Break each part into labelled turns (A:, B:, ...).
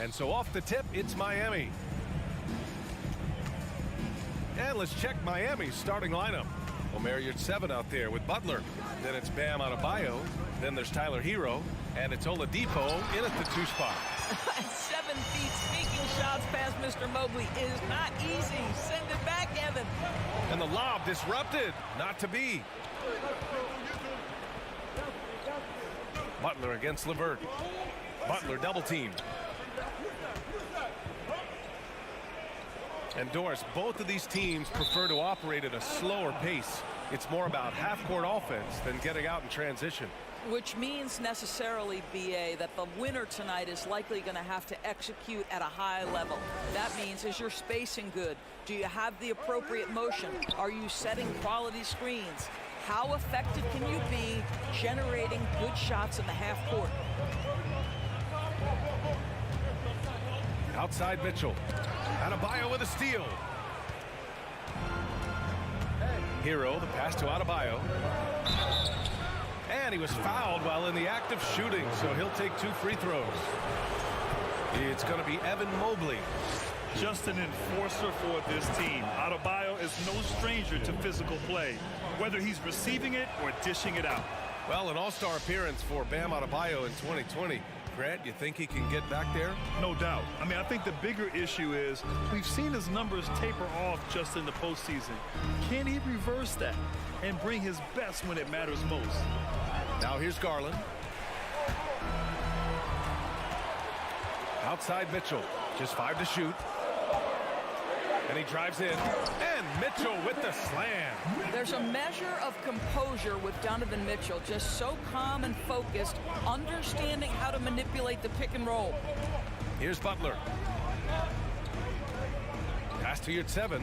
A: And so off the tip, it's Miami. And let's check Miami's starting lineup. Omer Yurtseven out there with Butler. Then it's Bam Adebayo. Then there's Tyler Hero. And it's Oladipo in at the 2 spot.
B: 7 feet sneaking shots past Mr. Mobley is not easy. Send it back, Evan.
A: And the lob disrupted. Not to be. Butler against LeVert. Butler double teamed. And Doris, both of these teams prefer to operate at a slower pace. It's more about half-court offense than getting out in transition.
B: Which means necessarily, BA, that the winner tonight is likely going to have to execute at a high level. That means, is your spacing good? Do you have the appropriate motion? Are you setting quality screens? How effective can you be generating good shots in the half court?
A: Outside Mitchell. Adebayo with a steal. Hero, the pass to Adebayo. And he was fouled while in the act of shooting, so he'll take 2 free throws. It's going to be Evan Mobley.
C: Just an enforcer for this team. Adebayo is no stranger to physical play, whether he's receiving it or dishing it out.
A: Well, an all-star appearance for Bam Adebayo in 2020. Grant, you think he can get back there?
C: No doubt. I mean, I think the bigger issue is we've seen his numbers taper off just in the postseason. Can he reverse that and bring his best when it matters most?
A: Now here's Garland. Outside Mitchell. Just 5 to shoot. And he drives in. And Mitchell with the slam.
B: There's a measure of composure with Donovan Mitchell, just so calm and focused, understanding how to manipulate the pick and roll.
A: Here's Butler. Pass to Yurtseven.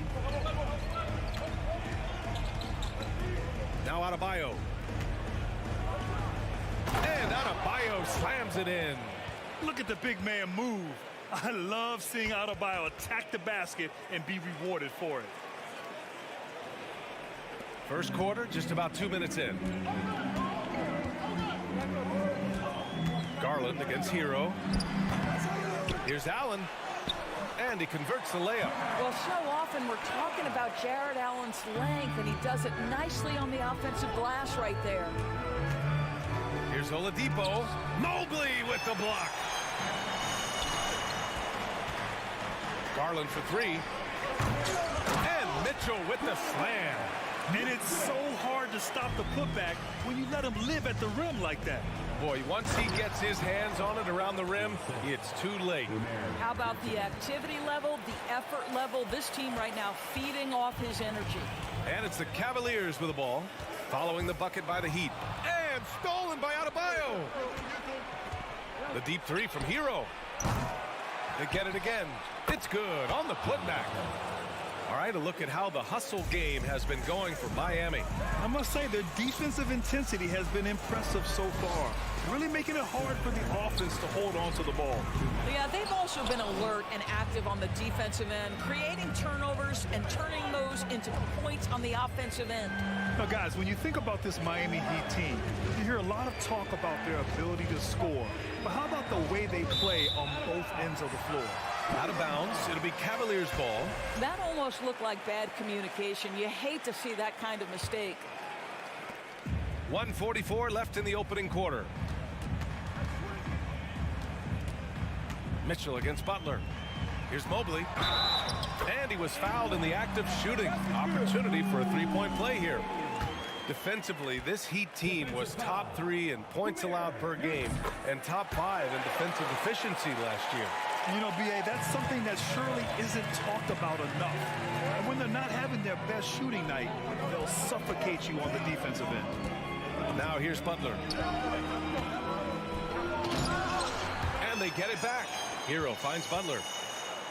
A: Now Adebayo. And Adebayo slams it in.
C: Look at the big man move. I love seeing Adebayo attack the basket and be rewarded for it.
A: First quarter, just about 2 minutes in. Garland against Hero. Here's Allen. And he converts the layup.
B: Well, so often we're talking about Jared Allen's length, and he does it nicely on the offensive glass right there.
A: Here's Oladipo. Mobley with the block. Garland for 3. And Mitchell with the slam.
C: And it's so hard to stop the putback when you let him live at the rim like that.
A: Boy, once he gets his hands on it around the rim, it's too late.
B: How about the activity level, the effort level? This team right now feeding off his energy.
A: And it's the Cavaliers with the ball, following the bucket by the Heat. And stolen by Adebayo. The deep 3 from Hero. They get it again. It's good on the putback. All right, a look at how the hustle game has been going for Miami.
C: I must say their defensive intensity has been impressive so far, really making it hard for the offense to hold on to the ball.
B: Yeah, they've also been alert and active on the defensive end, creating turnovers and turning those into points on the offensive end.
C: Now, guys, when you think about this Miami Heat team, you hear a lot of talk about their ability to score. But how about the way they play on both ends of the floor?
A: Out of bounds. It'll be Cavaliers ball.
B: That almost looked like bad communication. You hate to see that kind of mistake.
A: 1:44 left in the opening quarter. Mitchell against Butler. Here's Mobley. And he was fouled in the act of shooting. Opportunity for a 3-point play here. Defensively, this Heat team was top 3 in points allowed per game and top 5 in defensive efficiency last year.
C: You know, B.A., that's something that surely isn't talked about enough. And when they're not having their best shooting night, they'll suffocate you on the defensive end.
A: Now here's Butler. And they get it back. Hero finds Butler.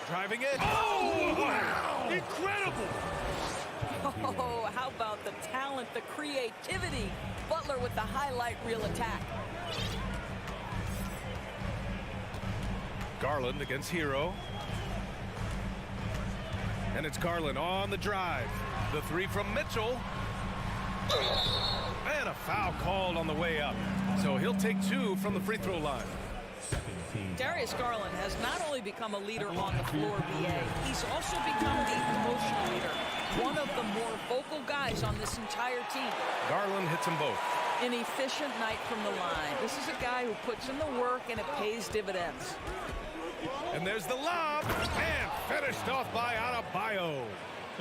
A: Driving it.
C: Oh, wow! Incredible!
B: Oh, how about the talent, the creativity? Butler with the highlight reel attack.
A: Garland against Hero. And it's Garland on the drive. The 3 from Mitchell. And a foul called on the way up. So he'll take 2 from the free throw line.
B: Darius Garland has not only become a leader on the floor, BA, he's also become the emotional leader. One of the more vocal guys on this entire team.
A: Garland hits them both.
B: An efficient night from the line. This is a guy who puts in the work and it pays dividends.
A: And there's the lob, and finished off by Adebayo.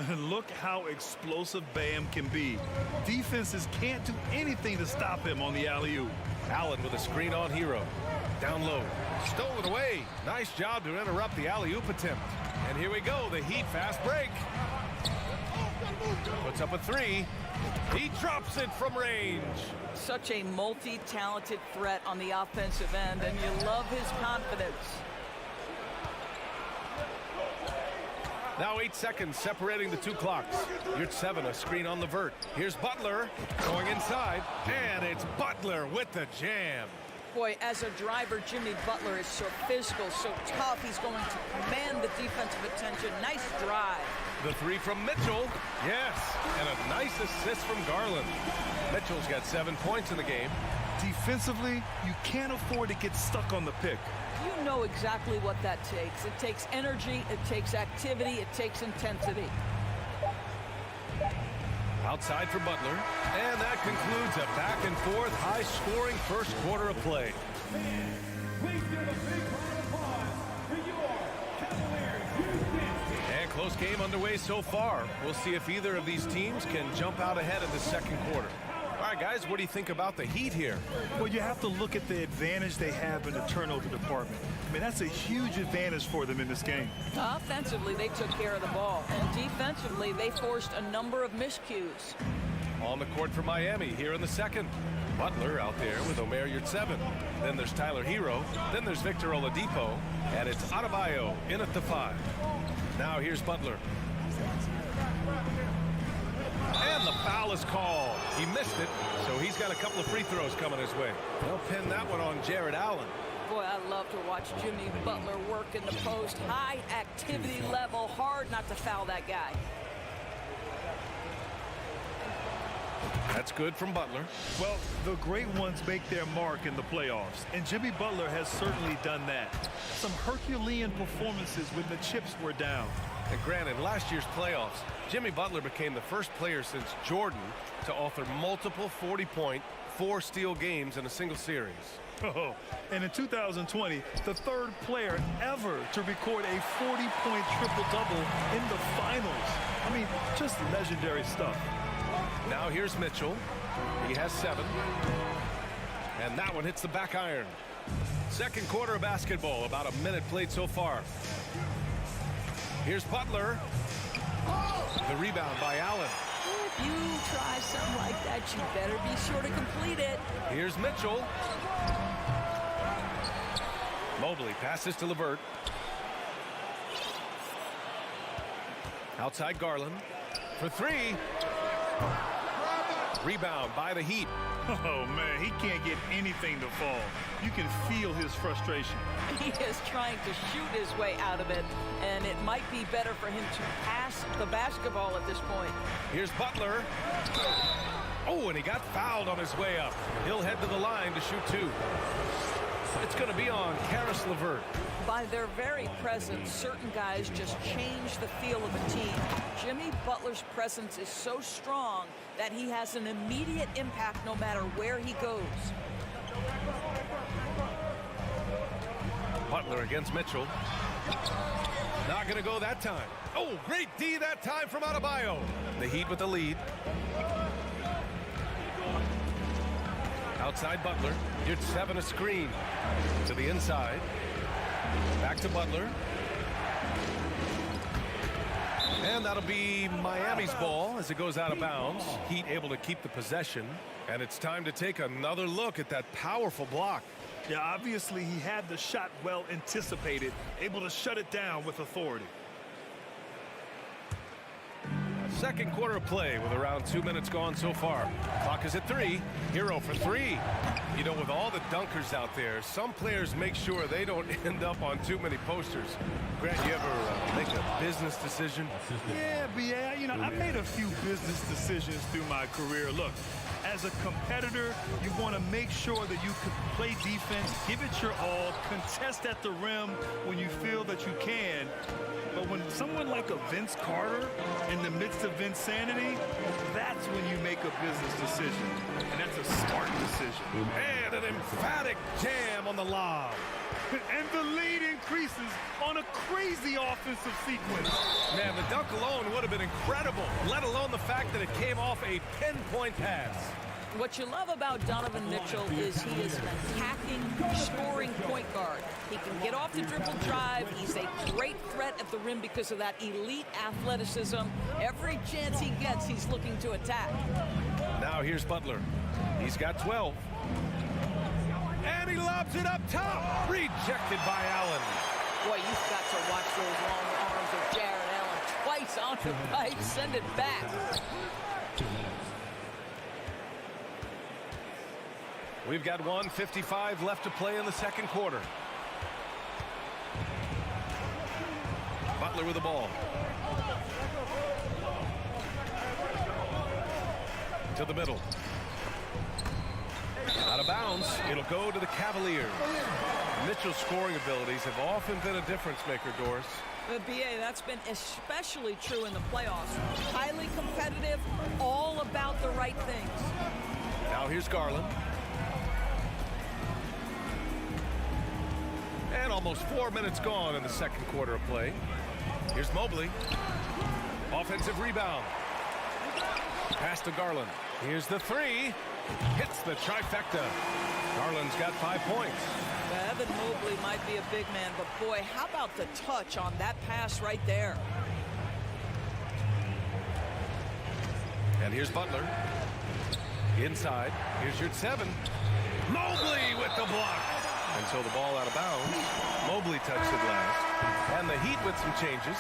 C: And look how explosive Bam can be. Defenses can't do anything to stop him on the alley-oop.
A: Allen with a screen on Hero. Down low. Stolen away. Nice job to interrupt the alley-oop attempt. And here we go, the Heat fast break. Puts up a three. He drops it from range.
B: Such a multi-talented threat on the offensive end, and you love his confidence.
A: Now 8 seconds separating the two clocks. You're at 7, a screen on the vert. Here's Butler going inside, and it's Butler with the jam.
B: Boy, as a driver, Jimmy Butler is so physical, so tough. He's going to command the defensive attention. Nice drive.
A: The three from Mitchell. Yes, and a nice assist from Garland. Mitchell's got 7 points in the game.
C: Defensively, you can't afford to get stuck on the pick.
B: You know exactly what that takes. It takes energy, it takes activity, it takes intensity.
A: Outside for Butler, and that concludes a back-and-forth, high-scoring first quarter of play.
D: Please give a big round of applause for your Cavaliers.
A: And close game underway so far. We'll see if either of these teams can jump out ahead in the second quarter. All right, guys, what do you think about the Heat here?
C: Well, you have to look at the advantage they have in the turnover department. I mean, that's a huge advantage for them in this game.
B: Offensively, they took care of the ball. And defensively, they forced a number of miscues.
A: On the court for Miami here in the second. Butler out there with Omer Yurtseven. Then there's Tyler Hero. Then there's Victor Oladipo. And it's Adebayo in at the 5. Now here's Butler. And the foul is called. He missed it, so he's got a couple of free throws coming his way. They'll pin that one on Jared Allen.
B: Boy, I love to watch Jimmy Butler work in the post. High activity level. Hard not to foul that guy.
A: That's good from Butler.
C: Well, the great ones make their mark in the playoffs, and Jimmy Butler has certainly done that. Some Herculean performances when the chips were down.
A: And granted, last year's playoffs, Jimmy Butler became the first player since Jordan to author multiple 40-point, 4-steal games in a single series.
C: Oh, and in 2020, the third player ever to record a 40-point triple-double in the finals. I mean, just legendary stuff.
A: Now here's Mitchell. He has 7. And that one hits the back iron. Second quarter of basketball, about a minute played so far. Here's Butler. The rebound by Allen.
B: If you try something like that, you better be sure to complete it.
A: Here's Mitchell. Mobley passes to LeVert. Outside Garland for 3. Rebound by the Heat.
C: Oh, man, he can't get anything to fall. You can feel his frustration.
B: He is trying to shoot his way out of it, and it might be better for him to pass the basketball at this point.
A: Here's Butler. Oh, and he got fouled on his way up. He'll head to the line to shoot 2. It's going to be on Caris LeVert.
B: By their very presence, certain guys just change the feel of a team. Jimmy Butler's presence is so strong that he has an immediate impact no matter where he goes.
A: Butler against Mitchell. Not going to go that time. Oh, great D that time from Adebayo. The Heat with the lead. Outside Butler. Yurtseven a screen to the inside. Back to Butler. And that'll be Miami's ball as it goes out of bounds. Heat able to keep the possession. And it's time to take another look at that powerful block.
C: Yeah, obviously he had the shot well anticipated, able to shut it down with authority.
A: Second quarter of play with around 2 minutes gone so far. Clock is at 3. Hero for 3. You know, with all the dunkers out there, some players make sure they don't end up on too many posters. Grant, you ever make a business decision?
C: Yeah, B.A., you know, I made a few business decisions through my career. Look, as a competitor, you want to make sure that you can play defense, give it your all, contest at the rim when you feel that you can. But when someone like a Vince Carter in the midst of Vinsanity, that's when you make a business decision. And that's a smart decision.
A: And an emphatic jam on the lob.
C: And the lead increases on a crazy offensive sequence.
A: Man, the dunk alone would have been incredible, let alone the fact that it came off a pinpoint pass.
B: What you love about Donovan Mitchell is he is an attacking, scoring point guard. He can get off the dribble drive. He's a great threat at the rim because of that elite athleticism. Every chance he gets, he's looking to attack.
A: Now here's Butler. He's got 12. And he lobs it up top. Rejected by Allen.
B: Boy, you've got to watch those long arms of Jared Allen. Twice on the pipe, send it back.
A: We've got 1:55 left to play in the second quarter. Butler with the ball. To the middle. Out of bounds. It'll go to the Cavaliers. Mitchell's scoring abilities have often been a difference maker, Doris.
B: But B.A., that's been especially true in the playoffs. Highly competitive, all about the right things.
A: Now here's Garland. And almost 4 minutes gone in the second quarter of play. Here's Mobley. Offensive rebound. Pass to Garland. Here's the 3. Hits the trifecta. Garland's got 5 points.
B: Evan Mobley might be a big man, but boy, how about the touch on that pass right there?
A: And here's Butler. Inside. Here's your 7. Mobley with the block. And so the ball out of bounds. Mobley touched it last. And the Heat with some changes.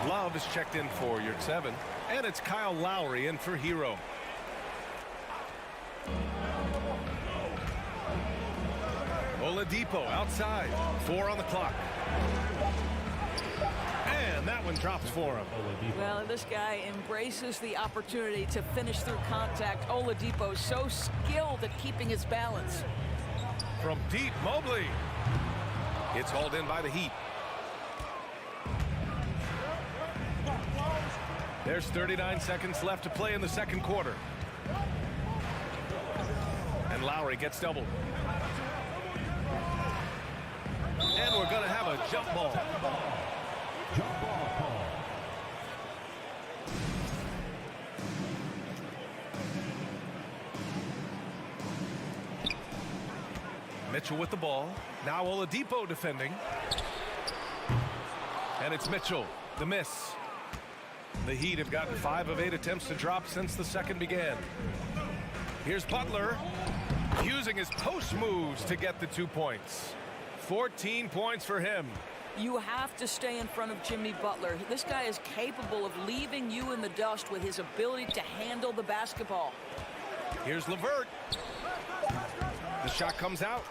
A: Love is checked in for your 7. And it's Kyle Lowry in for Hero. Oladipo outside. 4 on the clock. And that one drops for him.
B: Well, this guy embraces the opportunity to finish through contact. Oladipo so skilled at keeping his balance.
A: From deep, Mobley. It's hauled in by the Heat. There's 39 seconds left to play in the second quarter. And Lowry gets doubled. And we're going to have a jump ball.
D: Jump ball call.
A: Mitchell with the ball. Now Oladipo defending. And it's Mitchell. The miss. The Heat have gotten 5 of 8 attempts to drop since the second began. Here's Butler using his post moves to get the 2 points. 14 points for him.
B: You have to stay in front of Jimmy Butler. This guy is capable of leaving you in the dust with his ability to handle the basketball.
A: Here's LeVert. The shot comes out.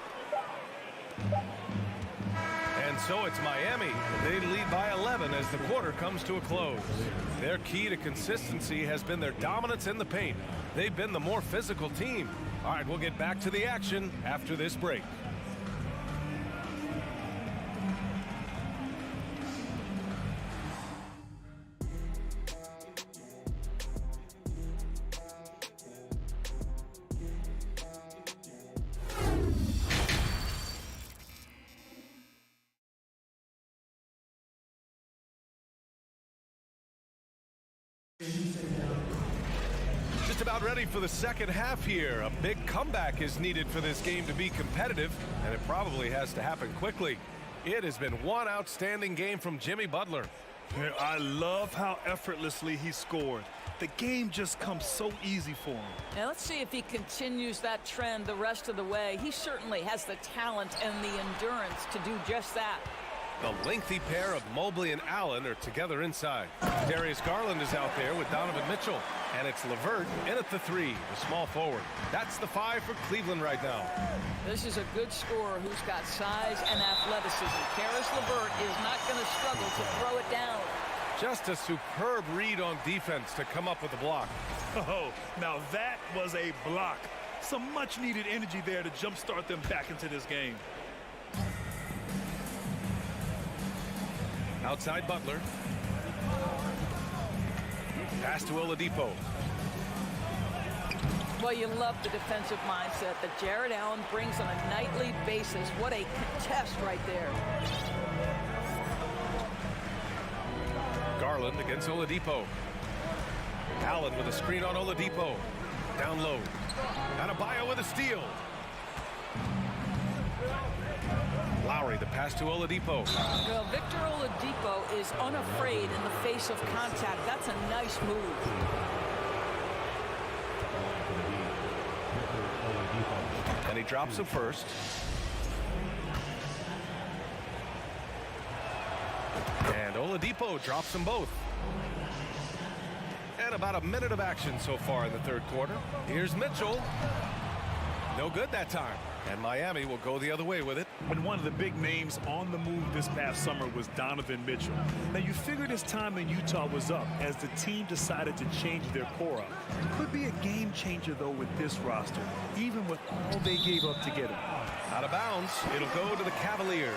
A: And so it's Miami. They lead by 11 as the quarter comes to a close. Their key to consistency has been their dominance in the paint. They've been the more physical team. All right, we'll get back to the action after this break. Just about ready for the second half here. A big comeback is needed for this game to be competitive, and it probably has to happen quickly. It has been one outstanding game from Jimmy Butler.
C: Yeah, I love how effortlessly he scored. The game just comes so easy for him.
B: Now let's see if he continues that trend the rest of the way. He certainly has the talent and the endurance to do just that.
A: The lengthy pair of Mobley and Allen are together inside. Darius Garland is out there with Donovan Mitchell. And it's LeVert in at the 3, the small forward. That's the 5 for Cleveland right now.
B: This is a good scorer who's got size and athleticism. Karis LeVert is not going to struggle to throw it down.
A: Just a superb read on defense to come up with the block.
C: Oh, now that was a block. Some much-needed energy there to jumpstart them back into this game.
A: Outside Butler. Pass to Oladipo.
B: Well, you love the defensive mindset that Jared Allen brings on a nightly basis. What a contest right there.
A: Garland against Oladipo. Allen with a screen on Oladipo. Down low. Adebayo with a steal. Lowry, the pass to Oladipo.
B: Well, Victor Oladipo is unafraid in the face of contact. That's a nice move.
A: And he drops him first. And Oladipo drops them both. And about a minute of action so far in the third quarter. Here's Mitchell. No good that time. And Miami will go the other way with it.
C: And one of the big names on the move this past summer was Donovan Mitchell. Now, you figured his time in Utah was up as the team decided to change their core up. Could be a game changer, though, with this roster, even with all they gave up to get him.
A: Out of bounds, it'll go to the Cavaliers.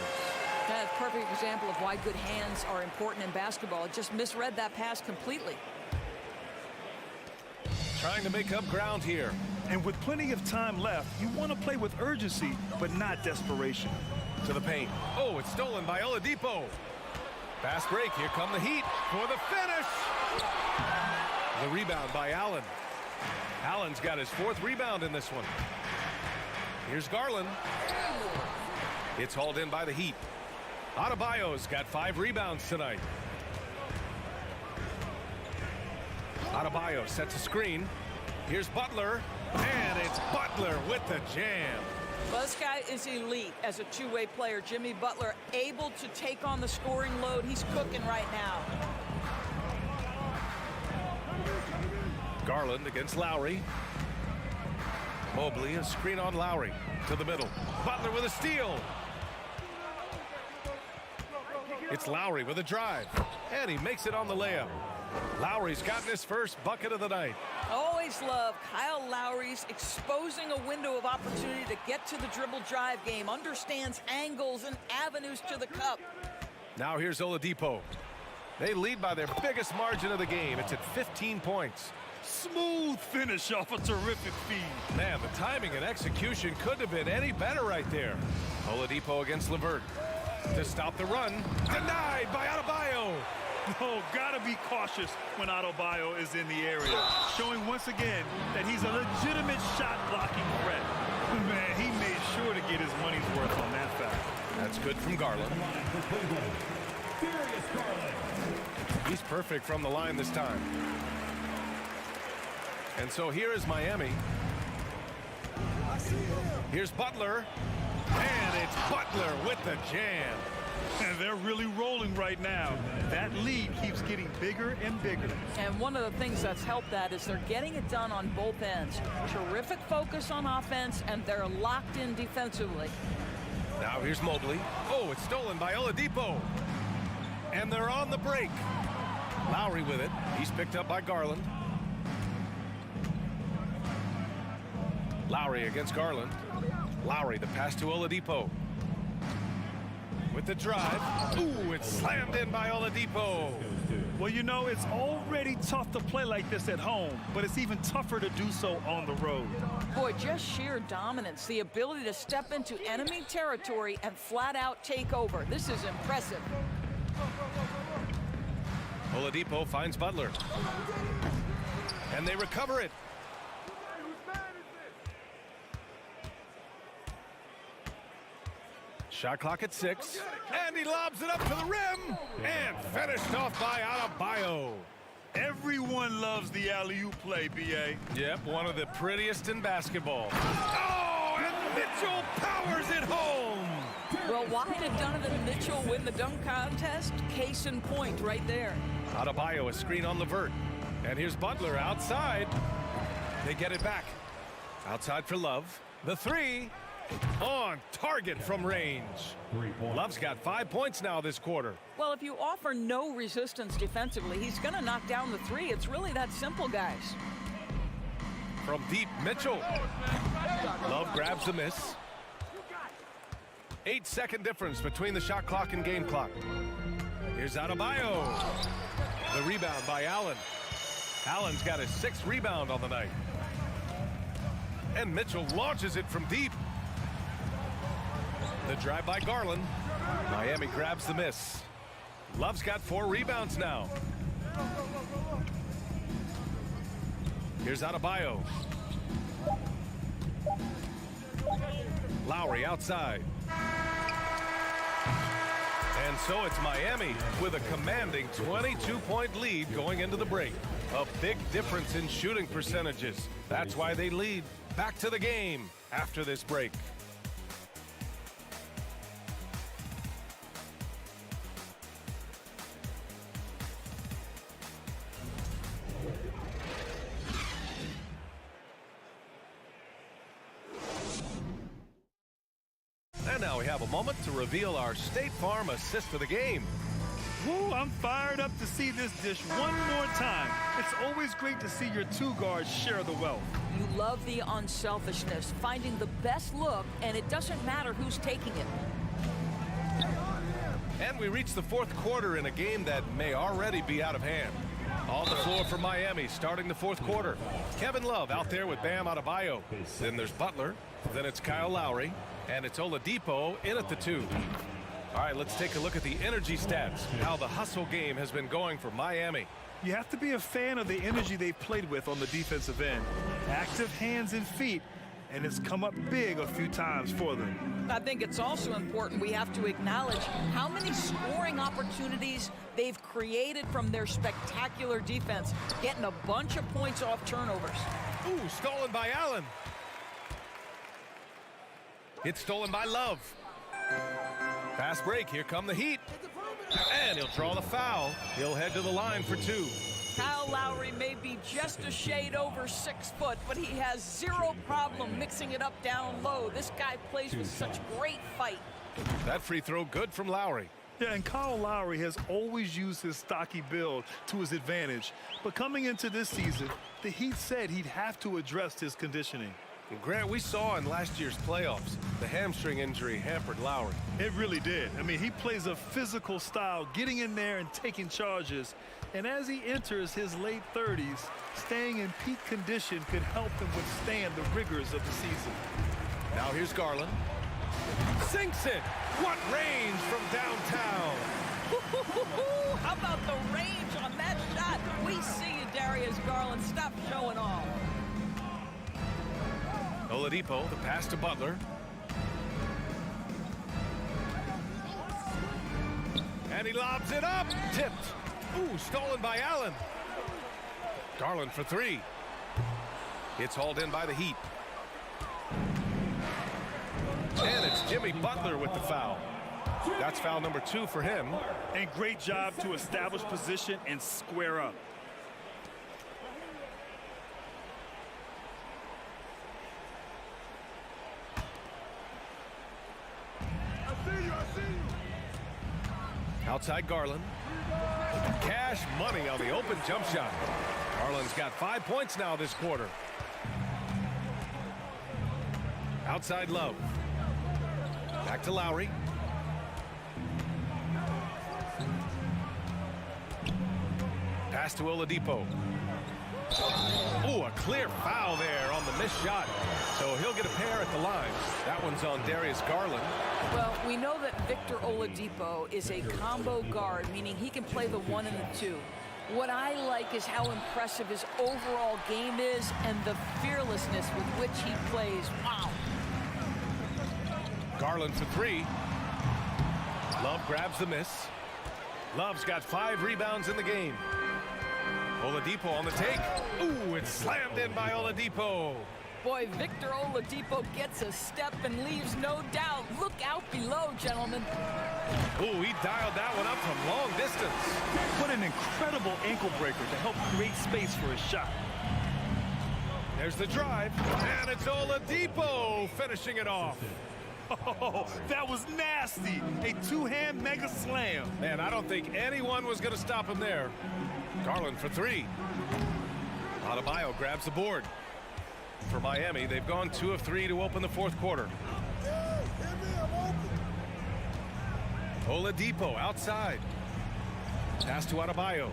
B: That's a perfect example of why good hands are important in basketball. It just misread that pass completely.
A: Trying to make up ground here.
C: And with plenty of time left, you want to play with urgency, but not desperation.
A: To the paint. Oh, it's stolen by Oladipo. Fast break. Here come the Heat for the finish. The rebound by Allen. Allen's got his 4th rebound in this one. Here's Garland. It's hauled in by the Heat. Adebayo's got 5 rebounds tonight. Adebayo sets a screen. Here's Butler. And it's Butler with the jam.
B: Well, this guy is elite as a two-way player. Jimmy Butler able to take on the scoring load. He's cooking right now.
A: Garland against Lowry. Mobley, a screen on Lowry. To the middle. Butler with a steal. It's Lowry with a drive. And he makes it on the layup. Lowry's gotten his first bucket of the night.
B: Always love Kyle Lowry's exposing a window of opportunity to get to the dribble drive game. Understands angles and avenues to the cup.
A: Now here's Oladipo. They lead by their biggest margin of the game. It's at 15 points.
C: Smooth finish off a terrific feed.
A: Man, the timing and execution couldn't have been any better right there. Oladipo against LeVert. To stop the run. Denied by Adebayo.
C: Oh, gotta be cautious when Adebayo is in the area, showing once again that he's a legitimate shot-blocking threat. Man, he made sure to get his money's worth on that foul.
A: That's good from Garland. He's perfect from the line this time. And so here is Miami. Here's Butler. And it's Butler with the jam.
C: And they're really rolling right now. That lead keeps getting bigger and bigger.
B: And one of the things that's helped that is they're getting it done on both ends. Terrific focus on offense, and they're locked in defensively.
A: Now here's Mobley. Oh, it's stolen by Oladipo. And they're on the break. Lowry with it. He's picked up by Garland. Lowry against Garland. Lowry, the pass to Oladipo. With the drive. Ooh, it's slammed in by Oladipo.
C: Well, you know, it's already tough to play like this at home, but it's even tougher to do so on the road.
B: Boy, just sheer dominance, the ability to step into enemy territory and flat out take over. This is impressive.
A: Oladipo finds Butler. And they recover it. Shot clock at 6. And he lobs it up to the rim. And finished off by Adebayo.
C: Everyone loves the alley-oop play, B.A.
A: Yep, one of the prettiest in basketball. Oh, and Mitchell powers it home.
B: Well, why did Donovan Mitchell win the dunk contest? Case in point right there.
A: Adebayo, a screen on Levert. And here's Butler outside. They get it back. Outside for Love. The three. On target from range. Love's got 5 points now this quarter.
B: Well, if you offer no resistance defensively, he's going to knock down the three. It's really that simple, guys.
A: From deep, Mitchell. Love grabs the miss. 8-second difference between the shot clock and game clock. Here's Adebayo. The rebound by Allen. Allen's got his 6th rebound on the night. And Mitchell launches it from deep. The drive by Garland. Miami grabs the miss. Love's got 4 rebounds now. Here's Adebayo. Lowry outside. And so it's Miami with a commanding 22-point lead going into the break. A big difference in shooting percentages. That's why they lead. Back to the game after this break. And now we have a moment to reveal our State Farm assist of the game.
C: Woo, I'm fired up to see this dish one more time. It's always great to see your two guards share the wealth.
B: You love the unselfishness, finding the best look, and it doesn't matter who's taking it.
A: And we reach the 4th quarter in a game that may already be out of hand. On the floor for Miami, starting the 4th quarter. Kevin Love out there with Bam Adebayo. Then there's Butler. Then it's Kyle Lowry. And it's Oladipo in at the 2. All right, let's take a look at the energy stats, how the hustle game has been going for Miami.
C: You have to be a fan of the energy they've played with on the defensive end. Active hands and feet, and it's come up big a few times for them.
B: I think it's also important we have to acknowledge how many scoring opportunities they've created from their spectacular defense, getting a bunch of points off turnovers.
A: Ooh, stolen by Allen. It's stolen by Love. Fast break, here come the Heat. And he'll draw the foul. He'll head to the line for 2.
B: Kyle Lowry may be just a shade over 6 foot, but he has zero problem mixing it up down low. This guy plays with such great fight.
A: That free throw good from Lowry.
C: Yeah, and Kyle Lowry has always used his stocky build to his advantage. But coming into this season, the Heat said he'd have to address his conditioning.
A: And Grant, we saw in last year's playoffs, the hamstring injury hampered Lowry.
C: It really did. I mean, he plays a physical style, getting in there and taking charges. And as he enters his late 30s, staying in peak condition could help him withstand the rigors of the season.
A: Now here's Garland. Sinks it. What range from downtown.
B: How about the range on that shot? We see you, Darius Garland. Stop showing off.
A: Oladipo, the pass to Butler. And he lobs it up. Tipped. Ooh, stolen by Allen. Garland for 3. It's hauled in by the Heat. And it's Jimmy Butler with the foul. That's foul number 2 for him.
C: And great job to establish position and square up.
A: Outside Garland. Cash money on the open jump shot. Garland's got 5 points now this quarter. Outside Love. Back to Lowry. Pass to Oladipo. Ooh, a clear foul there on the missed shot. So he'll get a pair at the line. That one's on Darius Garland.
B: Well, we know that Victor Oladipo is a combo guard, meaning he can play the 1 and the 2. What I like is how impressive his overall game is and the fearlessness with which he plays. Wow.
A: Garland for 3. Love grabs the miss. Love's got 5 rebounds in the game. Oladipo on the take. Ooh, it's slammed in by Oladipo.
B: Boy, Victor Oladipo gets a step and leaves no doubt. Look out below, gentlemen.
A: Ooh, he dialed that one up from long distance.
C: What an incredible ankle breaker to help create space for his shot.
A: There's the drive, and it's Oladipo finishing it off.
C: Oh, that was nasty. A two-hand mega slam.
A: Man, I don't think anyone was going to stop him there. Garland for three. Adebayo grabs the board. For Miami, they've gone 2 of 3 to open the fourth quarter. Oladipo outside. Pass to Adebayo.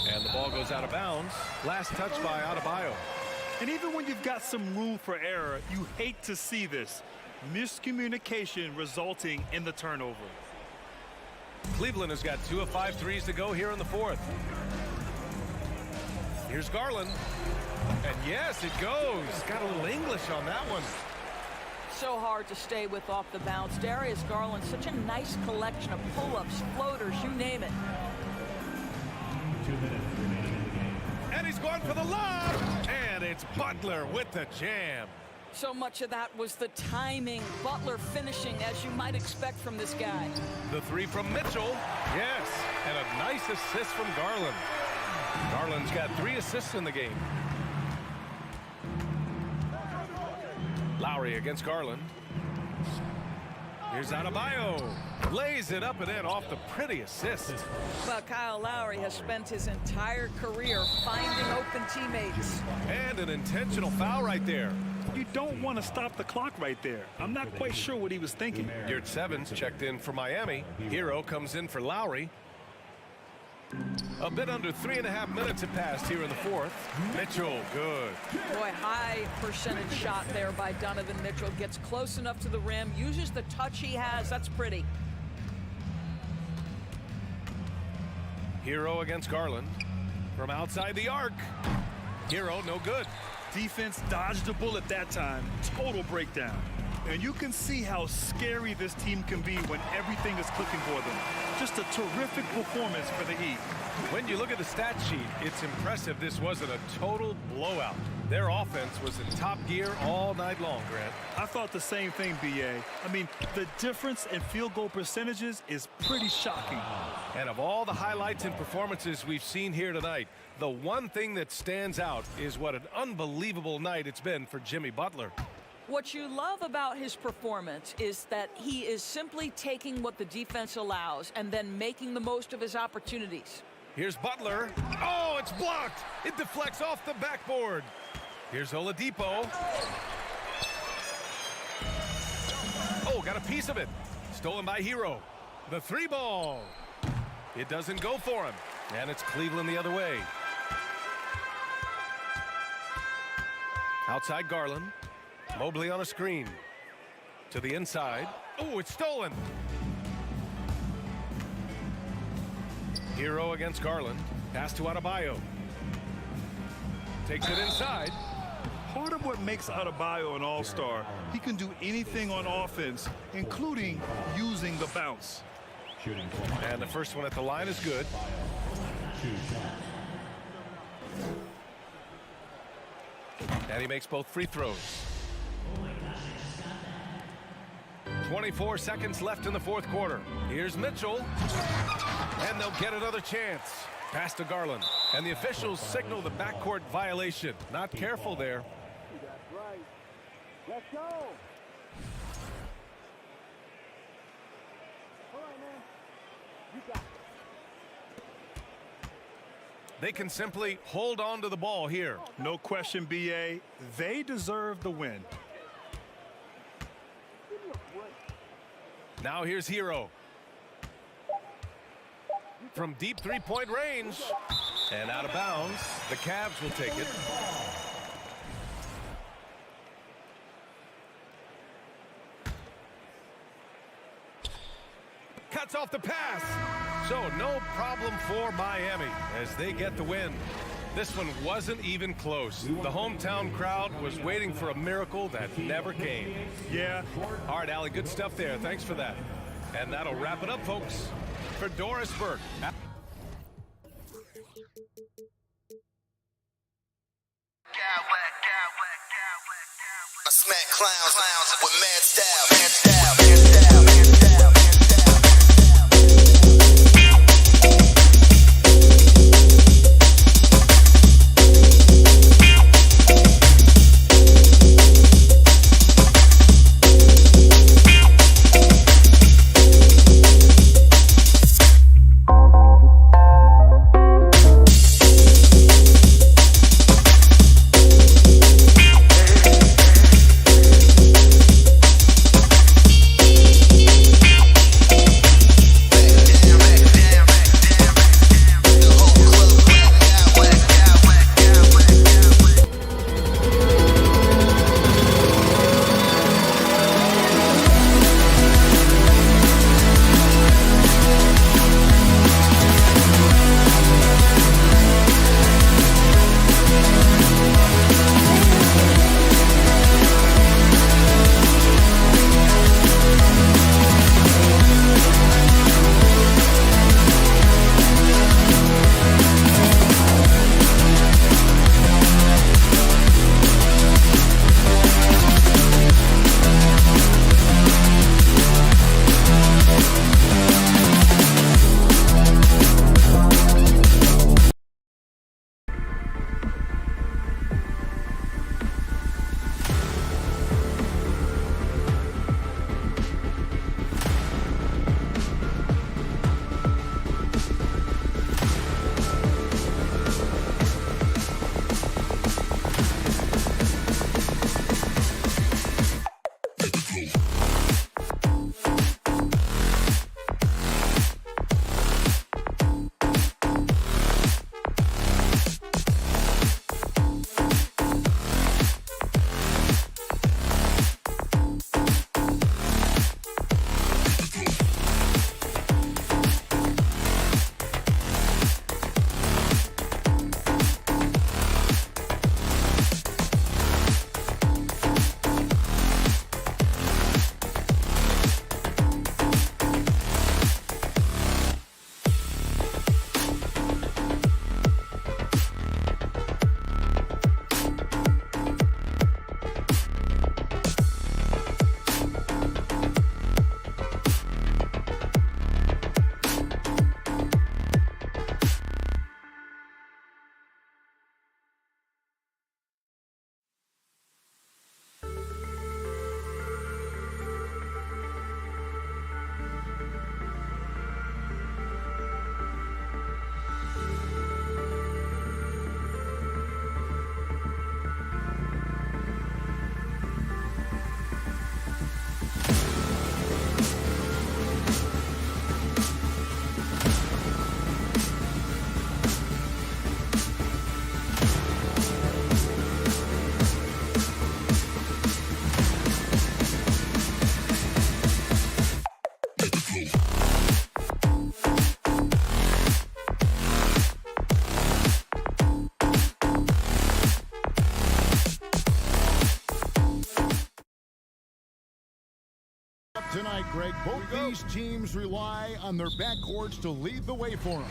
A: And the ball goes out of bounds. Last touch by Adebayo.
C: And even when you've got some room for error, you hate to see this. Miscommunication resulting in the turnover.
A: Cleveland has got 2 of 5 threes to go here in the fourth. Here's Garland. And yes, it goes. Got a little English on that one.
B: So hard to stay with off the bounce. Darius Garland, such a nice collection of pull-ups, floaters, you name it.
D: 2 minutes remaining in the game.
A: And he's going for the lob. And it's Butler with the jam.
B: So much of that was the timing. Butler finishing as you might expect from this guy.
A: The three from Mitchell. Yes. And a nice assist from Garland. Garland's got 3 assists in the game. Lowry against Garland. Here's Adebayo. Lays it up and in off the pretty assist.
B: Well, Kyle Lowry has spent his entire career finding open teammates.
A: And an intentional foul right there.
C: You don't want to stop the clock right there. I'm not quite sure what he was thinking.
A: Yurt Sevens checked in for Miami. Hero comes in for Lowry. A bit under 3.5 minutes have passed here in the fourth. Mitchell, good.
B: Boy, high percentage shot there by Donovan Mitchell. Gets close enough to the rim, uses the touch he has. That's pretty.
A: Hero against Garland. From outside the arc. Hero, no good.
C: Defense dodged a bullet that time. Total breakdown. And you can see how scary this team can be when everything is clicking for them. Just a terrific performance for the Heat.
A: When you look at the stat sheet, it's impressive this wasn't a total blowout. Their offense was in top gear all night long, Grant.
C: I thought the same thing, B.A. I mean, the difference in field goal percentages is pretty shocking.
A: And of all the highlights and performances we've seen here tonight, the one thing that stands out is what an unbelievable night it's been for Jimmy Butler.
B: What you love about his performance is that he is simply taking what the defense allows and then making the most of his opportunities.
A: Here's Butler. Oh, it's blocked. It deflects off the backboard. Here's Oladipo. Oh, got a piece of it. Stolen by Hero. The 3 ball. It doesn't go for him. And it's Cleveland the other way. Outside Garland. Mobley on a screen. To the inside. Oh, it's stolen. Hero against Garland. Pass to Adebayo. Takes it inside.
C: Part of what makes Adebayo an all-star, he can do anything on offense, including using the bounce.
D: Shooting.
A: And the first one at the line is good.
D: 2 shots.
A: And he makes both free throws. 24 seconds left in the fourth quarter. Here's Mitchell. And they'll get another chance. Pass to Garland. And the officials signal the backcourt violation. Not careful there.
E: Right. Let's go. All right, man. You got it.
A: They can simply hold on to the ball here.
C: No question, B.A. They deserve the win.
A: Now here's Hero. From deep three-point range. And out of bounds. The Cavs will take it. Cuts off the pass. So no problem for Miami as they get the win. This one wasn't even close. The hometown crowd was waiting for a miracle that never came.
C: Yeah.
A: All right, Allie, good stuff there. Thanks for that. And that'll wrap it up, folks. For Doris Burke.
F: Clowns with mad style.
G: Tonight, Greg, both these teams rely on their backcourts to lead the way for them.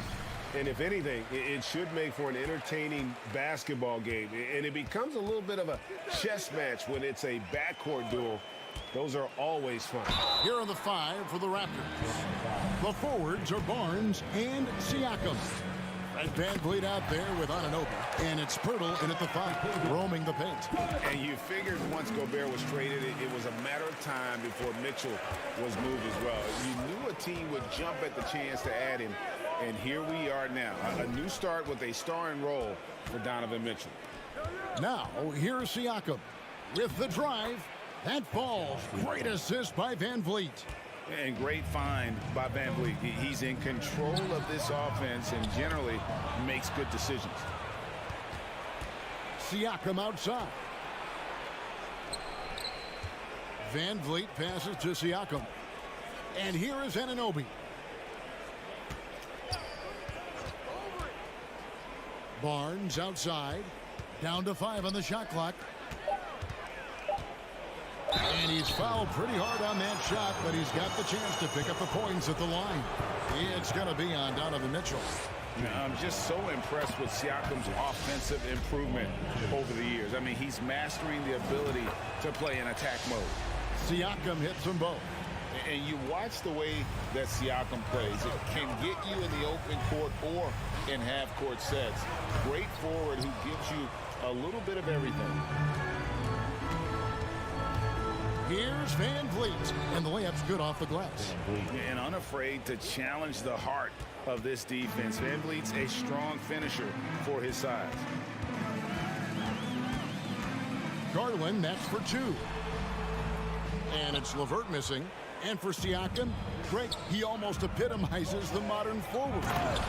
H: And if anything, it should make for an entertaining basketball game. And it becomes a little bit of a chess match when it's a backcourt duel. Those are always fun.
G: Here are the five for the Raptors. The forwards are Barnes and Siakam. Fred VanVleet out there with Anunoby. And it's Pirtle in at the five, roaming the paint.
H: And you figured once Gobert was traded, it was a matter of time before Mitchell was moved as well. You knew a team would jump at the chance to add him. And here we are now. A new start with a starring role for Donovan Mitchell.
G: Now, here's Siakam with the drive. That falls. Great assist by VanVleet.
H: And great find by VanVleet. He's in control of this offense and generally makes good decisions.
G: Siakam outside. VanVleet passes to Siakam. And here is Anunoby. Barnes outside. Down to 5 on the shot clock. And he's fouled pretty hard on that shot, but he's got the chance to pick up the points at the line. It's going to be on Donovan Mitchell.
H: I'm just so impressed with Siakam's offensive improvement over the years. I mean, he's mastering the ability to play in attack mode.
G: Siakam hits them both.
H: And you watch the way that Siakam plays. It can get you in the open court or in half-court sets. Great forward who gives you a little bit of everything.
G: Here's Van Vliet, and the layup's good off the glass.
H: And unafraid to challenge the heart of this defense. Van Vliet's a strong finisher for his size.
G: Garland, that's for 2. And it's LeVert missing. And for Siakam, Greg, he almost epitomizes the modern forward.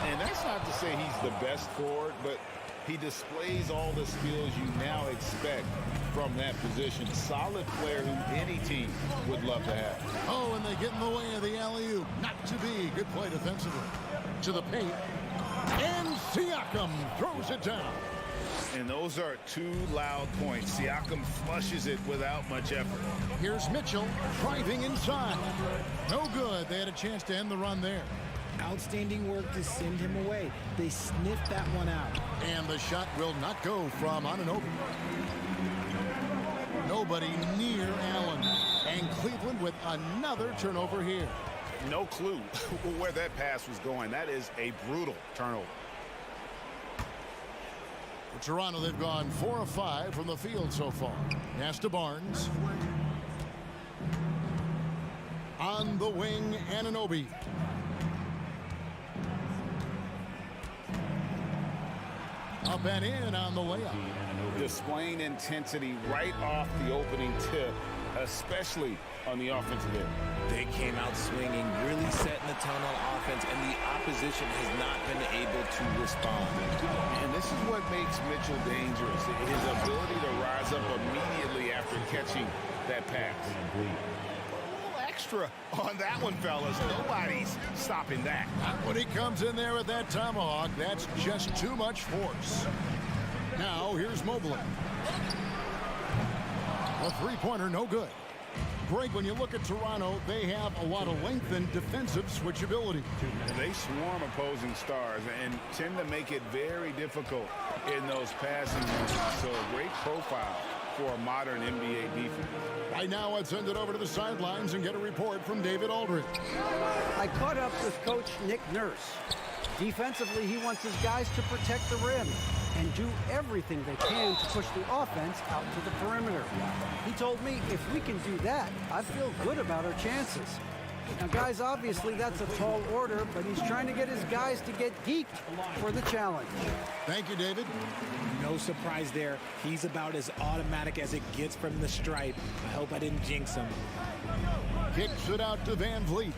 H: And that's not to say he's the best forward, but he displays all the skills you now expect from that position. Solid player who any team would love to have.
G: Oh, and they get in the way of the alley-oop. Not to be. Good play defensively. To the paint. And Siakam throws it down.
H: And those are 2 loud points. Siakam flushes it without much effort.
G: Here's Mitchell driving inside. No good. They had a chance to end the run there.
I: Outstanding work to send him away. They sniffed that one out.
G: And the shot will not go from Anunoby. Nobody near Allen. And Cleveland with another turnover here.
H: No clue where that pass was going. That is a brutal turnover.
G: For Toronto, they've gone 4 of 5 from the field so far. Pass to Barnes. On the wing, Anunoby. Up and in on the layup.
H: Displaying intensity right off the opening tip, especially on the offensive end.
J: They came out swinging, really setting the tone on offense, and the opposition has not been able to respond.
H: And this is what makes Mitchell dangerous, his ability to rise up immediately after catching that pass. A little extra on that one, fellas. Nobody's stopping that.
G: When he comes in there with that tomahawk, that's just too much force. Now, here's Mobley. A three-pointer, no good. Greg, when you look at Toronto, they have a lot of length and defensive switchability.
H: They swarm opposing stars and tend to make it very difficult in those passing moves. So a great profile for a modern NBA defense.
G: Right now, let's send it over to the sidelines and get a report from David Aldridge.
K: I caught up with Coach Nick Nurse. Defensively, he wants his guys to protect the rim and do everything they can to push the offense out to the perimeter. He told me if we can do that, I feel good about our chances. Now, guys, obviously that's a tall order, but he's trying to get his guys to get geeked for the challenge.
G: Thank you, David.
I: No surprise there. He's about as automatic as it gets from the stripe. I hope I didn't jinx him.
G: Kicks it out to Van Vliet.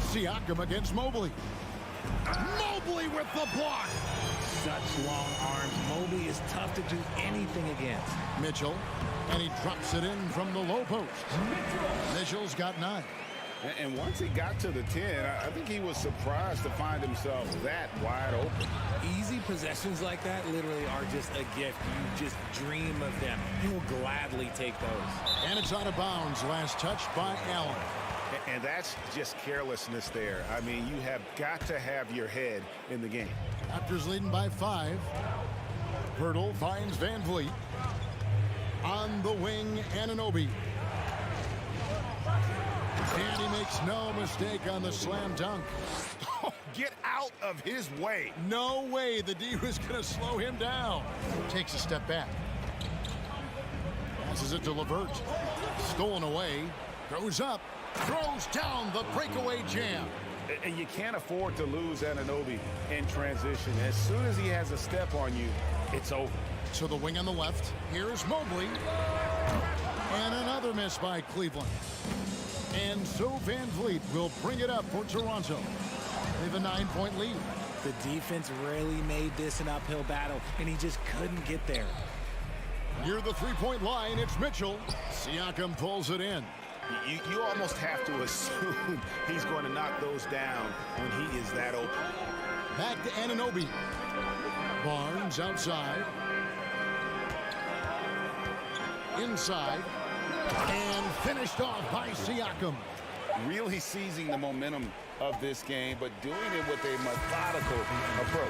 G: Siakam against Mobley. Mobley with the block.
I: Such long arms. Mobley is tough to do anything against.
G: Mitchell, and he drops it in from the low post. Mitchell's got 9.
H: And once he got to the 10, I think he was surprised to find himself that wide open.
J: Easy possessions like that literally are just a gift. You just dream of them. He'll gladly take those.
G: And it's out of bounds. Last touch by Allen.
H: And that's just carelessness there. I mean, you have got to have your head in the game.
G: Raptors leading by 5. Pirtle finds Van Vliet. On the wing, Anunoby. And he makes no mistake on the slam dunk.
H: Oh, get out of his way.
G: No way the D was going to slow him down. Takes a step back. Passes it to LeVert. Stolen away. Goes up. Throws down the breakaway jam.
H: And you can't afford to lose Anunoby in transition. As soon as he has a step on you, it's over.
G: To the wing on the left. Here's Mobley. And another miss by Cleveland. And so Van Vliet will bring it up for Toronto. They have a 9-point lead.
I: The defense really made this an uphill battle, and he just couldn't get there.
G: Near the three-point line, it's Mitchell. Siakam pulls it in.
H: You almost have to assume he's going to knock those down when he is that open.
G: Back to Anunoby. Barnes outside. Inside. And finished off by Siakam.
H: Really seizing the momentum of this game, but doing it with a methodical approach.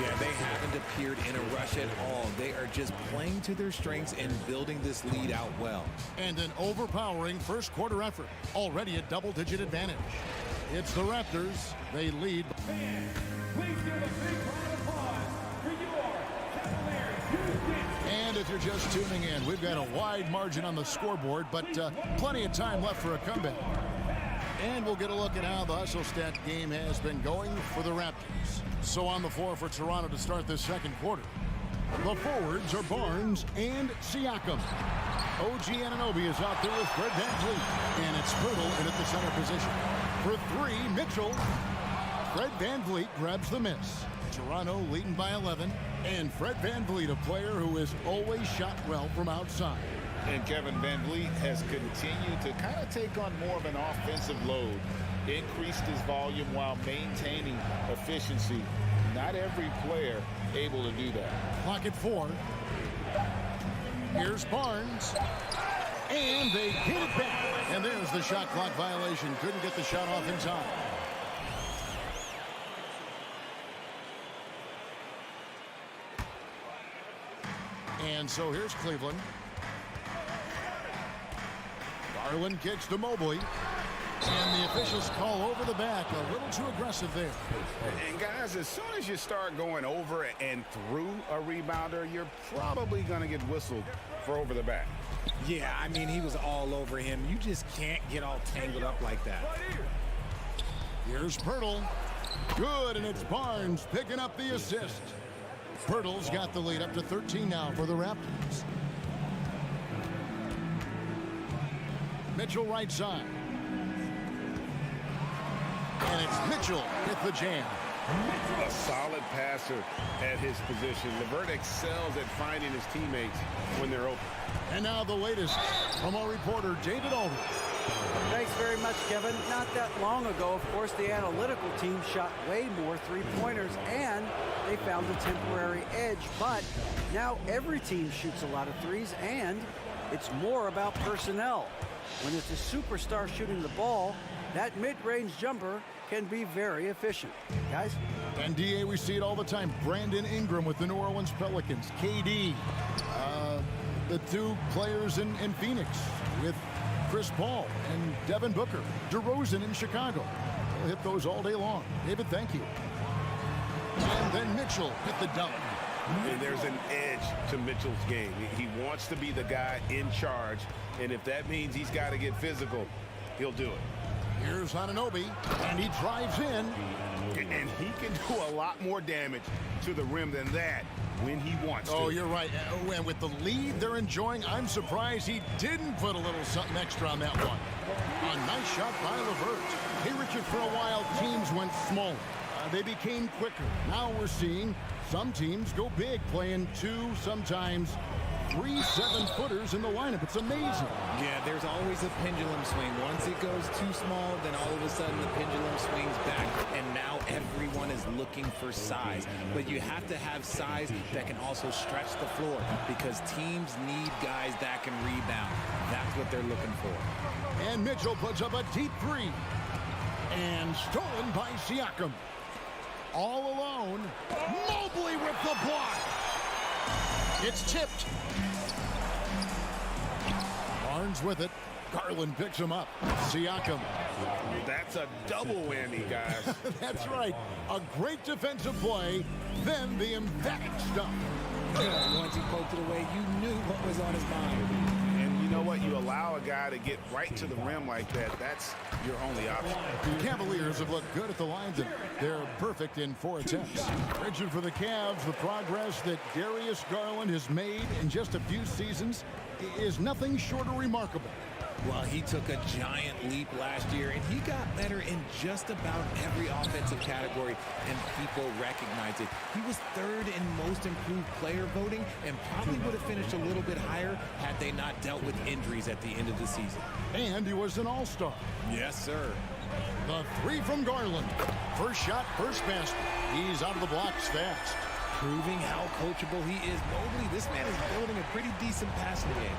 J: Yeah, they haven't appeared in a rush at all. They are just playing to their strengths and building this lead out well.
G: And an overpowering first quarter effort. Already a double-digit advantage. It's the Raptors. They lead.
D: Please give a big round of applause for your Cavaliers.
G: And if you're just tuning in, we've got a wide margin on the scoreboard, but plenty of time left for a comeback. And we'll get a look at how the hustle stat game has been going for the Raptors. So on the floor for Toronto to start this second quarter. The forwards are Barnes and Siakam. OG Anunoby is out there with Fred VanVleet. And it's Pirtle in at the center position. For three, Mitchell. Fred VanVleet grabs the miss. Toronto leading by 11. And Fred VanVleet, a player who has always shot well from outside.
H: And Kevin VanVleet has continued to kind of take on more of an offensive load. Increased his volume while maintaining efficiency. Not every player able to do that.
G: Clock at 4. Here's Barnes. And they get it back. And there's the shot clock violation. Couldn't get the shot off in time. And so here's Cleveland. Garland kicks to Mobley. And the officials call over the back. A little too aggressive there.
H: And guys, as soon as you start going over and through a rebounder, you're probably going to get whistled for over the back.
J: Yeah, I mean, he was all over him. You just can't get all tangled up like that.
G: Here's Pirtle. Good, and it's Barnes picking up the assist. Pirtle's got the lead up to 13 now for the Raptors. Mitchell right side. And it's Mitchell with the jam.
H: A solid passer at his position. LeVert excels at finding his teammates when they're open.
G: And now the latest from our reporter, David Aldridge.
K: Thanks very much, Kevin. Not that long ago, of course, the analytical team shot way more three-pointers, and they found a temporary edge. But now every team shoots a lot of threes, and it's more about personnel. When it's a superstar shooting the ball, that mid-range jumper can be very efficient. Guys?
G: NBA, we see it all the time. Brandon Ingram with the New Orleans Pelicans. KD. The two players in Phoenix with Chris Paul and Devin Booker. DeRozan in Chicago. We'll hit those all day long. David, thank you. And then Mitchell hit the dunk.
H: And there's an edge to Mitchell's game. He wants to be the guy in charge, and if that means he's got to get physical, he'll do it.
G: Here's Anunoby, and he drives in.
H: And he can do a lot more damage to the rim than that when he wants to.
G: Oh, you're right. And with the lead they're enjoying, I'm surprised he didn't put a little something extra on that one. A nice shot by LeVert. Hey, Richard, for a while, teams went smaller. They became quicker. Now we're seeing some teams go big, playing 2, sometimes 3 7-footers in the lineup. It's amazing.
J: Yeah, there's always a pendulum swing. Once it goes too small, then all of a sudden the pendulum swings back, and now everyone is looking for size. But you have to have size that can also stretch the floor, because teams need guys that can rebound. That's what they're looking for.
G: And Mitchell puts up a deep 3. And stolen by Siakam. All alone. Mobley with the block. It's tipped. Barnes with it. Garland picks him up. Siakam.
H: That's a double whammy, guys.
G: That's right. A great defensive play, then the emphatic stuff.
J: Once he poked it away, you knew what was on his mind.
H: And you know what? You allow a guy to get right to the rim like that. That's your only option.
G: The Cavaliers have looked good at the lines, and they're perfect in 4 attempts. Richard, for the Cavs, the progress that Darius Garland has made in just a few seasons is nothing short of remarkable.
J: Well, he took a giant leap last year, and he got better in just about every offensive category, and people recognize it. He was 3rd in most improved player voting, and probably would have finished a little bit higher had they not dealt with injuries at the end of the season.
G: And he was an all-star.
J: Yes, sir.
G: The 3 from Garland. First shot, first basket. He's out of the blocks fast.
J: Proving how coachable he is. Mobley, this man is building a pretty decent passing game.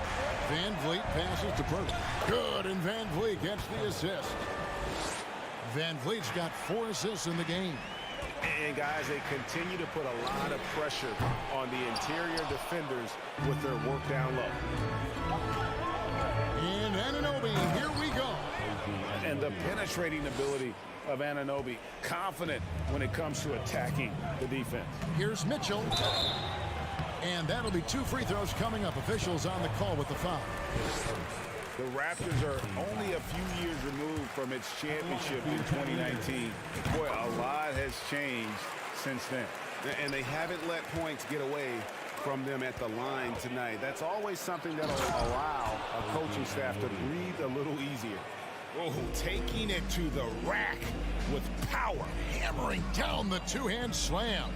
G: VanVleet passes to Pirtle. Good, and VanVleet gets the assist. Van Vliet's got 4 assists in the game.
H: And guys, they continue to put a lot of pressure on the interior defenders with their work down low.
G: And Anunoby, here we go.
H: And the penetrating ability of Anunoby, confident when it comes to attacking the defense.
G: Here's Mitchell. And that'll be 2 free throws coming up. Officials on the call with the foul.
H: The Raptors are only a few years removed from its championship in 2019. Boy, a lot has changed since then.
L: And they haven't let points get away from them at the line tonight. That's always something that'll allow
H: A coaching staff to breathe a little easier. Oh, taking it to the rack with power.
G: Hammering down the 2-hand slam.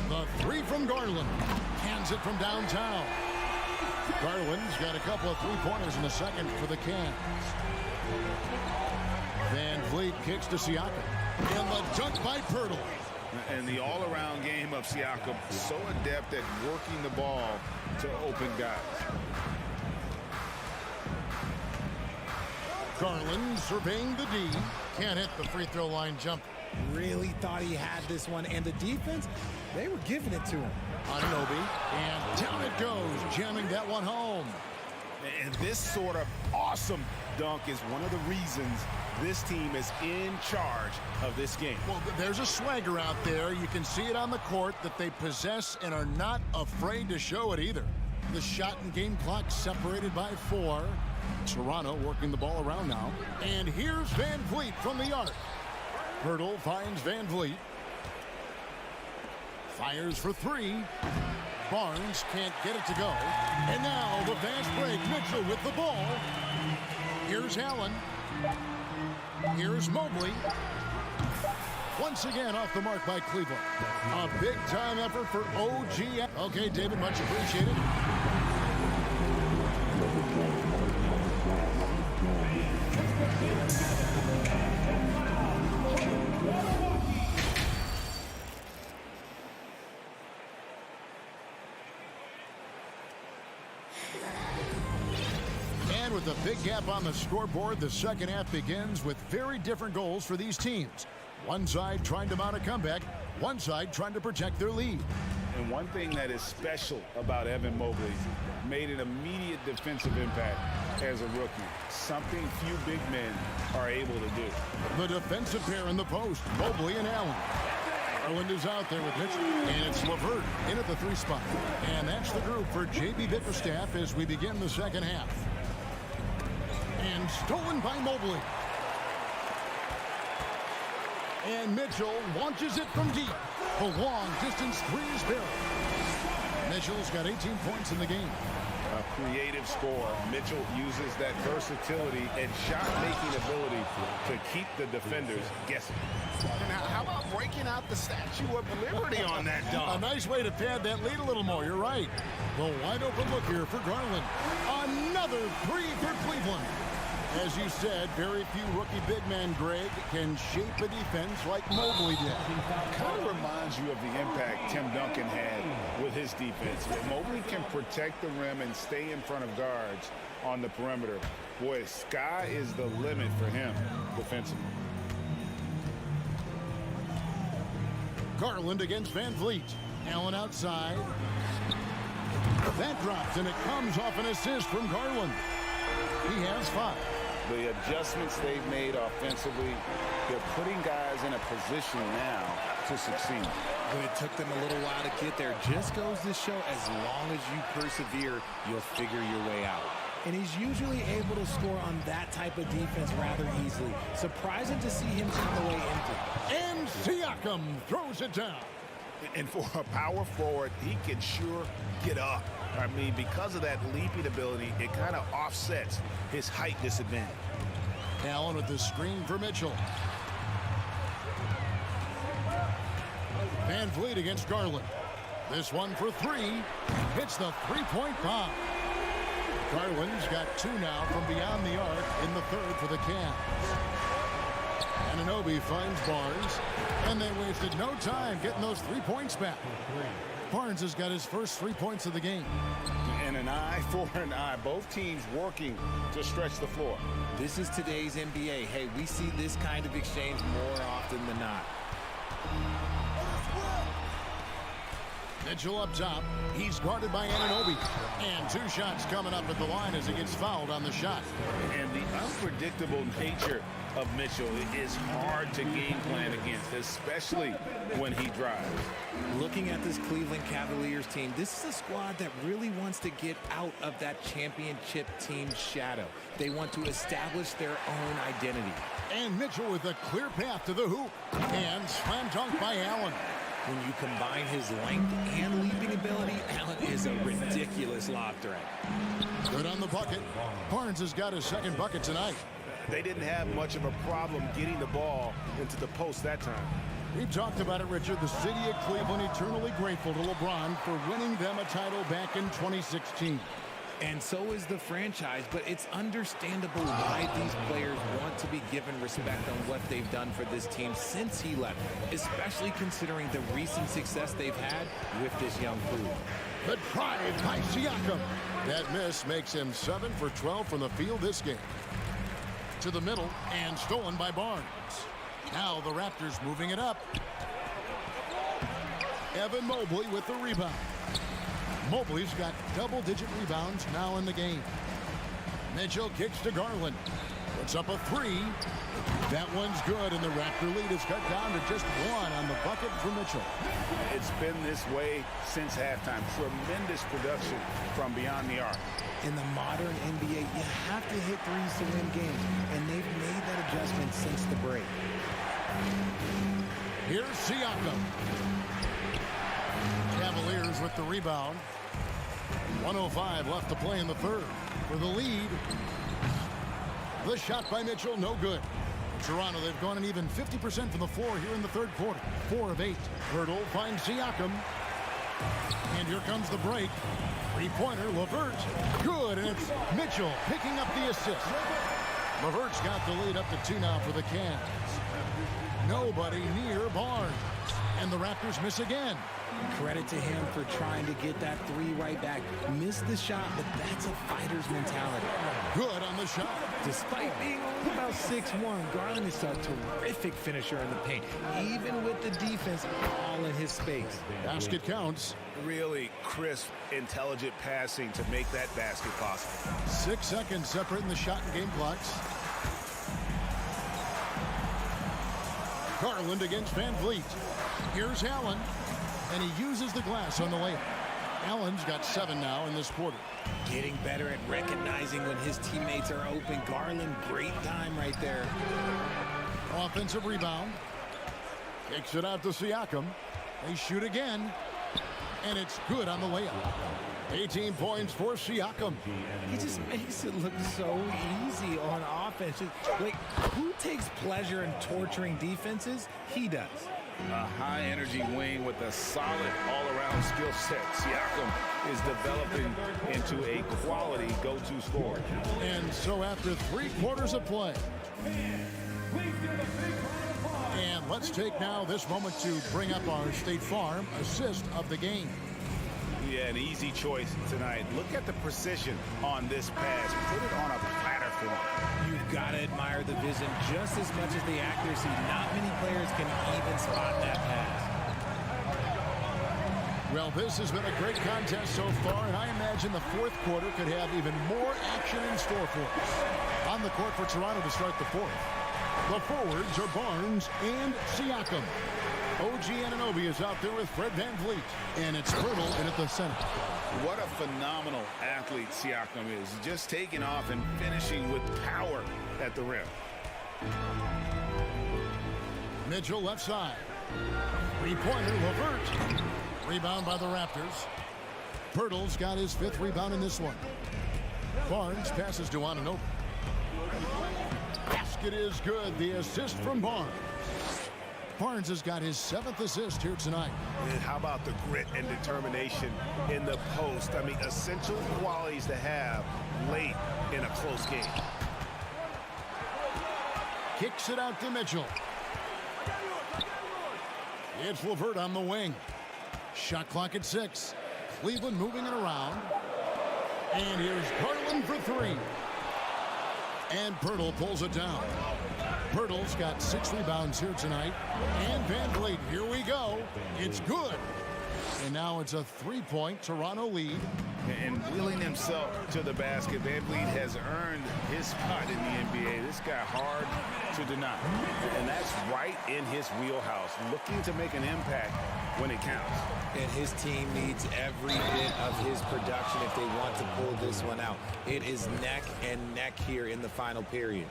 G: The 3 from Garland. Cans it from downtown. Garland's got a couple of 3-pointers in the second for the Cans. Van Vliet kicks to Siakam. And the dunk by Pirtle.
H: And the all-around game of Siakam, so adept at working the ball to open guys.
G: Garland surveying the D. Can't hit the free throw line jump.
I: Really thought he had this one, and the defense, they were giving it to him.
G: Anunoby, and down it goes, jamming that one home.
H: And this sort of awesome dunk is one of the reasons this team is in charge of this game.
G: Well, there's a swagger out there. You can see it on the court that they possess and are not afraid to show it either. The shot and game clock separated by 4. Toronto working the ball around now. And here's Van Vliet from the arc. Pirtle finds Van Vliet. Fires for 3. Barnes can't get it to go. And now the fast break. Mitchell with the ball. Here's Allen. Here's Mobley. Once again off the mark by Cleveland. A big-time effort for OG. Okay, David, much appreciated. With a big gap on the scoreboard, the second half begins with very different goals for these teams. One side trying to mount a comeback, one side trying to protect their lead.
H: And one thing that is special about Evan Mobley, made an immediate defensive impact as a rookie. Something few big men are able to do.
G: The defensive pair in the post, Mobley and Allen. Garland is out there with Mitchell, and it's LeVert in at the 3 spot. And that's the group for J.B. Bickerstaff as we begin the second half. And stolen by Mobley. And Mitchell launches it from deep. The long distance 3 is there. Mitchell's got 18 points in the game.
H: A creative scorer. Mitchell uses that versatility and shot-making ability to keep the defenders guessing.
L: And how about breaking out the Statue of Liberty on that dunk?
G: A nice way to pad that lead a little more. You're right. The wide open look here for Garland. Another 3 for Cleveland. As you said, very few rookie big men, Greg, can shape a defense like Mobley did.
H: Kind of reminds you of the impact Tim Duncan had with his defense. Mobley can protect the rim and stay in front of guards on the perimeter. Boy, sky is the limit for him defensively.
G: Garland against Van Vliet. Allen outside. That drops, and it comes off an assist from Garland. He has 5.
H: The adjustments they've made offensively, they're putting guys in a position now to succeed.
J: But it took them a little while to get there. Just goes to show, as long as you persevere, you'll figure your way out. And he's usually able to score on that type of defense rather easily. Surprising to see him come away empty.
G: And Siakam throws it down.
H: And for a power forward, he can sure get up. I mean, because of that leaping ability, it kind of offsets his height disadvantage.
G: Allen with the screen for Mitchell. Van Vliet against Garland. This one for 3. Hits the 3-point bomb. Garland's got 2 now from beyond the arc in the 3rd for the Cavs. Anunoby finds Barnes, and they wasted no time getting those 3 points back. Barnes has got his first 3 points of the game.
H: And an eye for an eye. Both teams working to stretch the floor.
J: This is today's NBA. Hey, we see this kind of exchange more often than not.
G: Mitchell up top. He's guarded by Anunoby. And 2 shots coming up at the line as he gets fouled on the shot.
H: And the unpredictable nature of Mitchell is hard to game plan against, especially when he drives.
J: Looking at this Cleveland Cavaliers team, this is a squad that really wants to get out of that championship team shadow. They want to establish their own identity.
G: And Mitchell with a clear path to the hoop. And slam dunk by Allen.
J: When you combine his length and leaping ability, Allen is a ridiculous lob threat.
G: Good on the bucket. Barnes has got his second bucket tonight.
H: They didn't have much of a problem getting the ball into the post that time.
G: We've talked about it, Richard. The city of Cleveland eternally grateful to LeBron for winning them a title back in 2016.
J: And so is the franchise, but it's understandable why these players want to be given respect on what they've done for this team since he left, especially considering the recent success they've had with this young crew.
G: The drive by Siakam. That miss makes him 7 for 12 from the field this game. To the middle and stolen by Barnes. Now the Raptors moving it up. Evan Mobley with the rebound. Mobley's got double-digit rebounds now in the game. Mitchell kicks to Garland. Puts up a 3. That one's good, and the Raptor lead is cut down to just 1 on the bucket for Mitchell.
H: It's been this way since halftime. Tremendous production from beyond the arc.
I: In the modern NBA, you have to hit threes to win games, and they've made that adjustment since the break.
G: Here's Siakam. Cavaliers with the rebound. 1:05 left to play in the third. For the lead. The shot by Mitchell, no good. Toronto, they've gone an even 50% from the floor here in the third quarter. 4 of 8. Hurdle finds Siakam. And here comes the break. Three-pointer, LeVert. Good, and it's Mitchell picking up the assist. LeVert's got the lead up to 2 now for the Cavs. Nobody near Barnes. And the Raptors miss again.
I: Credit to him for trying to get that 3 right back. Missed the shot, but that's a fighter's mentality.
G: Good on the shot.
I: Despite being only about 6'1", Garland is a terrific finisher in the paint, even with the defense all in his space.
G: Basket counts.
H: Really crisp, intelligent passing to make that basket possible.
G: 6 seconds separating the shot and game clocks. Garland against Van Vliet. Here's Allen, and he uses the glass on the layup. Allen's got 7 now in this quarter.
I: Getting better at recognizing when his teammates are open. Garland, great time right there.
G: Offensive rebound. Kicks it out to Siakam. They shoot again, and it's good on the layup. 18 points for Siakam.
I: He just makes it look so easy on offense. Like, who takes pleasure in torturing defenses? He does.
H: A high-energy wing with a solid all-around skill set. Siakam is developing into a quality go-to scorer.
G: And so after 3 quarters of play. And let's take now this moment to bring up our State Farm assist of the game.
H: Yeah, an easy choice tonight. Look at the precision on this pass. Put it on a platter for him.
I: You've got to admire the vision just as much as the accuracy. Not many players can even spot that pass.
G: Well, this has been a great contest so far, and I imagine the fourth quarter could have even more action in store for us. On the court for Toronto to start the fourth. The forwards are Barnes and Siakam. OG Anunoby is out there with Fred Van Vliet, and it's Hurdle in at the center.
H: What a phenomenal athlete Siakam is. Just taking off and finishing with power at the rim.
G: Mitchell left side. Three-pointer, LeVert. Rebound by the Raptors. Hurdle's got his 5th rebound in this one. Barnes passes to Anunoby. Basket is good. The assist from Barnes. Barnes has got his 7th assist here tonight.
H: And how about the grit and determination in the post? I mean, essential qualities to have late in a close game.
G: Kicks it out to Mitchell. It's LeVert on the wing. Shot clock at 6. Cleveland moving it around. And here's Garland for 3. And Pirtle pulls it down. Pirtle's got 6 rebounds here tonight. And Van Vliet, here we go. It's good. And now it's a 3-point Toronto lead.
H: And wheeling himself to the basket, Van Vliet has earned his spot in the NBA. This guy hard to deny. And that's right in his wheelhouse, looking to make an impact when it counts.
J: And his team needs every bit of his production if they want to pull this one out. It is neck and neck here in the final period.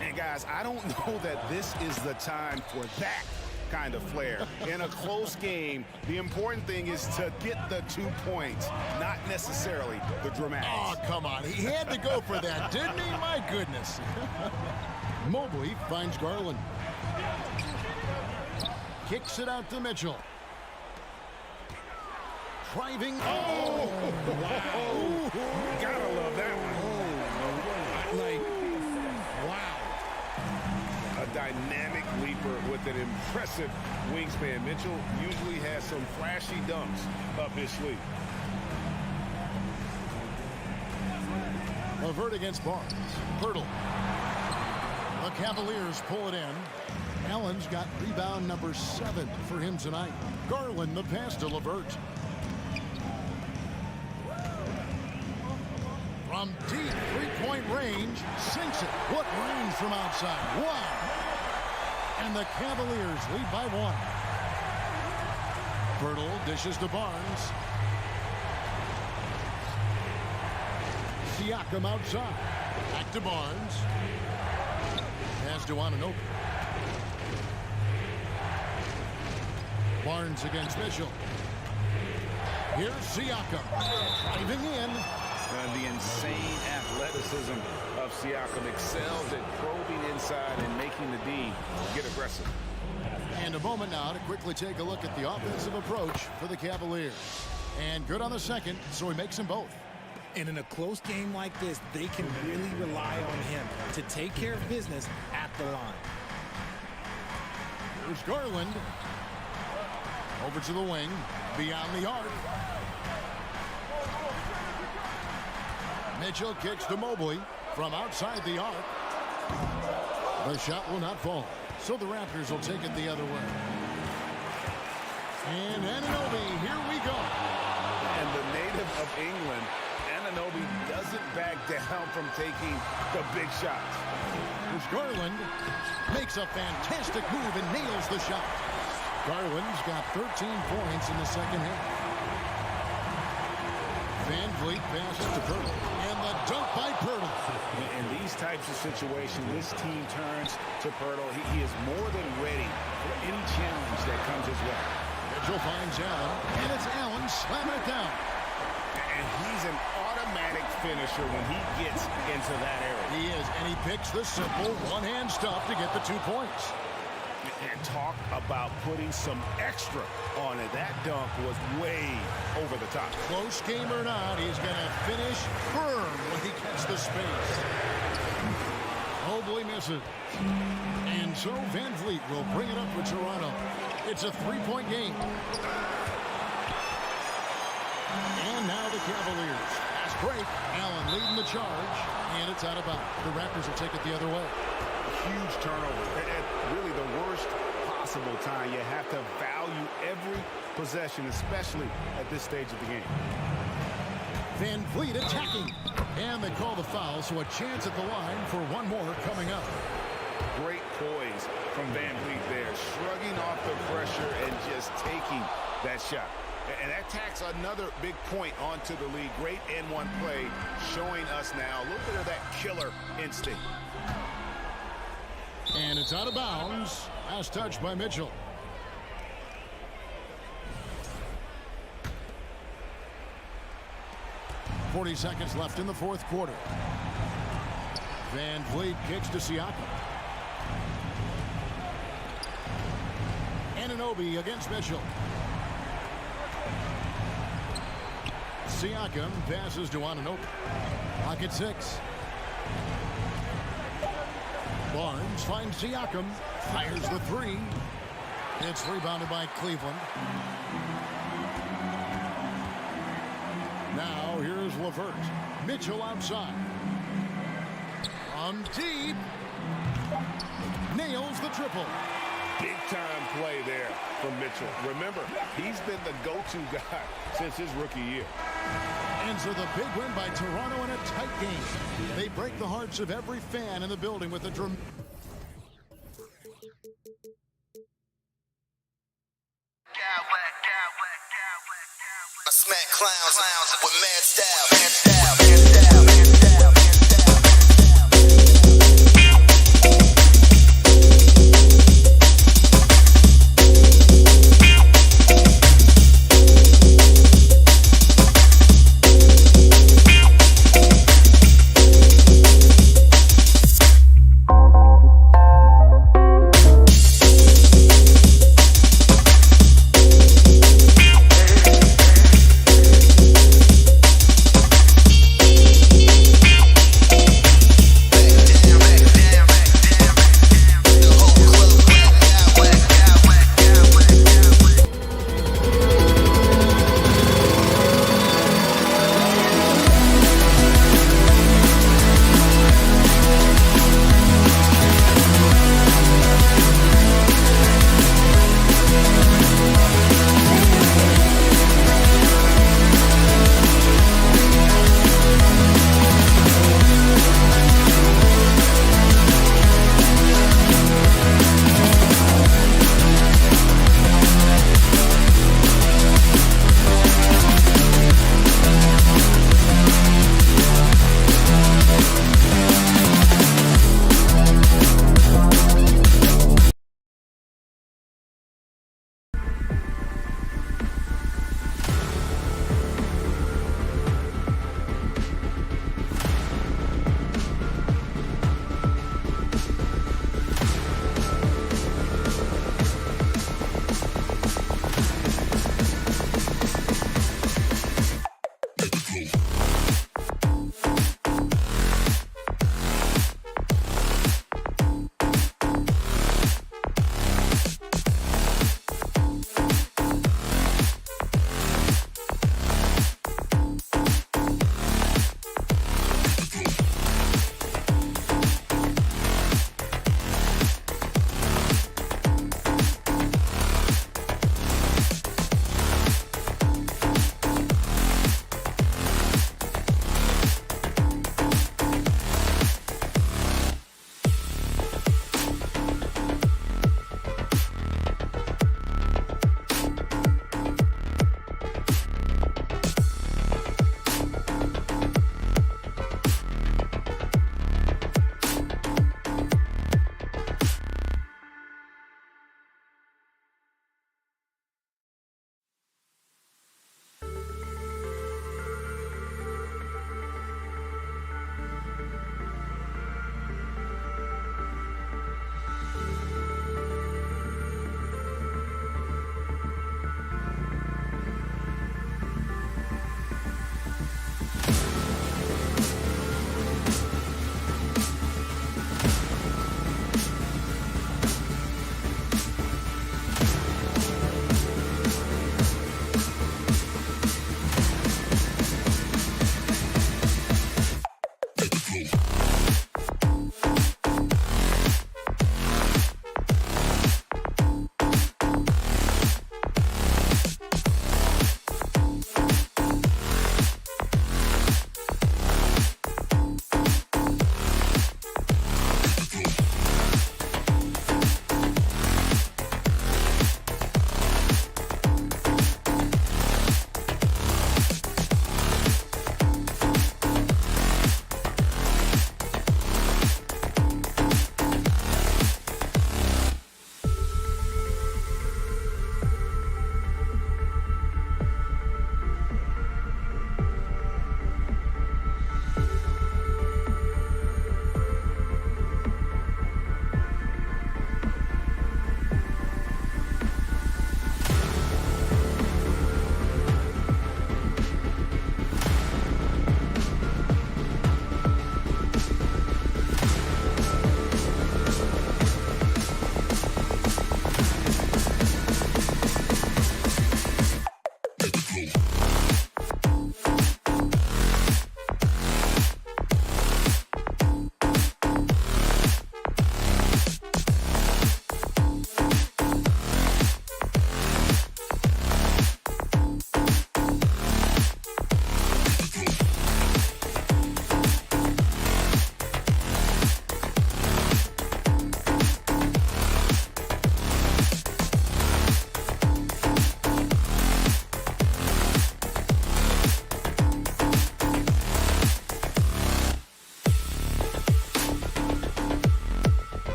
H: And guys, I don't know that this is the time for that kind of flair. In a close game, the important thing is to get the 2 points, not necessarily the dramatics.
G: Oh, come on. He had to go for that, didn't he? My goodness. Mobley finds Garland. Kicks it out to Mitchell. Driving. Oh!
H: Wow. Gotta love that one.
G: Wow.
H: A dynamic leaper with an impressive wingspan. Mitchell usually has some flashy dunks up his sleeve.
G: Levert against Barnes. Pirtle. The Cavaliers pull it in. Allen's got rebound number 7 for him tonight. Garland the pass to Levert. From deep 3-point range, sinks it. What range from outside? Wow. And the Cavaliers lead by 1. Pirtle dishes to Barnes. Siakam outside. Back to Barnes. Pass to Anunoby. Barnes against Mitchell. Here's Siakam. Driving in.
H: The insane athleticism of Siakam excels at probing inside and making the D get aggressive.
G: And a moment now to quickly take a look at the offensive approach for the Cavaliers. And good on the second, so he makes them both.
I: And in a close game like this, they can really rely on him to take care of business at the line.
G: Here's Garland. Over to the wing, beyond the arc. Mitchell kicks to Mobley from outside the arc. The shot will not fall, so the Raptors will take it the other way. And Anunoby, here we go.
H: And the native of England, Anunoby doesn't back down from taking the big shots.
G: Here's Garland. Makes a fantastic move and nails the shot. Garland's got 13 points in the second half. Van Vliet passes to Pirtle. And the dunk by Pirtle.
H: In these types of situations, this team turns to Pirtle. He is more than ready for any challenge that comes his way.
G: Mitchell finds Allen, and it's Allen slamming it down.
H: And he's an automatic finisher when he gets into that area.
G: He is, and he picks the simple one-hand stuff to get the 2 points.
H: And talk about putting some extra on it. That dunk was way over the top.
G: Close game or not, he's going to finish firm when he gets the space. Mobley misses. And so Van Vliet will bring it up for Toronto. It's a 3-point game. And now the Cavaliers. Fast break. Allen leading the charge. And it's out of bounds. The Raptors will take it the other way.
H: Huge turnover. At really the worst possible time. You have to value every possession, especially at this stage of the game.
G: Van Vliet attacking. And they call the foul, so a chance at the line for one more coming up.
H: Great poise from Van Vliet there, shrugging off the pressure and just taking that shot. And that tacks another big point onto the lead. Great N1 play, showing us now a little bit of that killer instinct.
G: And it's out of bounds. Last touch by Mitchell. .40 seconds left in the fourth quarter. Van Vliet kicks to Siakam. Anunoby against Mitchell. Siakam passes to Anunoby. Clock at 6. Barnes finds Siakam. Fires the 3. It's rebounded by Cleveland. Now here's LeVert. Mitchell outside. From deep. Nails the triple.
H: Big-time play there from Mitchell. Remember, he's been the go-to guy since his rookie year.
G: And so the big win by Toronto in a tight game. They break the hearts of every fan in the building with a drum.
F: I smack clowns with mad style.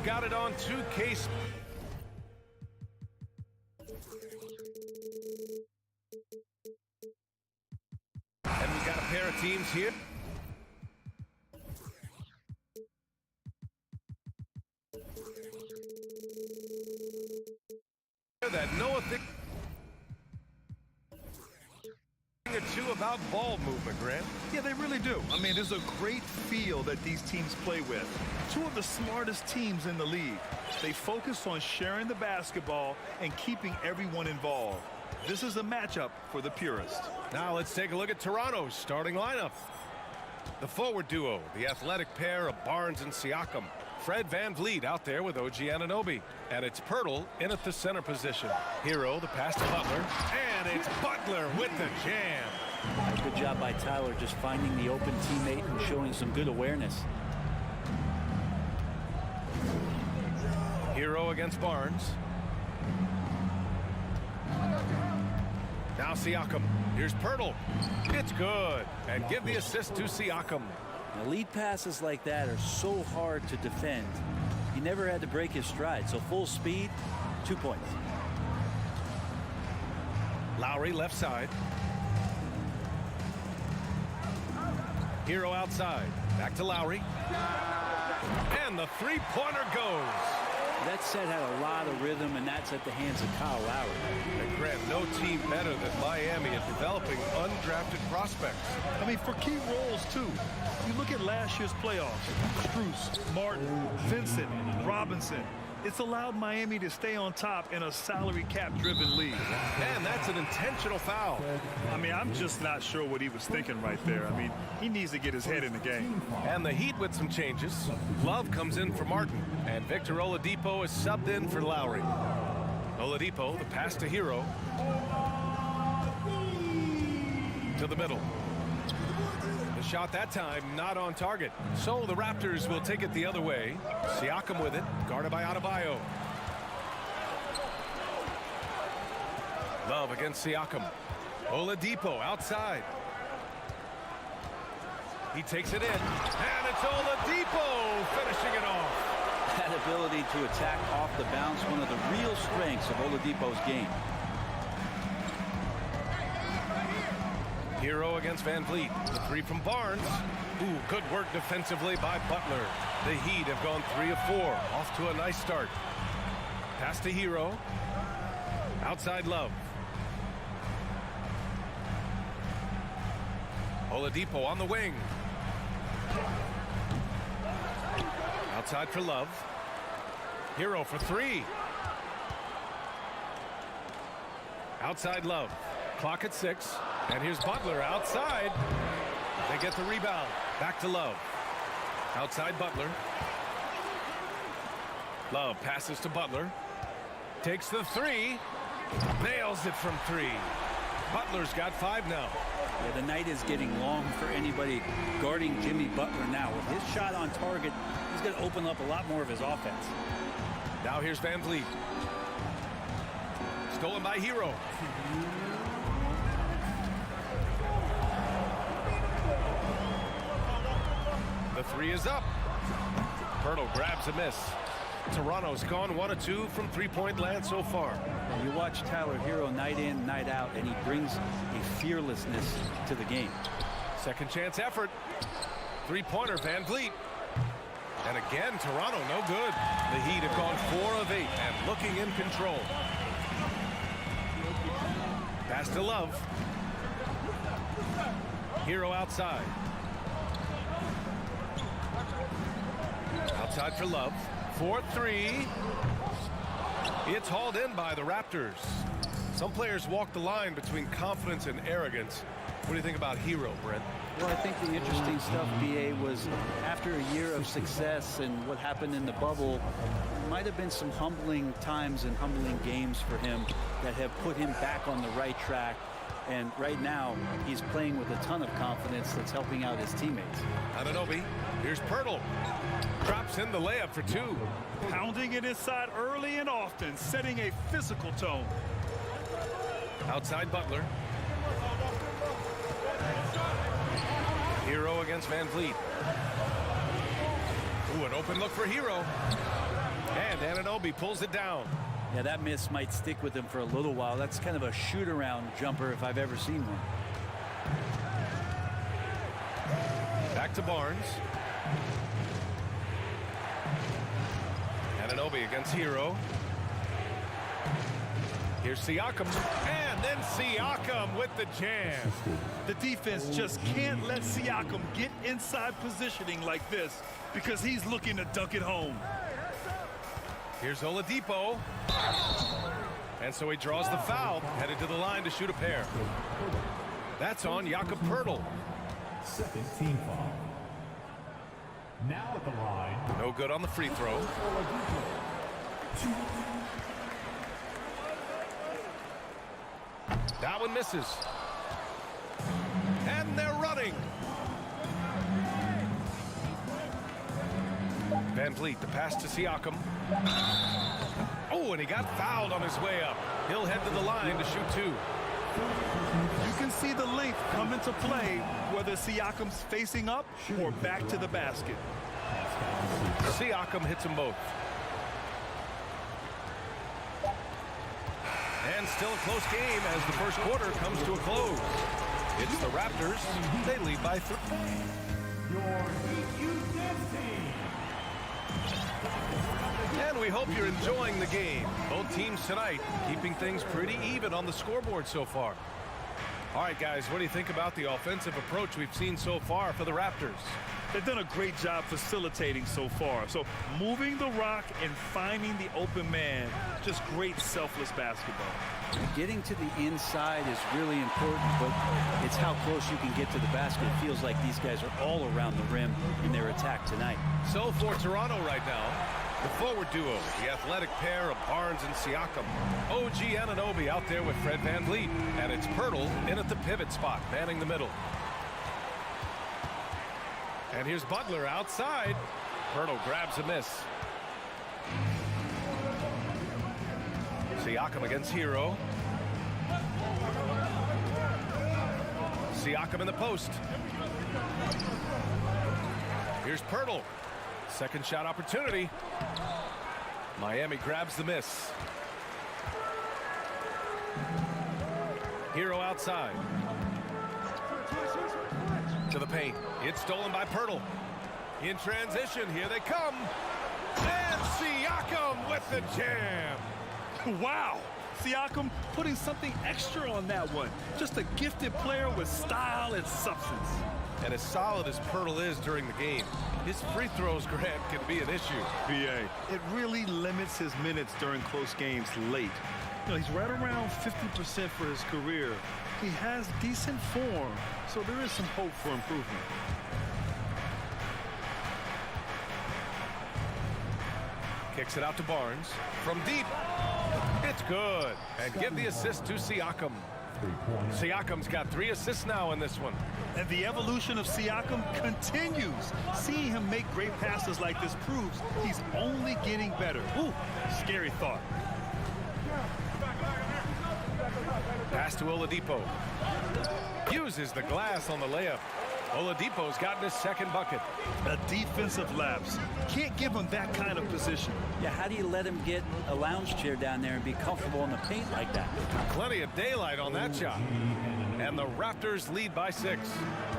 A: got it on 2K. And we got a pair of teams here. That know a thing or two about ball movement, Grant.
C: Yeah, they really do. I mean, there's a great feel that these teams play with. Two of the smartest teams in the league. They focus on sharing the basketball and keeping everyone involved. This is a matchup for the purist.
A: Now let's take a look at Toronto's starting lineup. The forward duo, the athletic pair of Barnes and Siakam. Fred VanVleet out there with OG Anunoby. And it's Pirtle in at the center position. Hero, the pass to Butler. And it's Butler with the jam.
M: Good job by Tyler just finding the open teammate and showing some good awareness.
A: Hero against Barnes. Now Siakam. Here's Pirtle. It's good. And give the assist to Siakam.
M: Now, lead passes like that are so hard to defend. He never had to break his stride, so full speed, 2 points.
A: Lowry left side. Hero outside. Back to Lowry. And the three-pointer goes.
M: That set had a lot of rhythm, and that's at the hands of Kyle Lowry.
A: And Grant, no team better than Miami at developing undrafted prospects.
C: I mean, for key roles, too. You look at last year's playoffs. Strus, Martin, Vincent, Robinson. It's allowed Miami to stay on top in a salary cap-driven league.
A: And that's an intentional foul.
C: I mean, I'm just not sure what he was thinking right there. I mean, he needs to get his head in the game.
A: And the Heat with some changes. Love comes in for Martin. And Victor Oladipo is subbed in for Lowry. Oladipo, the pass to Hero. To the middle. The shot that time not on target. So the Raptors will take it the other way. Siakam with it, guarded by Adebayo. Love against Siakam. Oladipo outside. He takes it in, and it's Oladipo finishing it off.
M: That ability to attack off the bounce, one of the real strengths of Oladipo's game.
A: Hero against VanVleet. The three from Barnes. Ooh, good work defensively by Butler. The Heat have gone 3 of 4. Off to a nice start. Pass to Hero. Outside Love. Oladipo on the wing. Outside for Love. Hero for 3. Outside Love. Clock at 6. And here's Butler outside. They get the rebound. Back to Love. Outside Butler. Love passes to Butler. Takes the 3. Nails it from 3. Butler's got 5 now.
M: Yeah, the night is getting long for anybody guarding Jimmy Butler now. With his shot on target, he's going to open up a lot more of his offense.
A: Now here's VanVleet. Stolen by Hero. The 3 is up. Pirtle grabs a miss. Toronto's gone 1 of 2 from three-point land so far.
M: And you watch Tyler Hero night in, night out, and he brings a fearlessness to the game.
A: Second chance effort. Three-pointer, VanVleet. And again, Toronto no good. The Heat have gone 4 of 8 and looking in control. Pass to Love. Hero outside. Outside for Love. 4-3. It's hauled in by the Raptors. Some players walk the line between confidence and arrogance. What do you think about Hero, Brent?
M: Well, I think the interesting stuff, BA, was after a year of success and what happened in the bubble, might have been some humbling times and humbling games for him that have put him back on the right track. And right now, he's playing with a ton of confidence that's helping out his teammates.
A: Anunoby. Here's Pirtle. Drops in the layup for 2.
C: Pounding it inside early and often, setting a physical tone.
A: Outside Butler. Hero against VanVleet. Ooh, an open look for Hero. And Anunoby pulls it down.
M: Yeah, that miss might stick with him for a little while. That's kind of a shoot-around jumper if I've ever seen one.
A: Back to Barnes. Anunoby against Hero. Here's Siakam. And then Siakam with the jam.
C: The defense just can't let Siakam get inside positioning like this because he's looking to dunk it home.
A: Here's Oladipo. And so he draws the foul, headed to the line to shoot a pair. That's on Jakob Poeltl.
D: Second team foul. Now at the line.
A: No good on the free throw. That one misses. And they're running. Van Vliet, the pass to Siakam. Oh, and he got fouled on his way up. He'll head to the line to shoot two.
C: You can see the length come into play whether Siakam's facing up or back to the basket.
A: Siakam hits them both. And still a close game as the first quarter comes to a close. It's the Raptors. They lead by 3. And we hope you're enjoying the game. Both teams tonight keeping things pretty even on the scoreboard so far. All right, guys, what do you think about the offensive approach we've seen so far for the Raptors?
C: They've done a great job facilitating so far. So moving the rock and finding the open man, just great selfless basketball.
M: Getting to the inside is really important, but it's how close you can get to the basket. It feels like these guys are all around the rim in their attack tonight.
A: So for Toronto right now, the forward duo, the athletic pair of Barnes and Siakam. OG Anunoby out there with Fred VanVleet. And it's Poeltl in at the pivot spot, manning the middle. And here's Butler outside. Poeltl grabs a miss. Siakam against Hero. Siakam in the post. Here's Poeltl. Second shot opportunity. Miami grabs the miss. Hero outside. To the paint. It's stolen by Poeltl. In transition, here they come. And Siakam with the jam.
C: Wow. Siakam putting something extra on that one. Just a gifted player with style and substance.
A: And as solid as Poeltl is during the game, his free throws, Grant, can be an issue.
C: BA, it really limits his minutes during close games late. You know, he's right around 50% for his career. He has decent form, so there is some hope for improvement.
A: Kicks it out to Barnes. From deep. It's good. And give the assist to Siakam. Siakam's got 3 assists now in this one.
C: And the evolution of Siakam continues. Seeing him make great passes like this proves he's only getting better. Ooh, scary thought.
A: Pass to Oladipo. Uses the glass on the layup. Oladipo's gotten his second bucket.
C: A defensive lapse. Can't give him that kind of position.
M: Yeah, how do you let him get a lounge chair down there and be comfortable in the paint like that?
A: Plenty of daylight on that shot. And the Raptors lead by 6.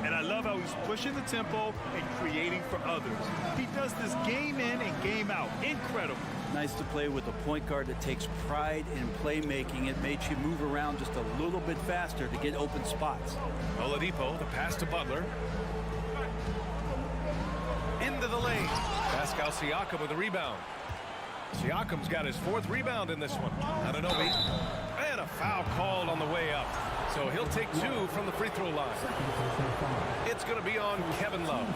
C: And I love how he's pushing the tempo and creating for others. He does this game in and game out. Incredible.
M: Nice to play with a point guard that takes pride in playmaking. It makes you move around just a little bit faster to get open spots.
A: Oladipo, the pass to Butler. Into the lane. Pascal Siakam with the rebound. Siakam's got his 4th rebound in this one. Anunoby. And a foul called on the way up. So he'll take 2 from the free throw line. It's going to be on Kevin Love.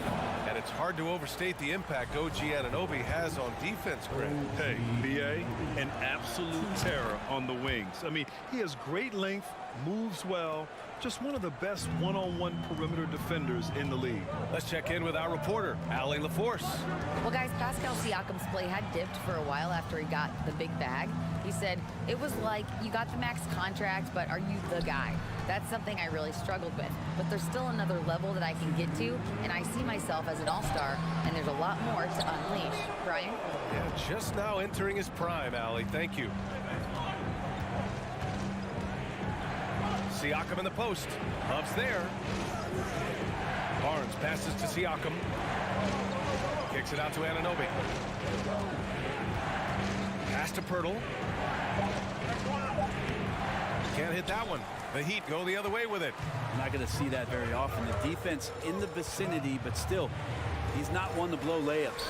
A: And it's hard to overstate the impact OG Anunoby has on defense, Greg.
C: Hey, BA, an absolute terror on the wings. I mean, he has great length, moves well, just one of the best one-on-one perimeter defenders in the league.
A: Let's check in with our reporter, Allie LaForce.
N: Well, guys, Pascal Siakam's play had dipped for a while after he got the big bag. He said, it was like, you got the max contract, but are you the guy? That's something I really struggled with. But there's still another level that I can get to, and I see myself as an all-star, and there's a lot more to unleash. Brian?
A: Yeah, just now entering his prime, Allie. Thank you. Siakam in the post. Love's there. Barnes passes to Siakam. Kicks it out to Anunoby. Pass to Pirtle. Can't hit that one. The Heat go the other way with it.
M: I'm not going to see that very often. The defense in the vicinity, but still, he's not one to blow layups.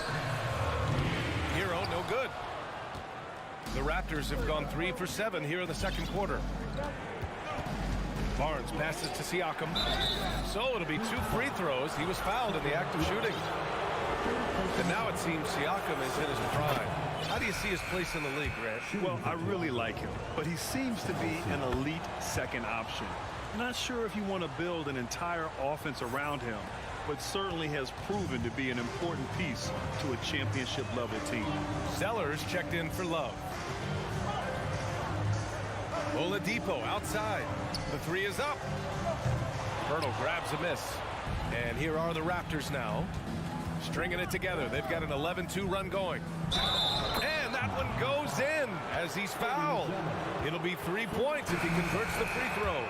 A: Hero, no good. The Raptors have gone 3 for 7 here in the second quarter. Barnes passes to Siakam. So it'll be 2 free throws. He was fouled in the act of shooting. And now it seems Siakam is in his prime. How do you see his place in the league, Grant?
C: Well, I really like him, but he seems to be an elite second option. Not sure if you want to build an entire offense around him, but certainly has proven to be an important piece to a championship-level team.
A: Sellers checked in for Love. Oladipo outside. The 3 is up. Pirtle grabs a miss. And here are the Raptors now, stringing it together. They've got an 11-2 run going. And that one goes in as he's fouled. It'll be 3 points if he converts the free throw.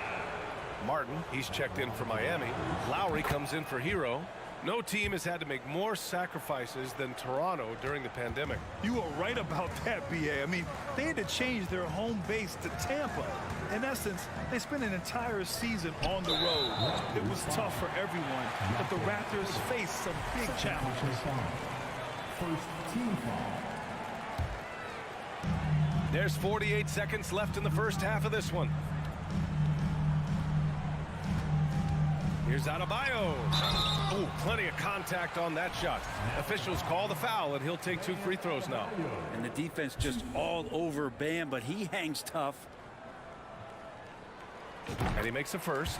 A: Martin, he's checked in for Miami. Lowry comes in for Hero. No team has had to make more sacrifices than Toronto during the pandemic.
C: You are right about that, B.A. I mean, they had to change their home base to Tampa. In essence, they spent an entire season on the road. It was tough for everyone, but the Raptors faced some big challenges.
D: First team foul.
A: There's 48 seconds left in the first half of this one. Here's Adebayo. Oh, plenty of contact on that shot. Officials call the foul, and he'll take 2 free throws now.
M: And the defense just all over Bam, but he hangs tough.
A: And he makes a first.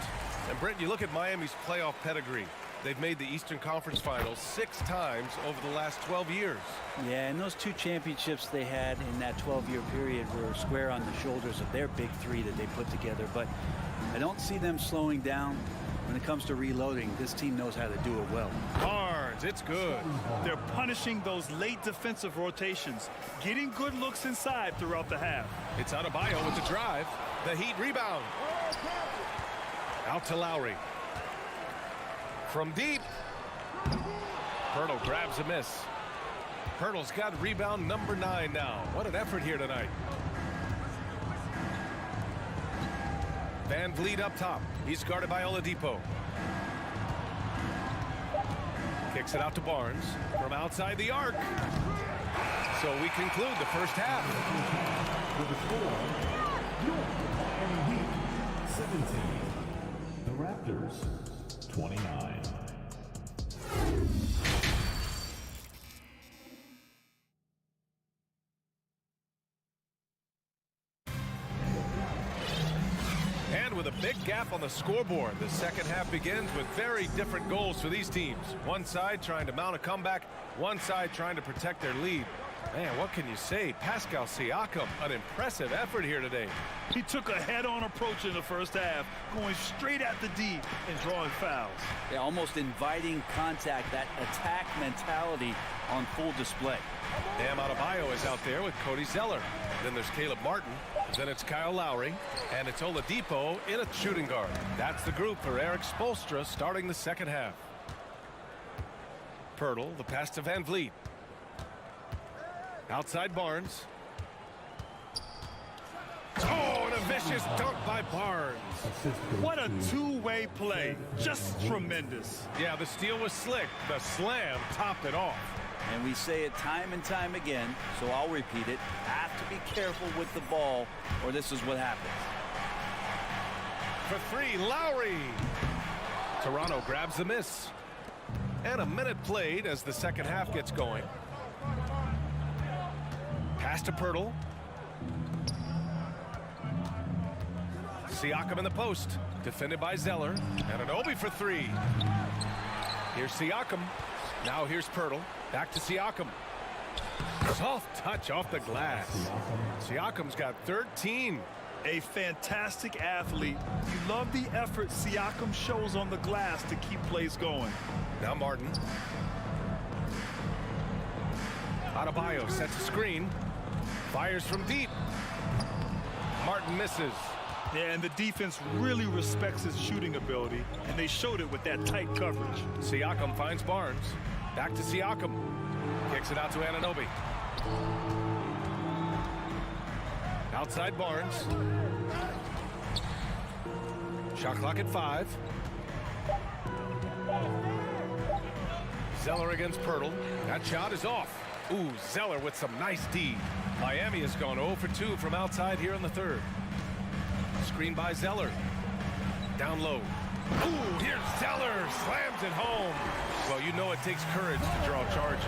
A: And Brent, you look at Miami's playoff pedigree. They've made the Eastern Conference Finals 6 times over the last 12 years.
M: Yeah, and those 2 championships they had in that 12-year period were square on the shoulders of their big 3 that they put together. But I don't see them slowing down. When it comes to reloading, this team knows how to do it well.
A: Barnes, it's good.
C: They're punishing those late defensive rotations, getting good looks inside throughout the half.
A: It's Adebayo with the drive. The Heat rebound. Out to Lowry. From deep. Pirtle grabs a miss. Pirtle's got rebound number 9 now. What an effort here tonight. Van Vliet up top. He's guarded by Oladipo. Kicks it out to Barnes from outside the arc. So we conclude the first half.
D: With the score, Miami Heat 17. The Raptors 29.
A: With a big gap on the scoreboard, the second half begins with very different goals for these teams. One side trying to mount a comeback, one side trying to protect their lead. Man, what can you say? Pascal Siakam, an impressive effort here today.
C: He took a head-on approach in the first half, going straight at the D and drawing fouls.
M: Yeah, almost inviting contact, that attack mentality on full display.
A: Bam Adebayo is out there with Cody Zeller. Then there's Caleb Martin. Then it's Kyle Lowry. And it's Oladipo in a shooting guard. That's the group for Eric Spoelstra starting the second half. Pirtle, the pass to Van Vliet. Outside Barnes. Oh, and a vicious dunk by Barnes.
C: What a two-way play. Just tremendous.
A: Yeah, the steal was slick. The slam topped it off.
M: And we say it time and time again, so I'll repeat it. Have to be careful with the ball, or this is what happens.
A: For 3, Lowry. Toronto grabs the miss. And a minute played as the second half gets going. Pass to Pirtle. Siakam in the post. Defended by Zeller. Anunoby for three. Here's Siakam. Now here's Pirtle. Back to Siakam. Soft touch off the glass. Siakam's got 13.
C: A fantastic athlete. You love the effort Siakam shows on the glass to keep plays going.
A: Now Martin. Adebayo sets a screen. Fires from deep. Martin misses.
C: Yeah, and the defense really respects his shooting ability, and they showed it with that tight coverage.
A: Siakam finds Barnes. Back to Siakam. Kicks it out to Anunoby. Outside Barnes. Shot clock at 5. Zeller against Pirtle. That shot is off. Ooh, Zeller with some nice D. Miami has gone 0 for 2 from outside here in the third. Screen by Zeller. Down low. Ooh, here's Zeller. Slams it home. Well, you know it takes courage to draw charges.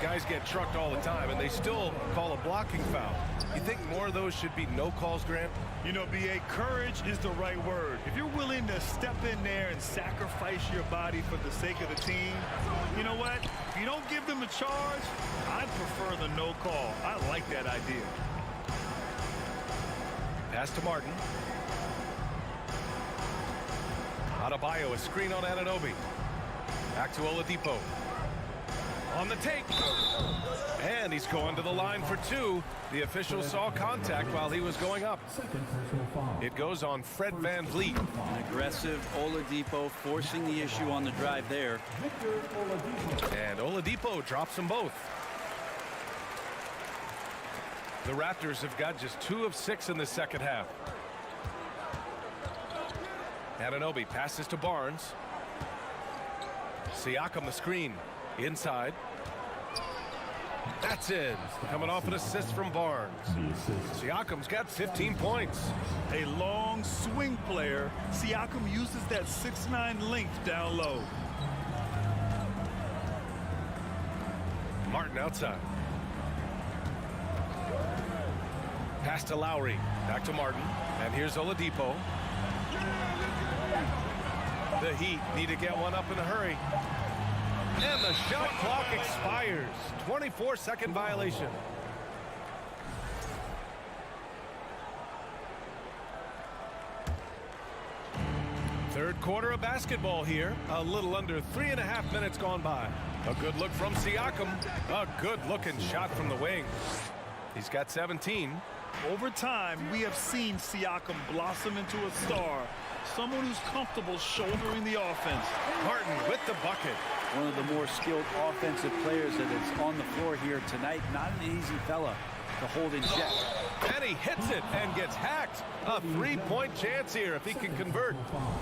A: Guys get trucked all the time, and they still call a blocking foul. You think more of those should be no calls, Grant?
C: You know, B.A., courage is the right word. If you're willing to step in there and sacrifice your body for the sake of the team, you know what? If you don't give them a charge, I prefer the no call. I like that idea.
A: Pass to Martin. Adebayo, a screen on Anunoby. Back to Oladipo. On the take. And he's going to the line for 2. The official saw contact while he was going up. It goes on Fred VanVleet.
M: An aggressive Oladipo forcing the issue on the drive there.
A: And Oladipo drops them both. The Raptors have got just 2 of 6 in the second half. Anunoby passes to Barnes. Siakam the screen. Inside. That's in. Coming off an assist from Barnes. Siakam's got 15 points.
C: A long swing player. Siakam uses that 6'9" length down low.
A: Martin outside. Pass to Lowry. Back to Martin. And here's Oladipo. The Heat need to get one up in a hurry. And the shot clock expires. 24-second violation. Third quarter of basketball here. A little under 3.5 minutes gone by. A good look from Siakam. A good-looking shot from the wing. He's got 17.
C: Over time, we have seen Siakam blossom into a star. Someone who's comfortable shouldering the offense.
A: Martin with the bucket.
M: One of the more skilled offensive players that is on the floor here tonight. Not an easy fella to hold in check.
A: And he hits it and gets hacked. A 3-point chance here if he can convert.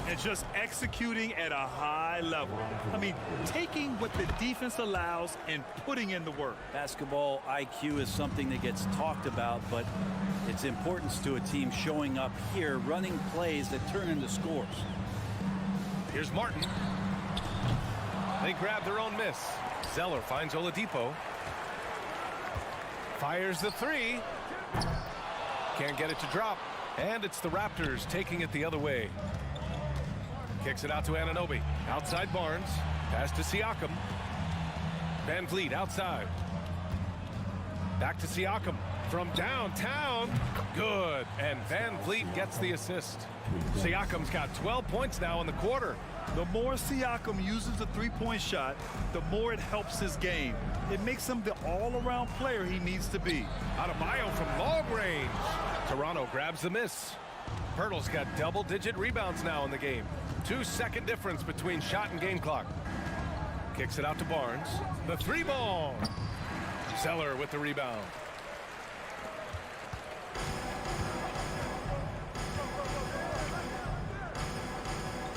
C: And just executing at a high level. I mean, taking what the defense allows and putting in the work.
M: Basketball IQ is something that gets talked about, but its importance to a team showing up here, running plays that turn into scores.
A: Here's Martin. They grab their own miss. Zeller finds Oladipo. Fires the 3. Can't get it to drop. And it's the Raptors taking it the other way. Kicks it out to Anunoby. Outside Barnes. Pass to Siakam. VanVleet outside. Back to Siakam. From downtown. Good. And VanVleet gets the assist. Siakam's got 12 points now in the quarter.
C: The more Siakam uses the three-point shot, the more it helps his game. It makes him the all-around player he needs to be.
A: Adebayo from long range. Toronto grabs the miss. Pirtle's got double-digit rebounds now in the game. 2-second difference between shot and game clock. Kicks it out to Barnes. The 3-ball. Zeller with the rebound.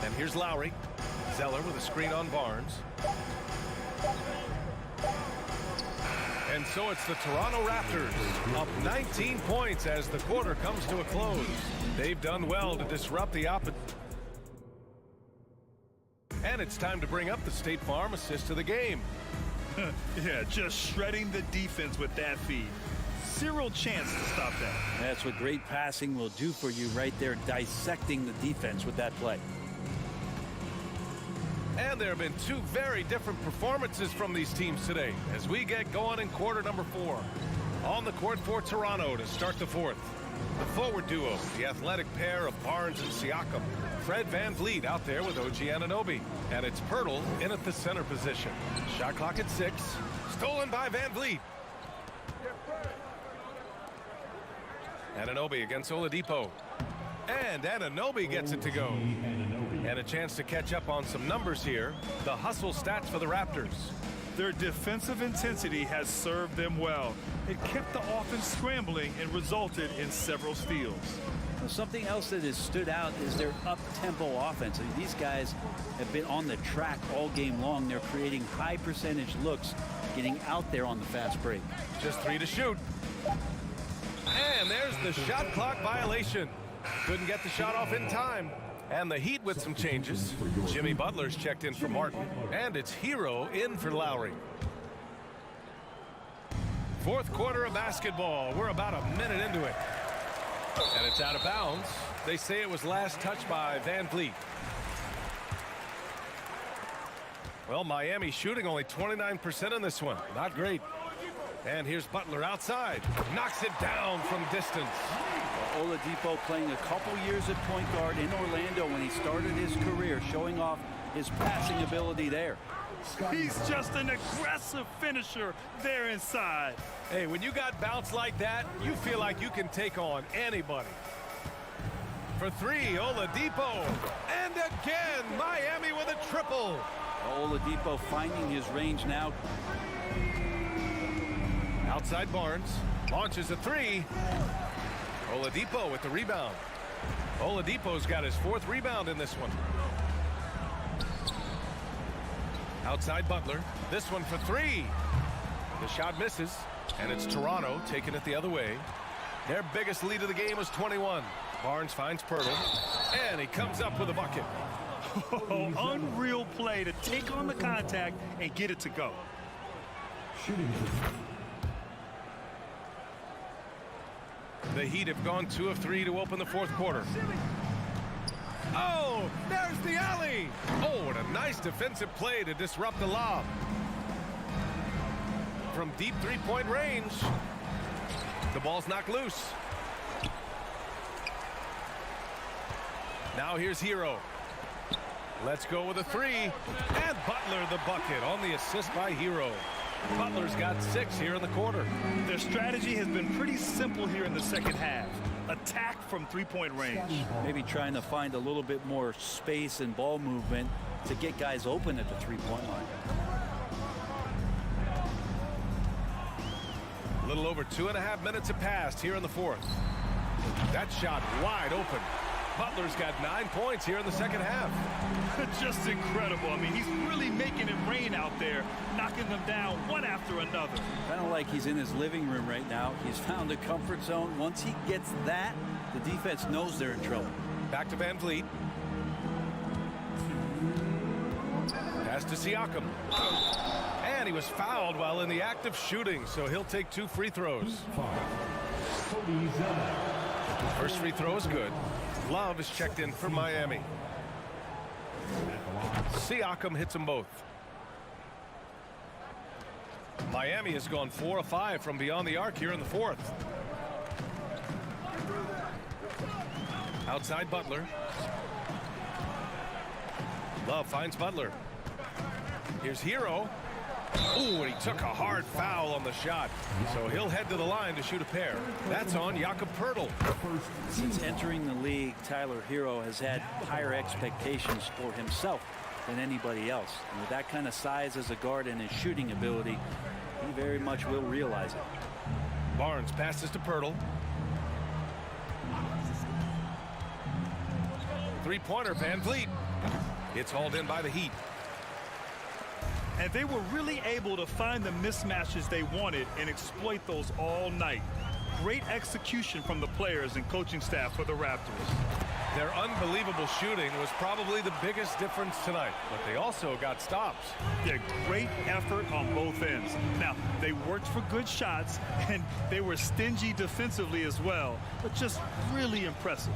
A: And here's Lowry. Zeller with a screen on Barnes. And so it's the Toronto Raptors up 19 points as the quarter comes to a close. They've done well to disrupt the opposition. And it's time to bring up the State Farm assist of the game.
C: Yeah, just shredding the defense with that feed. Zero chance to stop that.
M: That's what great passing will do for you right there, dissecting the defense with that play.
A: And there have been two very different performances from these teams today as we get going in quarter number 4. On the court for Toronto to start the 4th. The forward duo, the athletic pair of Barnes and Siakam. Fred VanVleet out there with OG Anunoby. And it's Pirtle in at the center position. Shot clock at 6. Stolen by VanVleet. Anunoby against Oladipo. And Anunoby gets it to go. And a chance to catch up on some numbers here. The hustle stats for the Raptors.
C: Their defensive intensity has served them well. It kept the offense scrambling and resulted in several steals.
M: Now, something else that has stood out is their up-tempo offense. I mean, these guys have been on the track all game long. They're creating high percentage looks, getting out there on the fast break.
A: Just 3 to shoot. And there's the shot clock violation. Couldn't get the shot off in time. And the Heat with some changes. Jimmy Butler's checked in for Martin. And it's Hero in for Lowry. 4th quarter of basketball. We're about a minute into it. And it's out of bounds. They say it was last touched by VanVleet. Well, Miami shooting only 29% in this one. Not great. And here's Butler outside. Knocks it down from distance.
M: Oladipo playing a couple years at point guard in Orlando when he started his career, showing off his passing ability there.
C: He's just an aggressive finisher there inside.
A: Hey, when you got bounce like that, you feel like you can take on anybody. For 3, Oladipo. And again, Miami with a triple.
M: Oladipo finding his range now.
A: Outside Barnes. Launches a 3. Oladipo with the rebound. Oladipo's got his 4th rebound in this one. Outside Butler. This one for 3. The shot misses. And it's Toronto taking it the other way. Their biggest lead of the game was 21. Barnes finds Pirtle. And he comes up with a bucket.
C: Oh, unreal play to take on the contact and get it to go.
A: The Heat have gone 2 of 3 to open the 4th quarter. Oh, there's the alley. Oh, and a nice defensive play to disrupt the lob. From deep 3-point range. The ball's knocked loose. Now here's Hero. Let's go with a 3. And Butler the bucket on the assist by Hero. Butler's got 6 here in the quarter.
C: Their strategy has been pretty simple here in the second half. Attack from 3-point range.
M: Maybe trying to find a little bit more space and ball movement to get guys open at the 3-point line.
A: A little over 2.5 minutes have passed here in the 4th. That shot wide open. Butler's got 9 points here in the second half.
C: Just incredible. I mean, he's really making it rain out there, knocking them down one after another.
M: Kind of like he's in his living room right now. He's found a comfort zone. Once he gets that, the defense knows they're in trouble.
A: Back to VanVleet. Pass to Siakam. And he was fouled while in the act of shooting, so he'll take 2 free throws. First free throw is good. Love is checked in for Miami. Siakam hits them both. Miami has gone 4 of 5 from beyond the arc here in the 4th. Outside Butler. Love finds Butler. Here's Hero. Ooh, and he took a hard foul on the shot. So he'll head to the line to shoot a pair. That's on Jakob Pirtle.
M: Since entering the league, Tyler Hero has had higher expectations for himself than anybody else. And with that kind of size as a guard and his shooting ability, he very much will realize it.
A: Barnes passes to Pirtle. 3-pointer, VanVleet. It's hauled in by the Heat.
C: And they were really able to find the mismatches they wanted and exploit those all night. Great execution from the players and coaching staff for the Raptors.
A: Their unbelievable shooting was probably the biggest difference tonight, but they also got stops.
C: Yeah, great effort on both ends. Now, they worked for good shots, and they were stingy defensively as well, but just really impressive.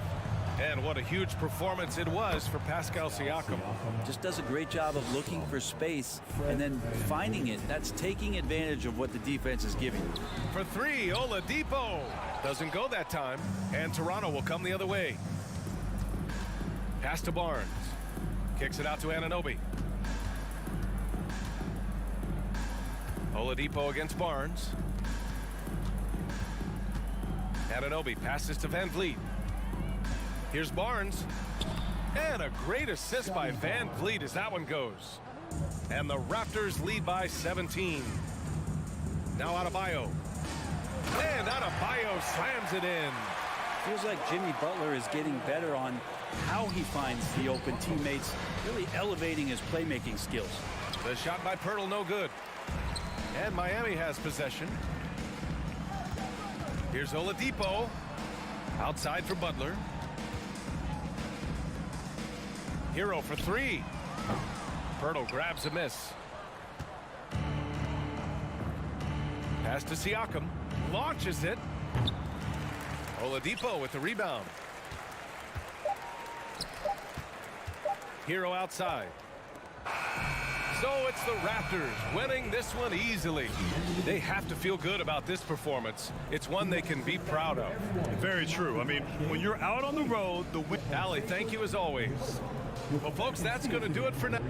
A: And what a huge performance it was for Pascal Siakam.
M: Just does a great job of looking for space and then finding it. That's taking advantage of what the defense is giving you.
A: For three, Oladipo. Doesn't go that time, and Toronto will come the other way. Pass to Barnes. Kicks it out to Anunoby. Oladipo against Barnes. Anunoby passes to Van Vliet. Here's Barnes. And a great assist by Van Vliet as that one goes. And the Raptors lead by 17. Now Adebayo. And Adebayo slams it in.
M: Feels like Jimmy Butler is getting better on how he finds the open teammates, really elevating his playmaking skills.
A: The shot by Pirtle, no good. And Miami has possession. Here's Oladipo. Outside for Butler. Hero for three. Pirtle grabs a miss. Pass to Siakam. Launches it. Oladipo with the rebound. Hero outside. So it's the Raptors winning this one easily. They have to feel good about this performance. It's one they can be proud of.
C: Very true. I mean, when you're out on the road, the win.
A: Allie, thank you as always. Well, folks, that's going to do it for now.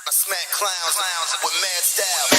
F: I smack clowns with mad style.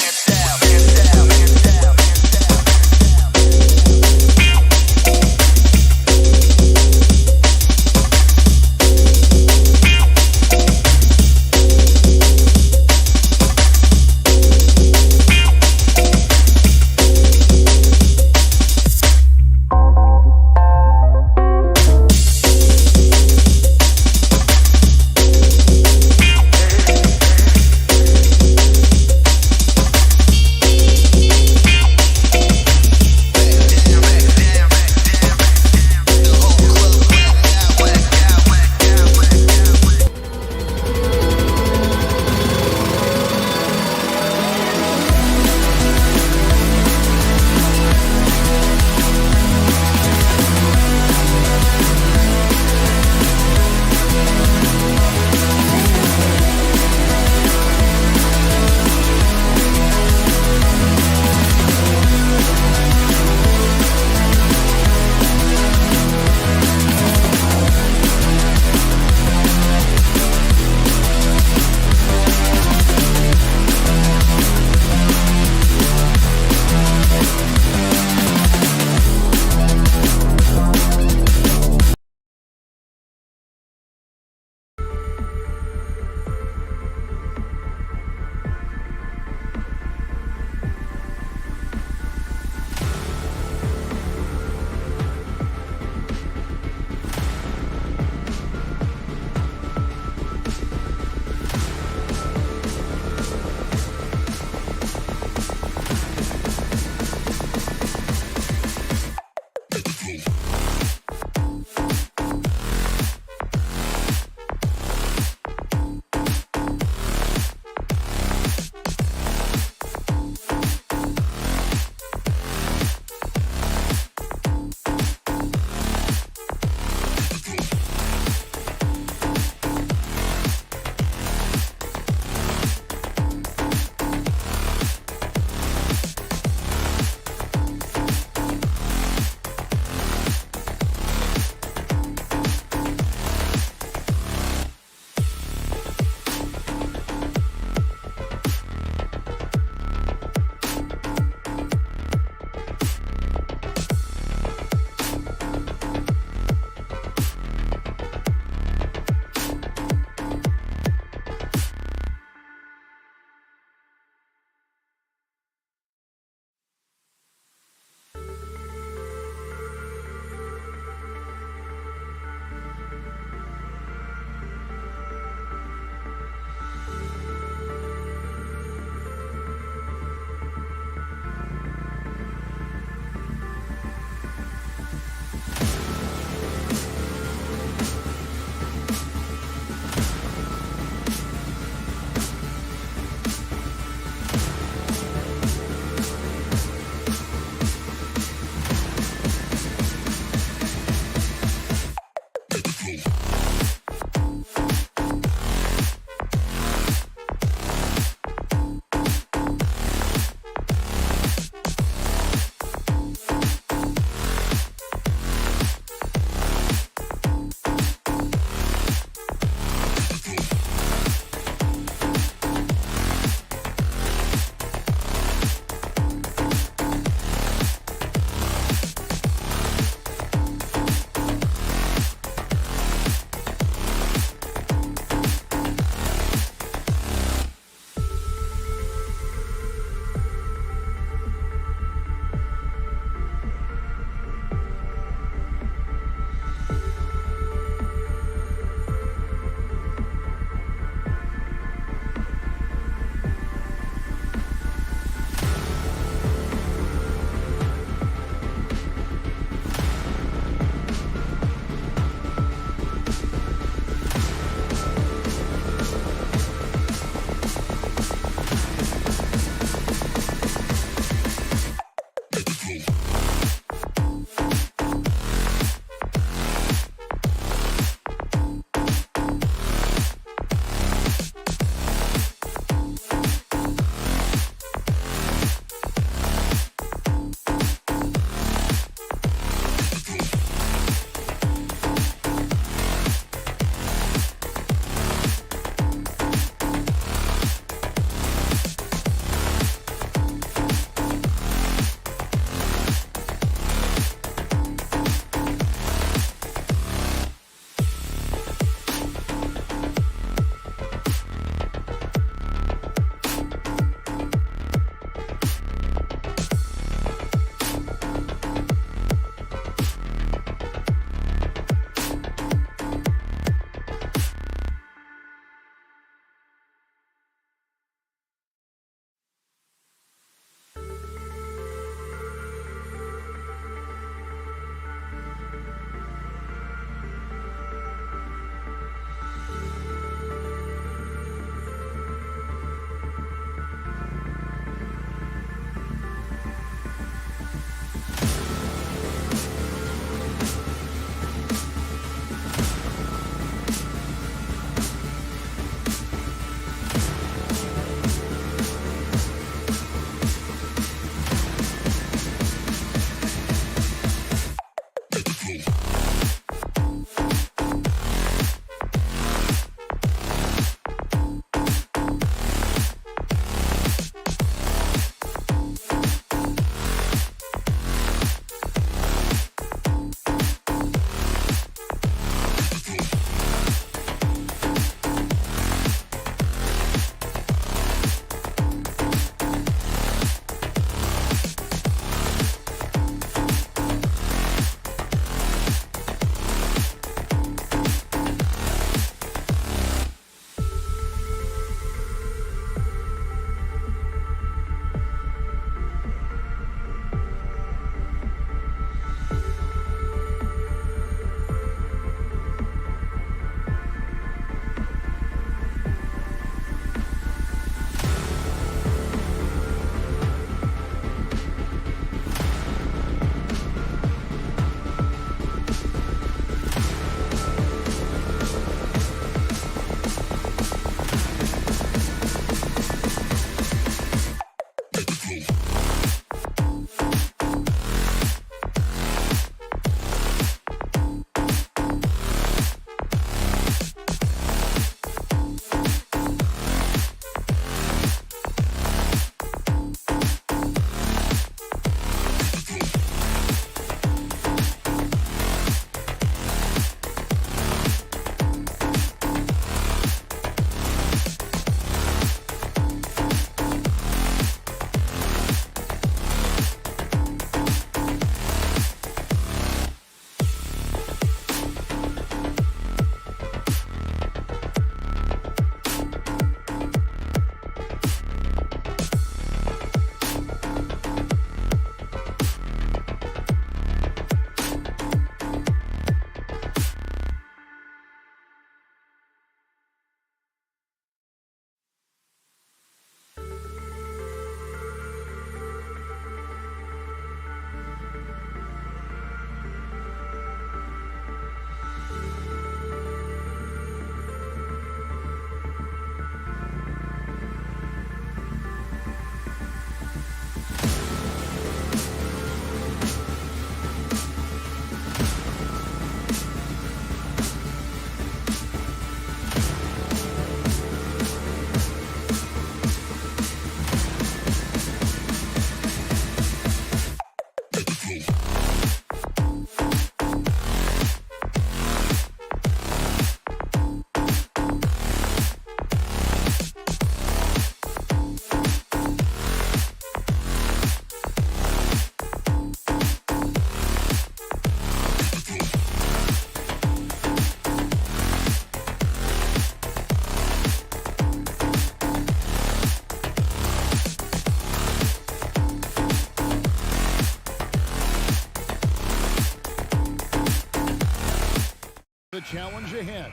G: challenge ahead,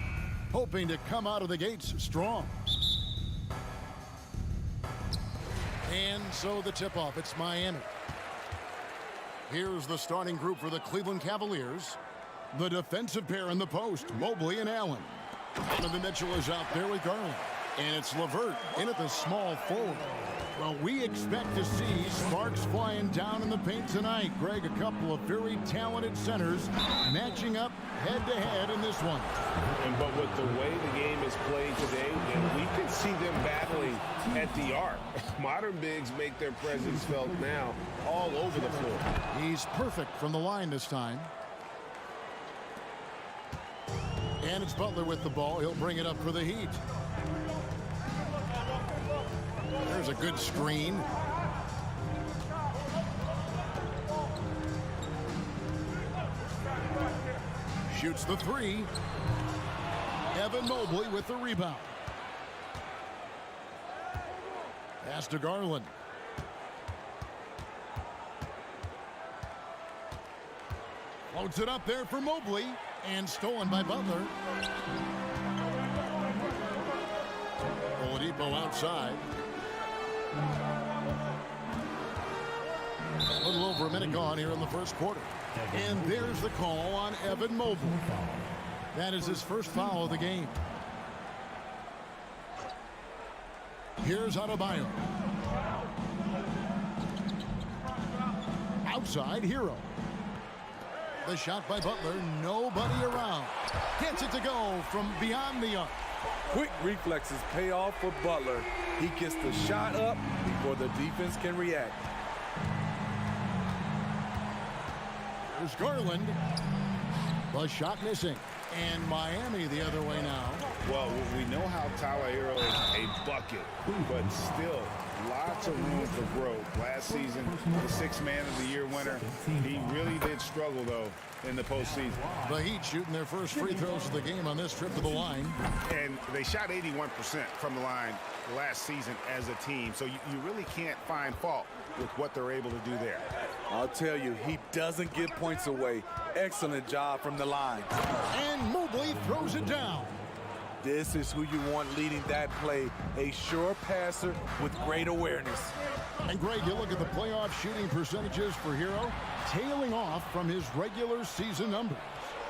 G: hoping to come out of the gates strong. And so the tip-off, it's Miami. Here's the starting group for the Cleveland Cavaliers. The defensive pair in the post, Mobley and Allen. Donovan Mitchell is out there with Garland. And it's LeVert in at the small forward. Well, we expect to see sparks flying down in the paint tonight. Greg, a couple of very talented centers matching up head-to-head in this one.
H: But with the way the game is played today, we can see them battling at the arc. Modern bigs make their presence felt now all over the floor.
G: He's perfect from the line this time. And it's Butler with the ball. He'll bring it up for the Heat. There's a good screen. Shoots the three. Evan Mobley with the rebound. Pass to Garland. Floats it up there for Mobley. And stolen by Butler. Oladipo outside. A little over a minute gone here in the first quarter. And there's the call on Evan Mobley. That is his first foul of the game. Here's Adebayo. Outside, Hero. The shot by Butler, nobody around. Gets it to go from beyond the arc.
O: Quick reflexes pay off for Butler. He gets the shot up before the defense can react.
G: There's Garland. The shot missing. And Miami the other way now.
H: Well, we know how Tyler Hero is a bucket, but still lots of room for growth. Last season, the sixth man of the year winner. He really did struggle, though, in the postseason.
G: The Heat shooting their first free throws of the game on this trip to the line.
H: And they shot 81% from the line last season as a team. So you really can't find fault with what they're able to do there.
O: I'll tell you, he doesn't give points away. Excellent job from the line.
G: And Mobley throws it down.
O: This is who you want leading that play. A sure passer with great awareness.
G: And Greg, you look at the playoff shooting percentages for Hero, tailing off from his regular season numbers.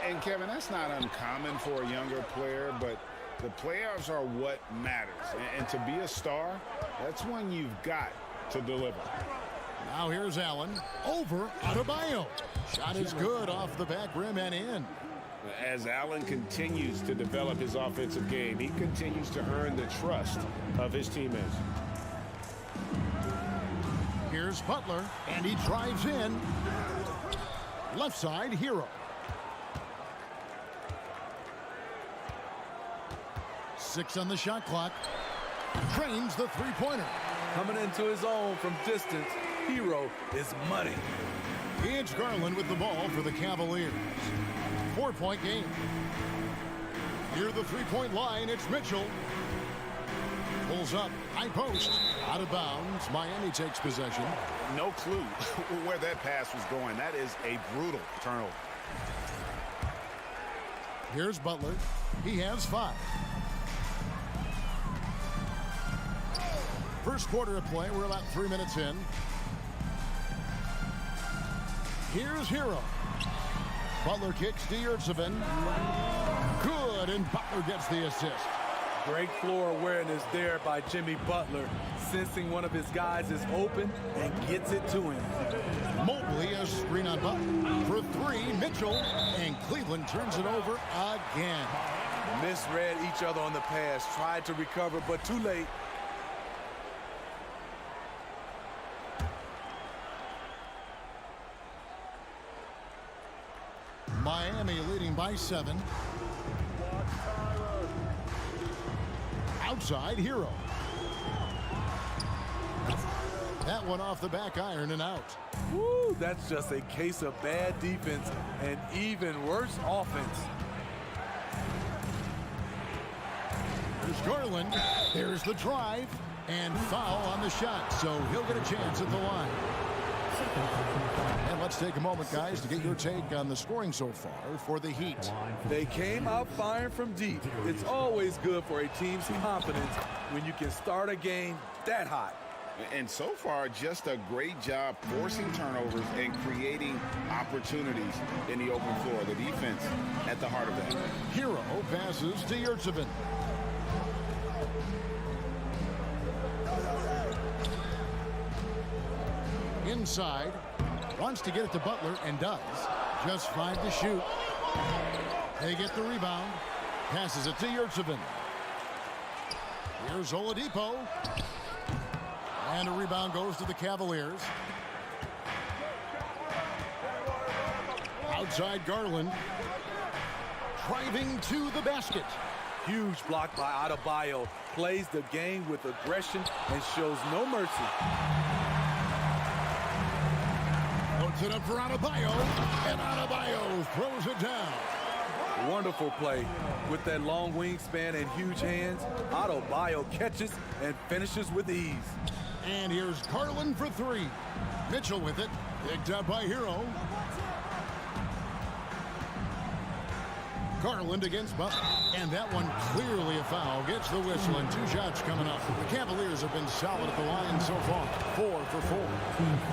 H: And Kevin, that's not uncommon for a younger player, but the playoffs are what matters. And to be a star, that's when you've got to deliver.
G: Now here's Allen over Adebayo. Shot is good off the back rim and in.
H: As Allen continues to develop his offensive game, he continues to earn the trust of his teammates.
G: Here's Butler, and he drives in. Left side, Hero. 6 on the shot clock. Drains the three-pointer.
O: Coming into his own from distance, Hero is money.
G: It's Garland with the ball for the Cavaliers. 4-point game. Near the three-point line, it's Mitchell. Pulls up, high post, out of bounds. Miami takes possession.
H: No clue where that pass was going. That is a brutal turnover.
G: Here's Butler. He has 5. First quarter of play. We're about 3 minutes in. Here's Hero. Butler kicks to Yurtseven. Good, and Butler gets the assist.
O: Great floor awareness there by Jimmy Butler, sensing one of his guys is open and gets it to him.
G: Mobley, a screen on Butler. For 3, Mitchell, and Cleveland turns it over again.
O: Misread each other on the pass, tried to recover, but too late.
G: Miami leading by 7. Outside, Hero. That one off the back iron and out.
O: Woo, that's just a case of bad defense and even worse offense.
G: There's Garland. There's the drive. And foul on the shot, so he'll get a chance at the line. And let's take a moment, guys, to get your take on the scoring so far for the Heat.
O: They came out firing from deep. It's always good for a team's confidence when you can start a game that hot.
H: And so far, just a great job forcing turnovers and creating opportunities in the open floor. The defense at the heart of that.
G: Hero passes to Yurtsevin. Inside, wants to get it to Butler and does. Just 5 to shoot. They get the rebound. Passes it to Yurtsevin. Here's Oladipo. And a rebound goes to the Cavaliers. Outside Garland. Driving to the basket.
O: Huge block by Adebayo. Plays the game with aggression and shows no mercy.
G: Puts it up for Adebayo. And Adebayo throws it down.
O: Wonderful play. With that long wingspan and huge hands, Adebayo catches and finishes with ease.
G: And here's Garland for 3. Mitchell with it. Picked up by Hero. Garland against Butler. And that one clearly a foul. Gets the whistle and 2 shots coming up. The Cavaliers have been solid at the line so far. 4 for 4.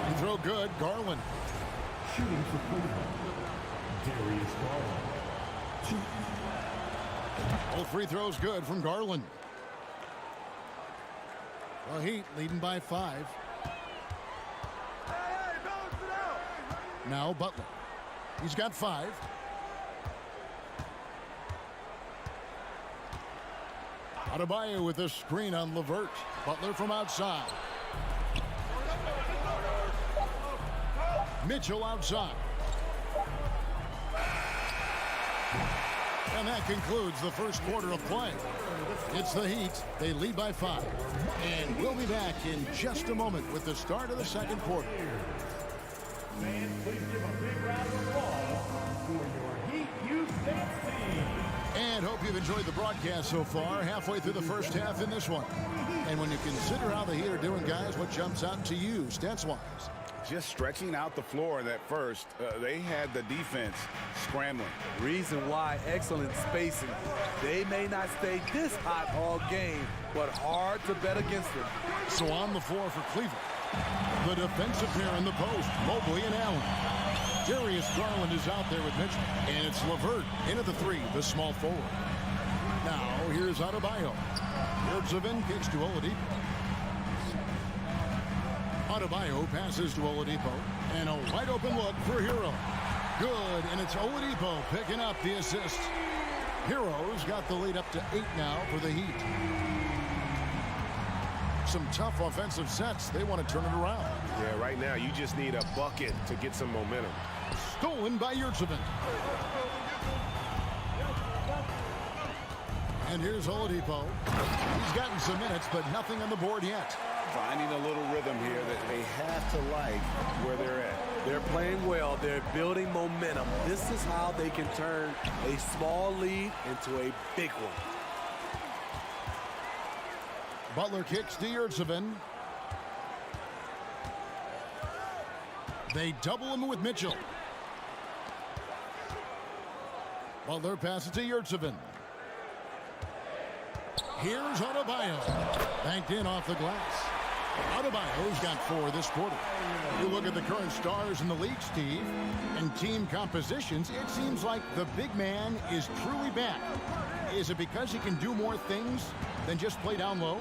G: You throw good. Garland.
D: Shooting for Cleveland, Darius Garland.
G: All free throws good from Garland. The Heat leading by 5. Now Butler. He's got 5. Adebayo with a screen on LeVert. Butler from outside. Mitchell outside. And that concludes the first quarter of play. It's the Heat. They lead by 5. And we'll be back in just a moment with the start of the second quarter.
D: Fans, please give a big round of applause for your Heat Youth Dance team.
G: And hope you've enjoyed the broadcast so far. Halfway through the first half in this one. And when you consider how the Heat are doing, guys, what jumps out to you, stats-wise?
H: Just stretching out the floor in that first. They had the defense scrambling.
O: Reason why, excellent spacing. They may not stay this hot all game, but hard to bet against them.
G: So on the floor for Cleveland, the defensive pair in the post, Mobley and Allen. Darius Garland is out there with Mitchell, and it's LeVert into the 3, the small forward. Now here's Adebayo. Yurtsevin kicks to Oladipo. Adebayo passes to Oladipo, and a wide open look for Hero. Good, and it's Oladipo picking up the assist. Hero's got the lead up to 8 now for the Heat. Some tough offensive sets. They want to turn it around.
P: Yeah, right now you just need a bucket to get some momentum.
G: Stolen by Yurtsevin. And here's Oladipo. He's gotten some minutes, but nothing on the board yet.
H: Finding a little rhythm here that they have to like where they're at.
O: They're playing well. They're building momentum. This is how they can turn a small lead into a big one.
G: Butler kicks to Yurtsevin. They double him with Mitchell. Butler passes to Yurtsevin. Here's Adebayo. Banked in off the glass. Adebayo's got 4 this quarter. You look at the current stars in the league, Steve, and team compositions, it seems like the big man is truly back. Is it because he can do more things than just play down low?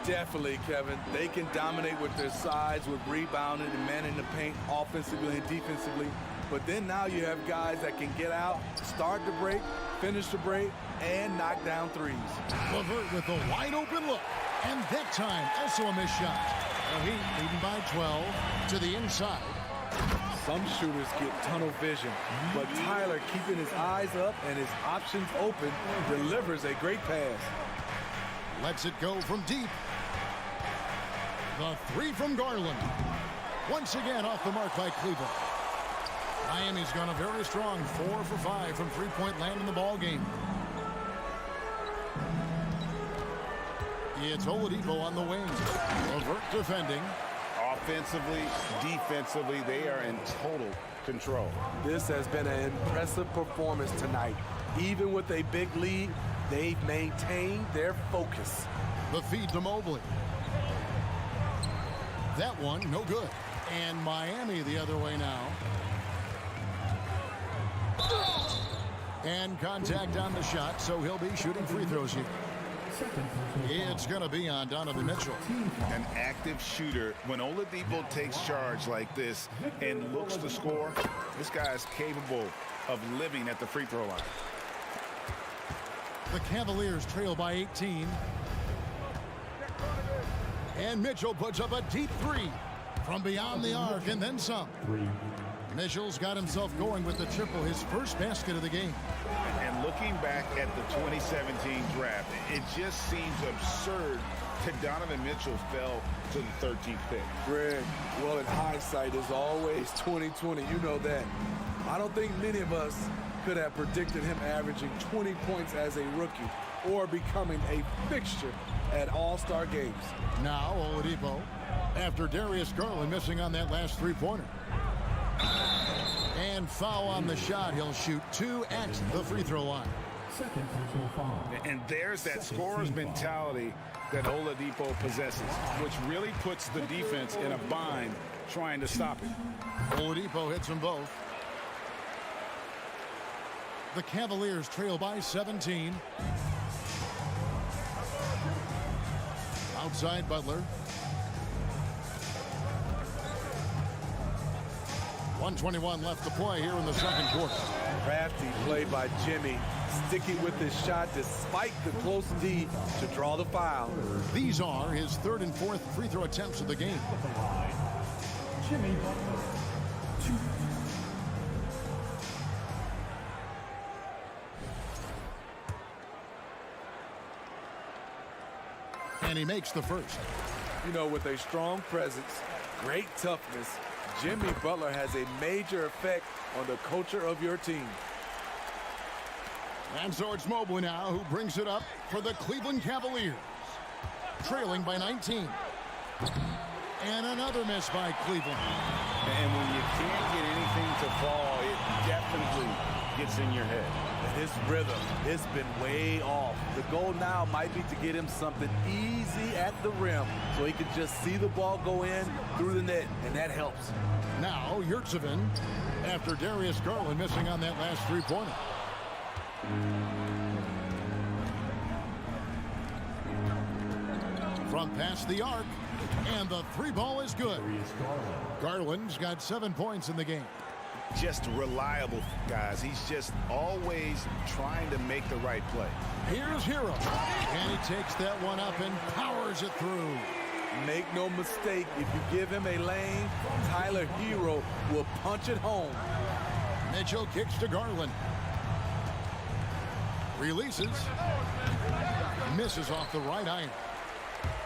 O: Definitely, Kevin. They can dominate with their size, with rebounding and manning the paint offensively and defensively. But then now you have guys that can get out, start the break, finish the break, and knock down threes.
G: LeVert with a wide open look. And that time, also a missed shot. The Heat leading by 12 to the inside.
O: Some shooters get tunnel vision, but Tyler, keeping his eyes up and his options open, delivers a great pass.
G: Lets it go from deep. The 3 from Garland. Once again off the mark by Cleveland. Miami's gone a very strong 4 for 5 from three-point land in the ball game. It's Oladipo on the wing. LeVert defending.
H: offensively, defensively, they are in total control.
O: This has been an impressive performance tonight. Even with a big lead, they've maintained their focus.
G: The feed to Mobley. That one, no good. And Miami the other way now. And contact on the shot, so he'll be shooting free throws here. It's going to be on Donovan Mitchell.
H: An active shooter. When Oladipo takes charge like this and looks to score, this guy is capable of living at the free throw line.
G: The Cavaliers trail by 18. And Mitchell puts up a deep three from beyond the arc and then some. Mitchell's got himself going with the triple, his first basket of the game.
H: And looking back at the 2017 draft, it just seems absurd that Donovan Mitchell fell to the 13th pick.
O: Greg, well, in hindsight is always 20/20. You know that. I don't think many of us could have predicted him averaging 20 points as a rookie or becoming a fixture at All-Star games.
G: Now Oladipo, after Darius Garland missing on that last three-pointer. And foul on the shot. He'll shoot 2 at the free throw line.
H: And there's that scorer's mentality that Oladipo possesses, which really puts the defense in a bind trying to stop him.
G: Oladipo hits them both. The Cavaliers trail by 17. Outside Butler. 1:21 left to play here in the second quarter.
O: Crafty play by Jimmy, sticking with his shot despite the close D to draw the foul.
G: These are his third and fourth free throw attempts of the game.
D: Jimmy Butler, 2.
G: And he makes the first.
O: You know, with a strong presence, great toughness, Jimmy Butler has a major effect on the culture of your team.
G: And so it's Mobley now who brings it up for the Cleveland Cavaliers. Trailing by 19. And another miss by Cleveland.
H: And when you can't get anything to fall, it definitely gets in your head.
O: And his rhythm has been way off. The goal now might be to get him something easy at the rim so he can just see the ball go in through the net, and that helps.
G: Now Yurtseven after Darius Garland missing on that last three-pointer. From past the arc, and the three ball is good. Garland's got 7 points in the game.
H: Just reliable, guys. He's just always trying to make the right play.
G: Here's Hero, and he takes that one up and powers it through.
O: Make no mistake, if you give him a lane, Tyler Hero will punch it home.
G: Mitchell kicks to Garland. Releases. Misses off the right iron.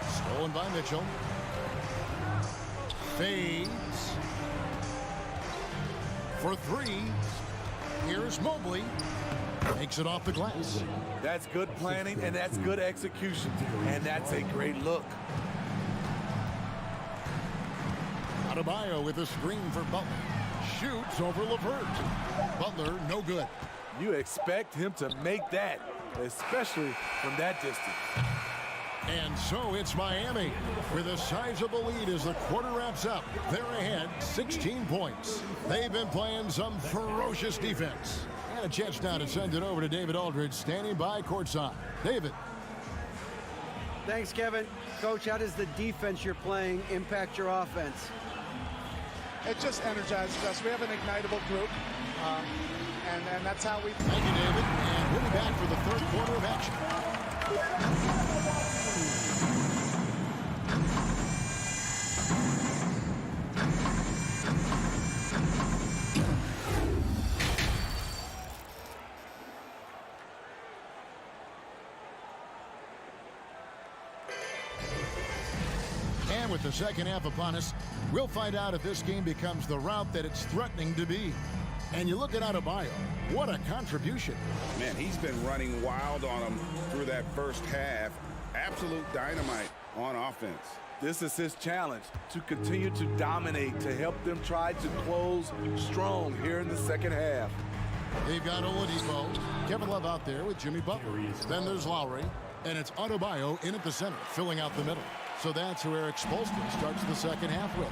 G: Stolen by Mitchell. Fades. For three. Here's Mobley. Makes it off the glass.
O: That's good planning, and that's good execution. And that's a great look.
G: Adebayo with a screen for Butler. Shoots over LeVert. Butler, no good.
O: You expect him to make that, especially from that distance.
G: And so it's Miami with a sizable lead as the quarter wraps up. They're ahead 16 points. They've been playing some ferocious defense. And a chance now to send it over to David Aldridge, standing by courtside. David.
K: Thanks, Kevin. Coach, how does the defense you're playing impact your offense?
Q: It just energizes us. We have an ignitable group, and that's how we...
G: Thank you, David. And we'll be back for the third quarter of action. And with the second half upon us, we'll find out if this game becomes the route that it's threatening to be. And you look at Adebayo, what a contribution.
H: Man, he's been running wild on him through that first half. Absolute dynamite on offense.
O: This is his challenge, to continue to dominate, to help them try to close strong here in the second half.
G: They've got Oladipo, Kevin Love out there with Jimmy Butler. Then there's Lowry, and it's Adebayo in at the center, filling out the middle. So that's who Eric Spoelstra starts the second half with.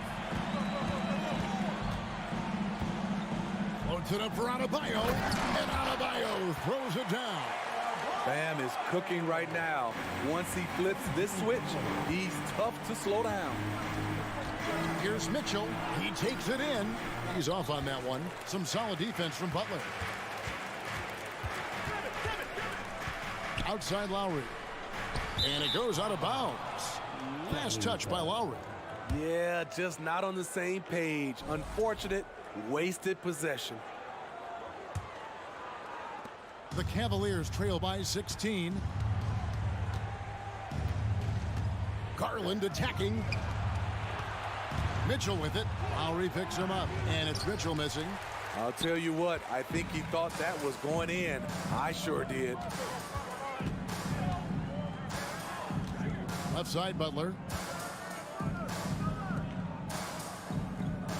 G: Floats it up for Adebayo, and Adebayo throws it down.
O: Bam is cooking right now. Once he flips this switch, he's tough to slow down.
G: Here's Mitchell. He takes it in. He's off on that one. Some solid defense from Butler. Outside Lowry. And it goes out of bounds. Fast touch by Lowry.
O: Yeah, just not on the same page. Unfortunate, wasted possession.
G: The Cavaliers trail by 16. Garland attacking. Mitchell with it. Lowry picks him up, and it's Mitchell missing.
O: I'll tell you what, I think he thought that was going in. I sure did.
G: Left side, Butler.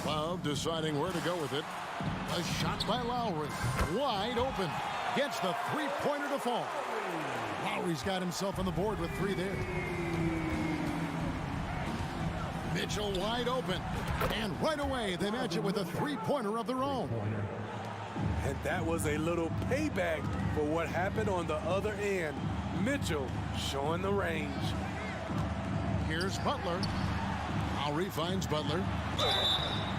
G: Love deciding where to go with it. A shot by Lowry. Wide open. Gets the three-pointer to fall. Lowry's got himself on the board with 3 there. Mitchell wide open. And right away, they match it with a three-pointer of their own.
O: And that was a little payback for what happened on the other end. Mitchell showing the range.
G: Here's Butler. Lowry finds Butler.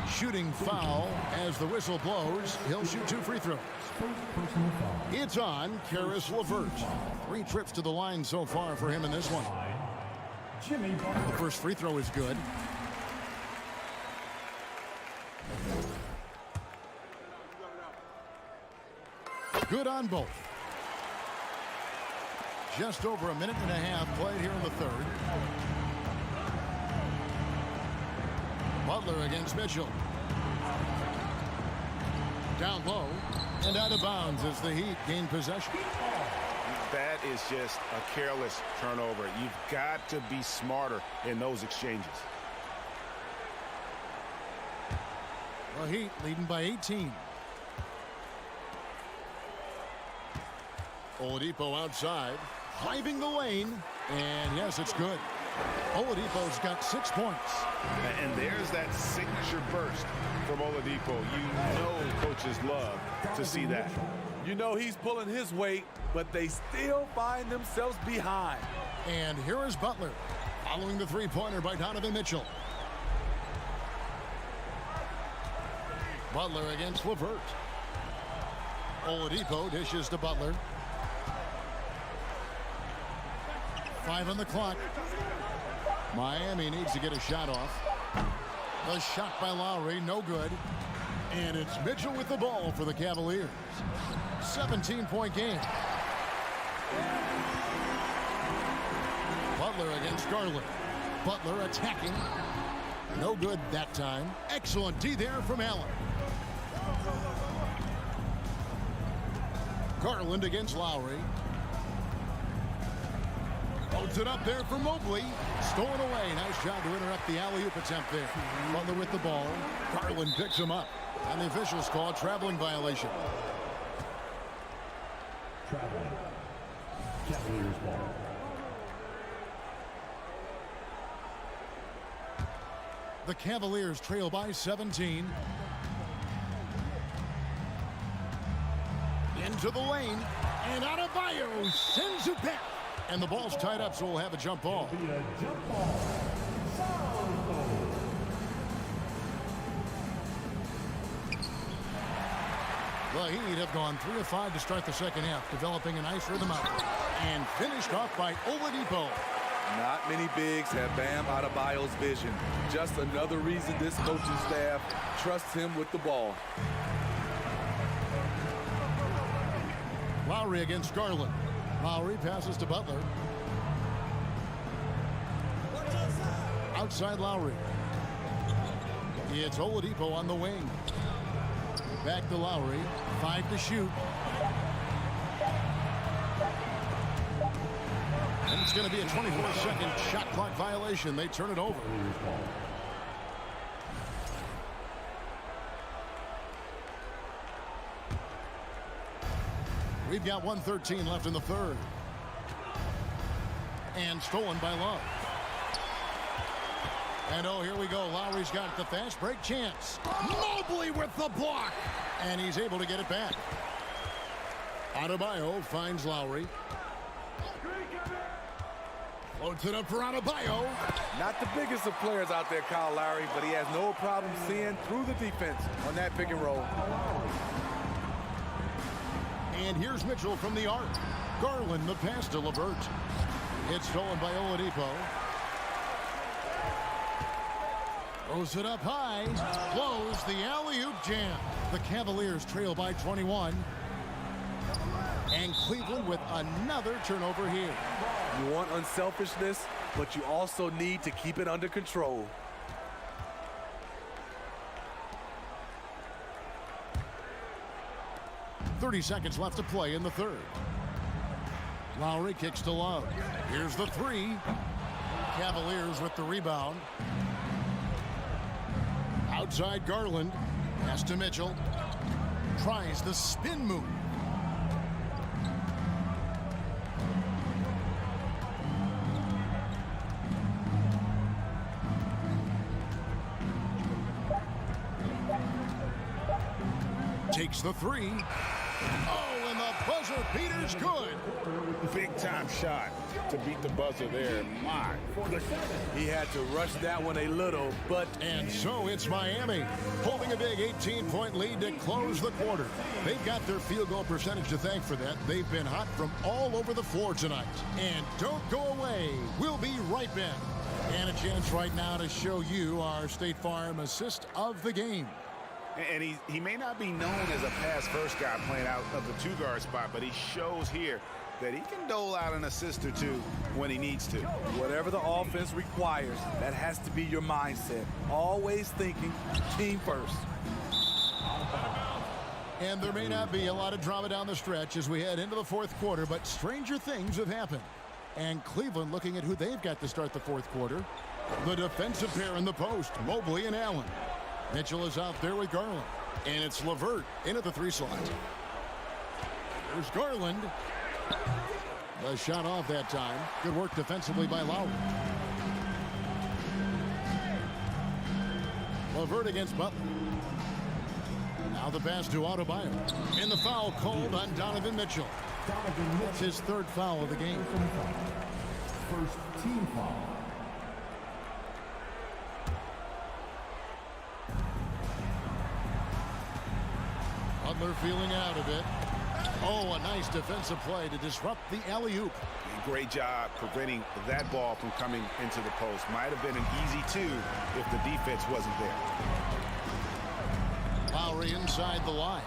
G: Shooting foul as the whistle blows. He'll shoot 2 free throws. It's on Caris LeVert. 3 trips to the line so far for him in this one. The first free throw is good. Good on both. Just over a minute and a half played here in the third. Butler against Mitchell. Down low and out of bounds as the Heat gain possession.
H: That is just a careless turnover. You've got to be smarter in those exchanges.
G: The Heat leading by 18. Oladipo outside, driving the lane, and yes, it's good. Oladipo's got 6 points.
H: And there's that signature burst from Oladipo. You know coaches love to see that.
O: You know he's pulling his weight, but they still find themselves behind.
G: And here is Butler, following the three-pointer by Donovan Mitchell. Butler against LeVert. Oladipo dishes to Butler. 5 on the clock. Miami needs to get a shot off. A shot by Lowry, no good. And it's Mitchell with the ball for the Cavaliers. 17-point game. Butler against Garland. Butler attacking. No good that time. Excellent D there from Allen. Garland against Lowry. Loads it up there for Mobley. Stolen away. Nice job to interrupt the alley-oop attempt there. Butler with the ball. Garland picks him up. And the officials call a traveling violation.
D: Traveling. Cavaliers ball.
G: The Cavaliers trail by 17. Into the lane. And Adebayo sends it back. And the ball's tied up, so we'll have a jump ball. The Heat have gone 3 of 5 to start the second half, developing a nice rhythm out. And finished off by Oladipo.
O: Not many bigs have Bam Adebayo's vision. Just another reason this coaching staff trusts him with the ball.
G: Lowry against Garland. Lowry passes to Butler. Outside Lowry. It's Oladipo on the wing. Back to Lowry. 5 to shoot. It's going to be a 24-second shot clock violation. They turn it over. We've got 1:13 left in the third. And stolen by Love. And oh, here we go. Lowry's got the fast break chance. Mobley with the block. And he's able to get it back. Adebayo finds Lowry. Floats it up for Adebayo.
O: Not the biggest of players out there, Kyle Lowry, but he has no problem seeing through the defense on that pick and roll.
G: And here's Mitchell from the arc. Garland the pass to LeVert. It's stolen by Oladipo. Throws it up high. Blows the alley-oop jam. The Cavaliers trail by 21. And Cleveland with another turnover here.
O: You want unselfishness, but you also need to keep it under control.
G: .30 seconds left to play in the third. Lowry kicks to Love. Here's the three. Cavaliers with the rebound. Outside Garland. Pass to Mitchell. Tries the spin move. Takes the three. Oh, and the buzzer beater's good.
H: Big time shot to beat the buzzer there. My.
O: He had to rush that one a little, but.
G: And so it's Miami holding a big 18-point lead to close the quarter. They've got their field goal percentage to thank for that. They've been hot from all over the floor tonight. And don't go away. We'll be right back. And a chance right now to show you our State Farm assist of the game.
H: And he may not be known as a pass-first guy playing out of the two-guard spot, but he shows here that he can dole out an assist or two when he needs to.
O: Whatever the offense requires, that has to be your mindset. Always thinking team first.
G: And there may not be a lot of drama down the stretch as we head into the fourth quarter, but stranger things have happened. And Cleveland looking at who they've got to start the fourth quarter. The defensive pair in the post, Mobley and Allen. Mitchell is out there with Garland. And it's LeVert in at the three slot. There's Garland. The shot off that time. Good work defensively by Lowry. LeVert against Butler. Now the pass to Adebayo. And the foul called on Donovan Mitchell. That's his third foul of the game.
D: First team foul.
G: Butler feeling out of it. Oh, a nice defensive play to disrupt the alley-oop.
H: Great job preventing that ball from coming into the post. Might have been an easy two if the defense wasn't there.
G: Lowry inside the line.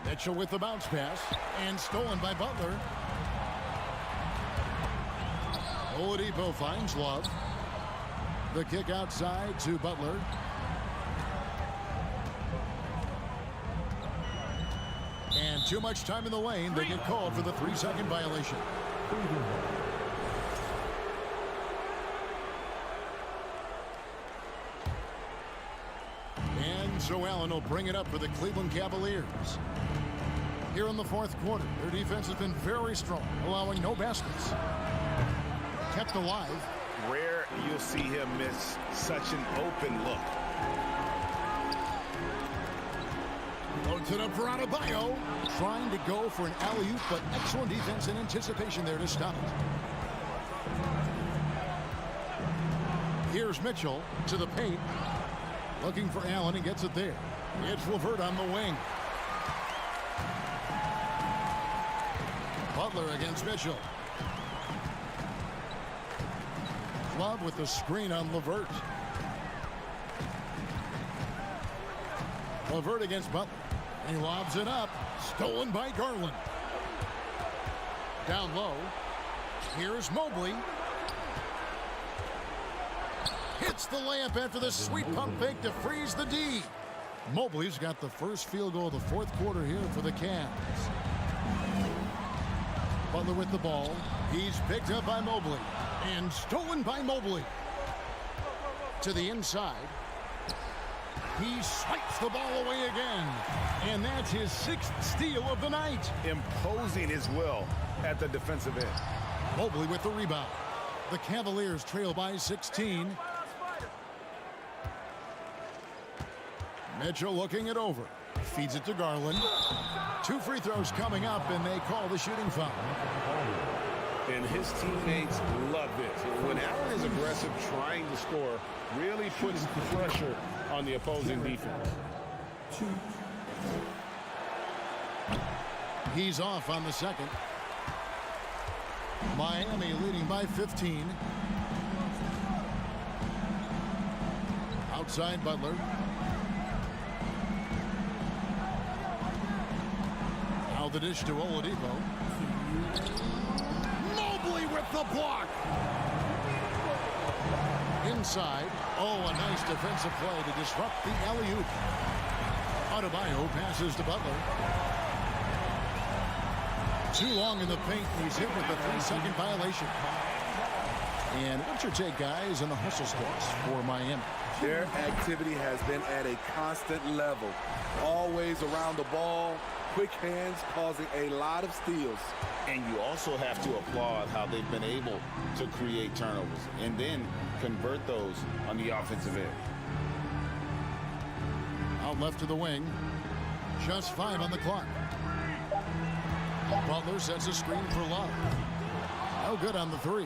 G: Mitchell with the bounce pass. And stolen by Butler. Oladipo finds Love. The kick outside to Butler. And too much time in the lane. They get called for the 3-second violation. And so Allen will bring it up for the Cleveland Cavaliers. Here in the fourth quarter, their defense has been very strong, allowing no baskets. Kept alive.
H: Rare you'll see him miss such an open look.
G: Loads it up for Adebayo. Trying to go for an alley-oop, but excellent defense and anticipation there to stop it. Here's Mitchell to the paint. Looking for Allen and gets it there. It's LeVert on the wing. Butler against Mitchell. Love with the screen on LeVert. LeVert against Butler. He lobs it up. Stolen by Garland. Down low. Here's Mobley. Hits the layup after the sweet pump fake to freeze the D. Mobley's got the first field goal of the fourth quarter here for the Cavs. Butler with the ball. He's picked up by Mobley and stolen by Mobley. To the inside. He swipes the ball away again. And that's his 6th steal of the night.
H: Imposing his will at the defensive end.
G: Mobley with the rebound. The Cavaliers trail by 16. Mitchell looking it over. Feeds it to Garland. 2 free throws coming up, and they call the shooting foul.
H: And his teammates love this. When Allen is aggressive trying to score, really puts pressure on the opposing defense.
G: He's off on the second. Miami leading by 15. Outside Butler. Now the dish to Oladipo. Mobley with the block. Inside. Oh, a nice defensive play to disrupt the alley-oop. Adebayo passes to Butler. Too long in the paint. He's hit with the 3-second violation. And what's your take, guys, on the hustle stats for Miami?
O: Their activity has been at a constant level. Always around the ball, quick hands causing a lot of steals.
H: And you also have to applaud how they've been able to create turnovers and then convert those on the offensive end.
G: Out left to the wing. Just 5 on the clock. Butler sets a screen for Love. No good on the 3.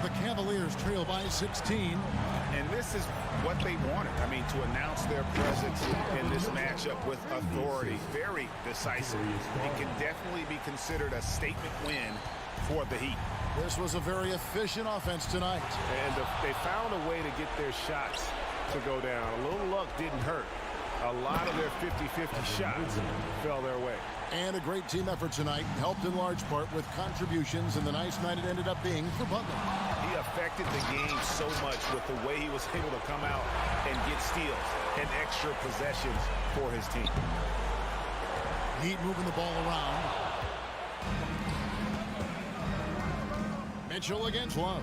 G: The Cavaliers trail by 16.
H: And this is what they wanted. I mean, to announce their presence in this matchup with authority. Very decisive. It can definitely be considered a statement win for the Heat.
G: This was a very efficient offense tonight.
P: And they found a way to get their shots to go down. A little luck didn't hurt. A lot of their 50-50 shots fell their way.
G: And a great team effort tonight, helped in large part with contributions, and the nice night it ended up being for Butler.
H: He affected the game so much with the way he was able to come out and get steals and extra possessions for his team.
G: Heat moving the ball around. Mitchell against Love.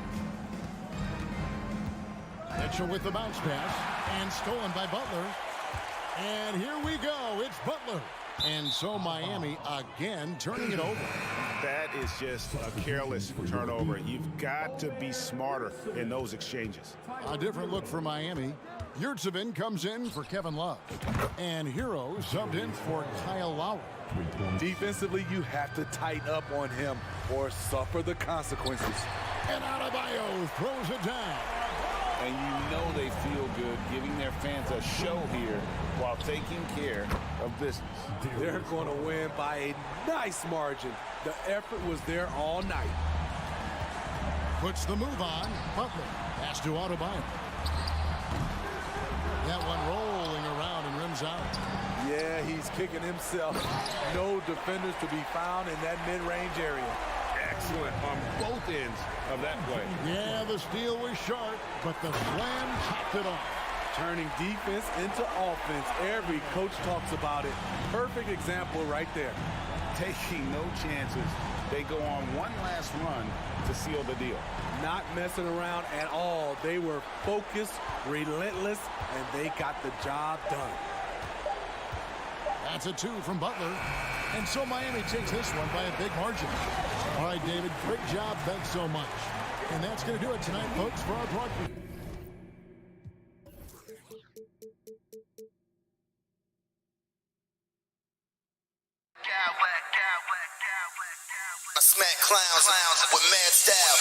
G: Mitchell with the bounce pass, and stolen by Butler. And here we go, it's Butler. And so Miami again turning it over.
H: That is just a careless turnover. You've got to be smarter in those exchanges.
G: A different look for Miami. Yurtsevin comes in for Kevin Love. And Hero subbed in for Kyle Lowry.
O: Defensively, you have to tighten up on him or suffer the consequences.
G: And Adebayo throws it down.
H: And you know they feel good giving their fans a show here while taking care of business.
O: They're going to win by a nice margin. The effort was there all night.
G: Puts the move on. Butler pass to Adebayo. That one rolling around and rims out.
O: Yeah, he's kicking himself. No defenders to be found in that mid-range area.
H: Excellent on both ends of that play.
G: Yeah, the steal was sharp, but the slam topped it off.
O: Turning defense into offense. Every coach talks about it. Perfect example right there.
H: Taking no chances. They go on one last run to seal the deal.
O: Not messing around at all. They were focused, relentless, and they got the job done.
G: That's a 2 from Butler. And so Miami takes this one by a big margin. All right, David, great job. Thanks so much. And that's going to do it tonight, folks, for our broadcast.
F: I smack clowns with mad style.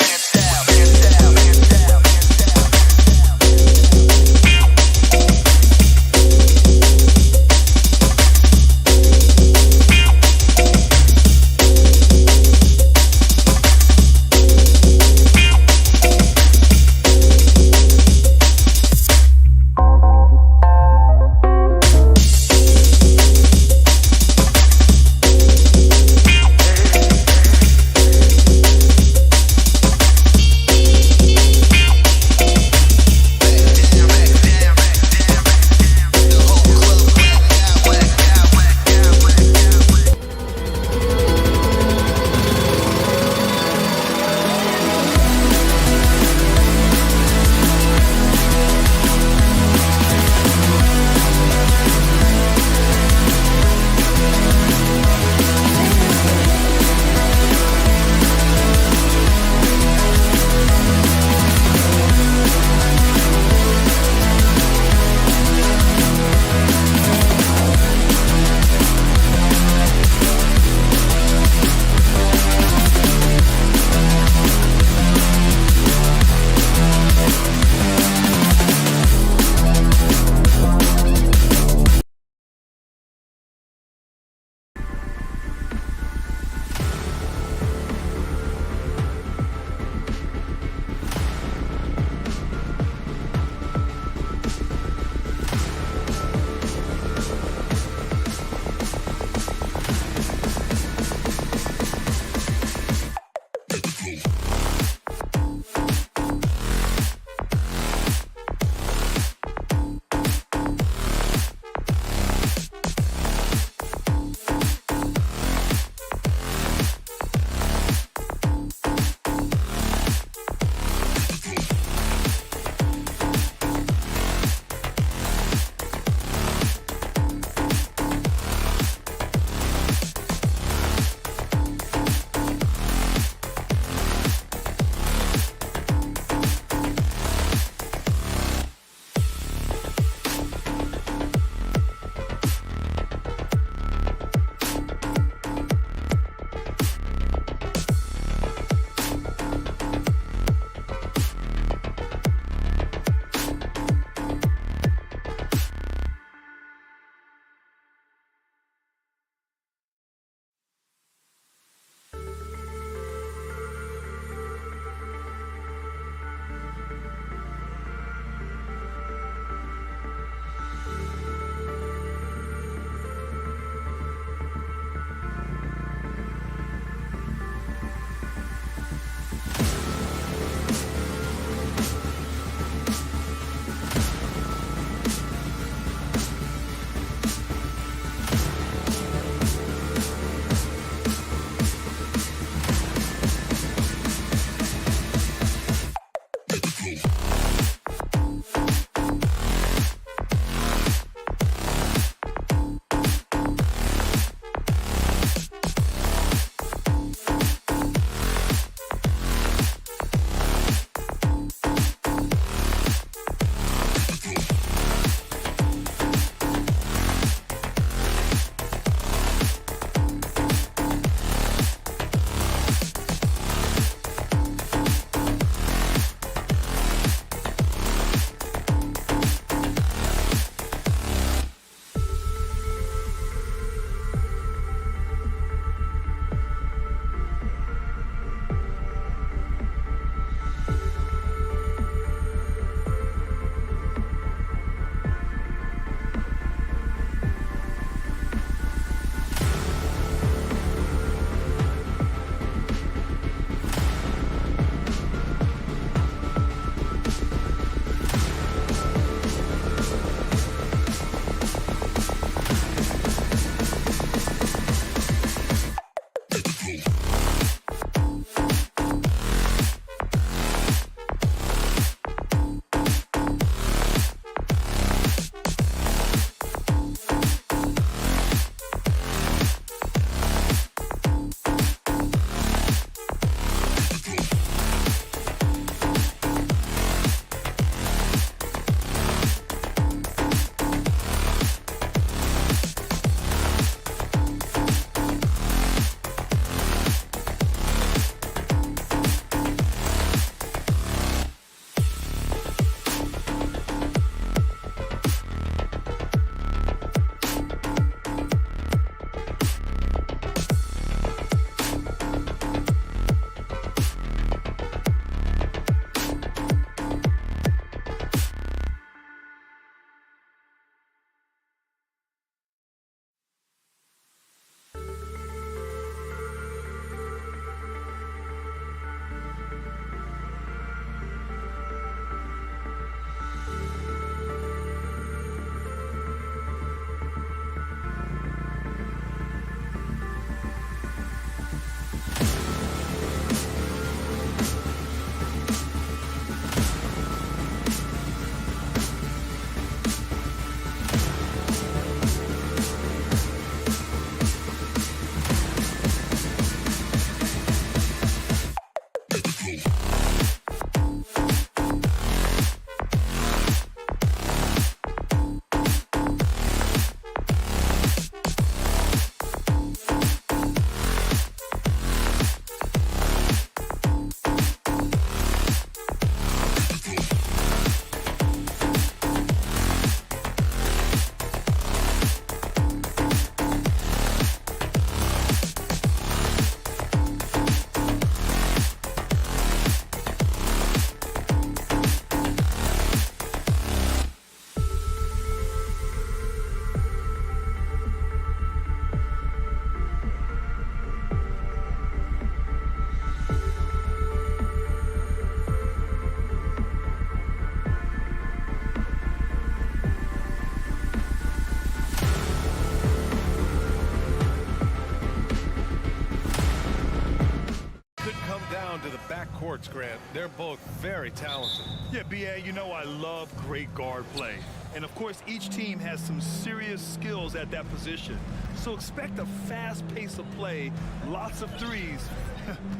A: guards, Grant. They're both very talented.
C: Yeah, B.A., you know I love great guard play. And, of course, each team has some serious skills at that position. So expect a fast pace of play, lots of threes.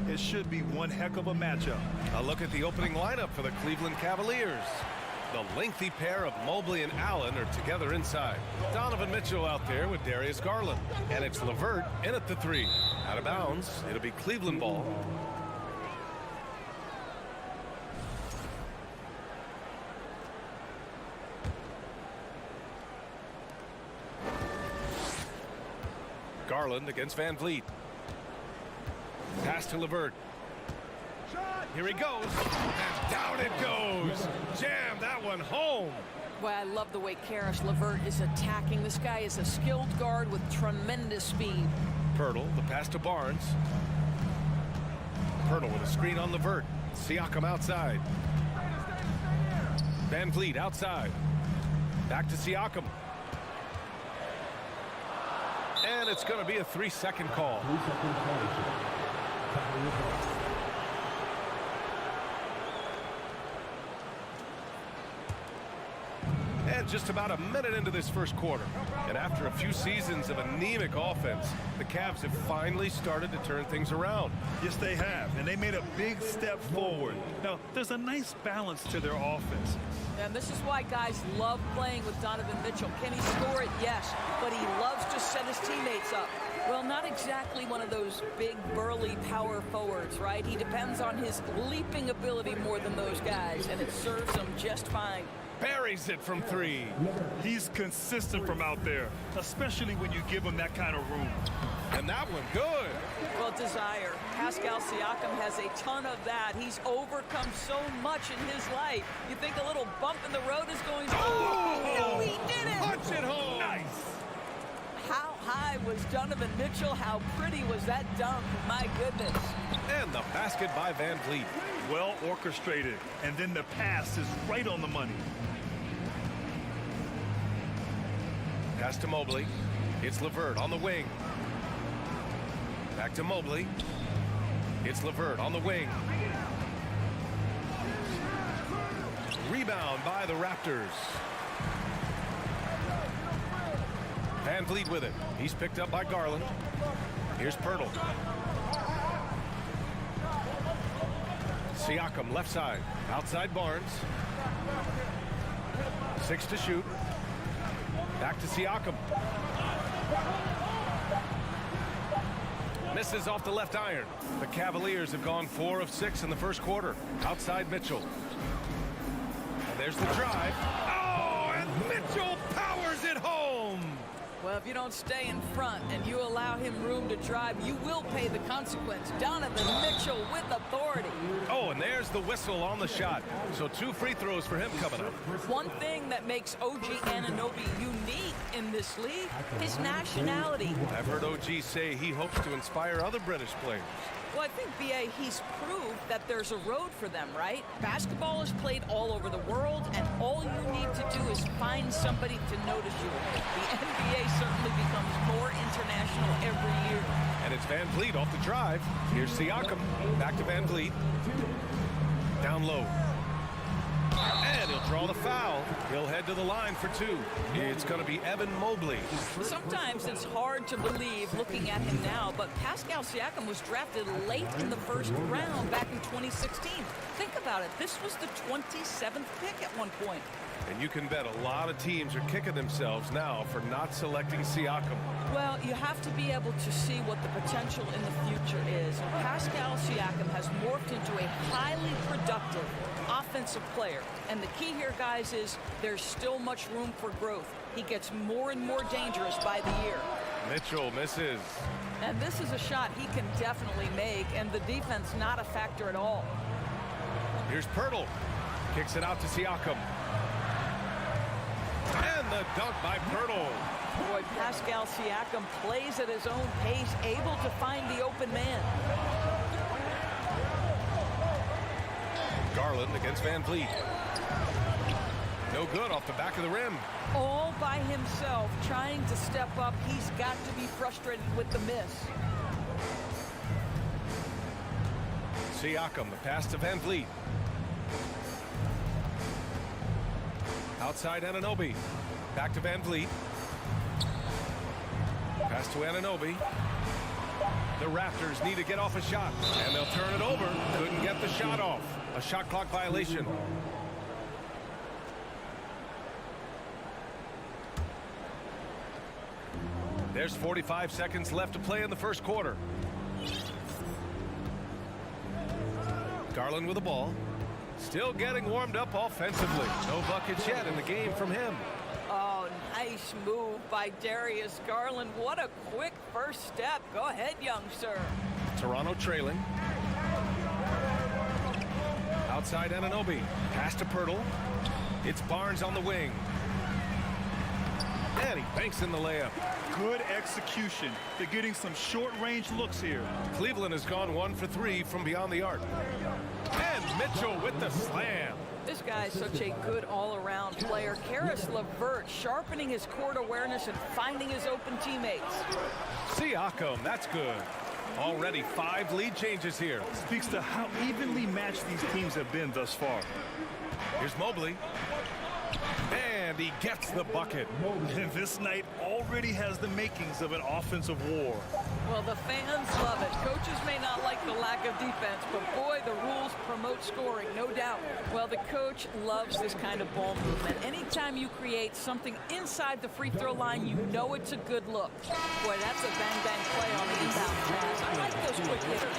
C: It should be one heck of a matchup.
A: A look at the opening lineup for the Cleveland Cavaliers. The lengthy pair of Mobley and Allen are together inside. Donovan Mitchell out there with Darius Garland. And it's LeVert in at the 3. Out of bounds. It'll be Cleveland ball. Garland against Van Vliet. Pass to LeVert. Here he goes, and down it goes. Jam that one home.
B: Well, I love the way Karis LeVert is attacking. This guy is a skilled guard with tremendous speed.
A: Pirtle, the pass to Barnes. Pirtle with a screen on LeVert. Siakam outside. Van Vliet outside. Back to Siakam. And it's going to be a 3-second call. And just about a minute into this first quarter. And after a few seasons of anemic offense, the Cavs have finally started to turn things around.
C: Yes, they have. And they made a big step forward. Now, there's a nice balance to their offense.
B: And this is why guys love playing with Donovan Mitchell. Can he score it? Yes. But he loves to set his teammates up. Well, not exactly one of those big, burly power forwards, right? He depends on his leaping ability more than those guys, and it serves him just fine.
A: Buries it from 3.
C: He's consistent from out there, especially when you give him that kind of room.
A: And that one good.
B: Well, desire. Pascal Siakam has a ton of that. He's overcome so much in his life. You think a little bump in the road is going to... Oh, no, he didn't!
A: Punch it home!
C: Nice!
B: How high was Donovan Mitchell? How pretty was that dunk? My goodness.
A: And the basket by Van Vliet.
C: Well orchestrated. And then the pass is right on the money.
A: Pass to Mobley. It's LeVert on the wing. Back to Mobley. It's LeVert on the wing. Rebound by the Raptors. Van Vliet with it. He's picked up by Garland. Here's Pirtle. Siakam left side. Outside Barnes. 6 to shoot. Back to Siakam. Misses off the left iron. The Cavaliers have gone 4 of 6 in the first quarter. Outside Mitchell. And there's the drive. Oh, and Mitchell powers it home.
B: Well, if you don't stay in front and you allow him room to drive, you will pay the consequence. Donovan Mitchell with authority.
A: Oh, and there's the whistle on the shot. So 2 free throws for him coming up.
B: One thing that makes OG Anunoby unique in this league, his nationality.
A: I've heard OG say he hopes to inspire other British players.
B: Well, I think, B.A., he's proved that there's a road for them, right? Basketball is played all over the world, and all you need to do is find somebody to notice you. The NBA certainly becomes more international every year.
A: And it's Van Vliet off the drive. Here's Siakam. Back to Van Vliet. Down low. And he'll draw the foul. He'll head to the line for 2. It's going to be Evan Mobley.
B: Sometimes it's hard to believe looking at him now, but Pascal Siakam was drafted late in the first round back in 2016. Think about it. This was the 27th pick at one point.
A: And you can bet a lot of teams are kicking themselves now for not selecting Siakam.
B: Well, you have to be able to see what the potential in the future is. Pascal Siakam has morphed into a highly productive offensive player. And the key here, guys, is there's still much room for growth. He gets more and more dangerous by the year.
A: Mitchell misses.
B: And this is a shot he can definitely make, and the defense not a factor at all.
A: Here's Pirtle. Kicks it out to Siakam. And the dunk by Pirtle.
B: Boy, Pascal Siakam plays at his own pace, able to find the open man.
A: Garland against Van Vliet. No good off the back of the rim.
B: All by himself, trying to step up. He's got to be frustrated with the miss.
A: Siakam, the pass to Van Vliet. Outside Anunoby. Back to Van Vliet. Pass to Anunoby. The Raptors need to get off a shot, and they'll turn it over. Couldn't get the shot off. A shot clock violation. There's 45 seconds left to play in the first quarter. Garland with the ball. Still getting warmed up offensively. No buckets yet in the game from him.
B: Oh, nice move by Darius Garland. What a quick first step. Go ahead, young sir.
A: Toronto trailing. Outside Anunoby. Pass to Pirtle. It's Barnes on the wing. And he banks in the layup.
C: Good execution. They're getting some short-range looks here.
A: Cleveland has gone 1 for 3 from beyond the arc. And Mitchell with the slam.
B: This guy is such a good all-around player. Karis LeVert sharpening his court awareness and finding his open teammates.
A: Siakam, that's good. Already 5 lead changes here.
C: Speaks to how evenly matched these teams have been thus far.
A: Here's Mobley. And he gets the bucket.
C: And this night already has the makings of an offensive war.
B: Well, the fans love it. Coaches may not like the lack of defense, but boy, the rules promote scoring, no doubt. Well, the coach loves this kind of ball movement. Anytime you create something inside the free throw line, you know it's a good look. Boy, that's a bang-bang play on the inbound pass. I like those quick hitters.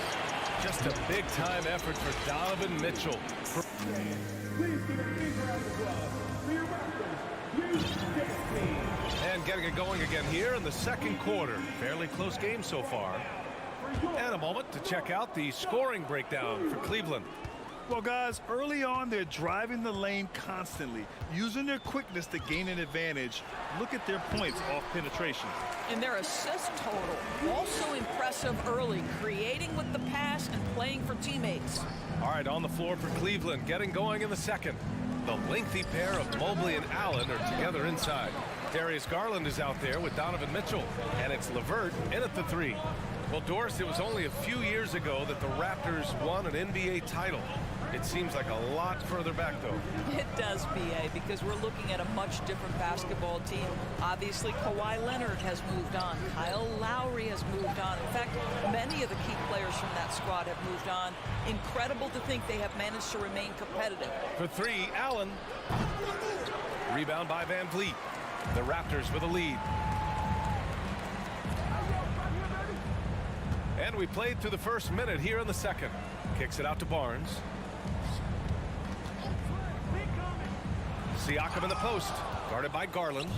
A: Just a big-time effort for Donovan Mitchell.
D: Please give a big round of applause for your Raptors.
A: And getting it going again here in the second quarter. Fairly close game so far. And a moment to check out the scoring breakdown for Cleveland.
C: Well, guys, early on, they're driving the lane constantly, using their quickness to gain an advantage. Look at their points off penetration.
B: And their assist total, also impressive early, creating with the pass and playing for teammates.
A: All right, on the floor for Cleveland, getting going in the second. The lengthy pair of Mobley and Allen are together inside. Darius Garland is out there with Donovan Mitchell, and it's LeVert in at the 3. Well, Doris, it was only a few years ago that the Raptors won an NBA title. It seems like a lot further back, though.
B: It does, B.A., because we're looking at a much different basketball team. Obviously, Kawhi Leonard has moved on. Kyle Lowry has moved on. In fact, many of the key players from that squad have moved on. Incredible to think they have managed to remain competitive.
A: For 3, Allen. Rebound by Van Vliet. The Raptors with a lead. And we played through the first minute here in the second. Kicks it out to Barnes. Siakam in the post, guarded by Garland.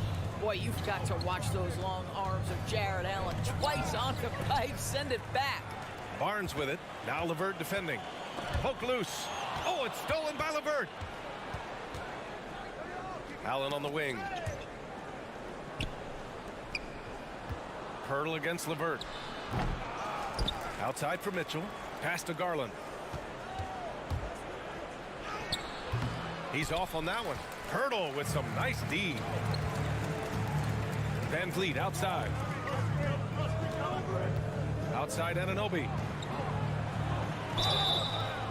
B: Boy, you've got to watch those long arms of Jared Allen. Twice on the pipe, send it back.
A: Barnes with it. Now LeVert defending. Poke loose. Oh, it's stolen by LeVert. Allen on the wing. Pirtle against LeVert. Outside for Mitchell. Pass to Garland. He's off on that one. Pirtle with some nice D. Van Vliet outside. Outside Anunoby.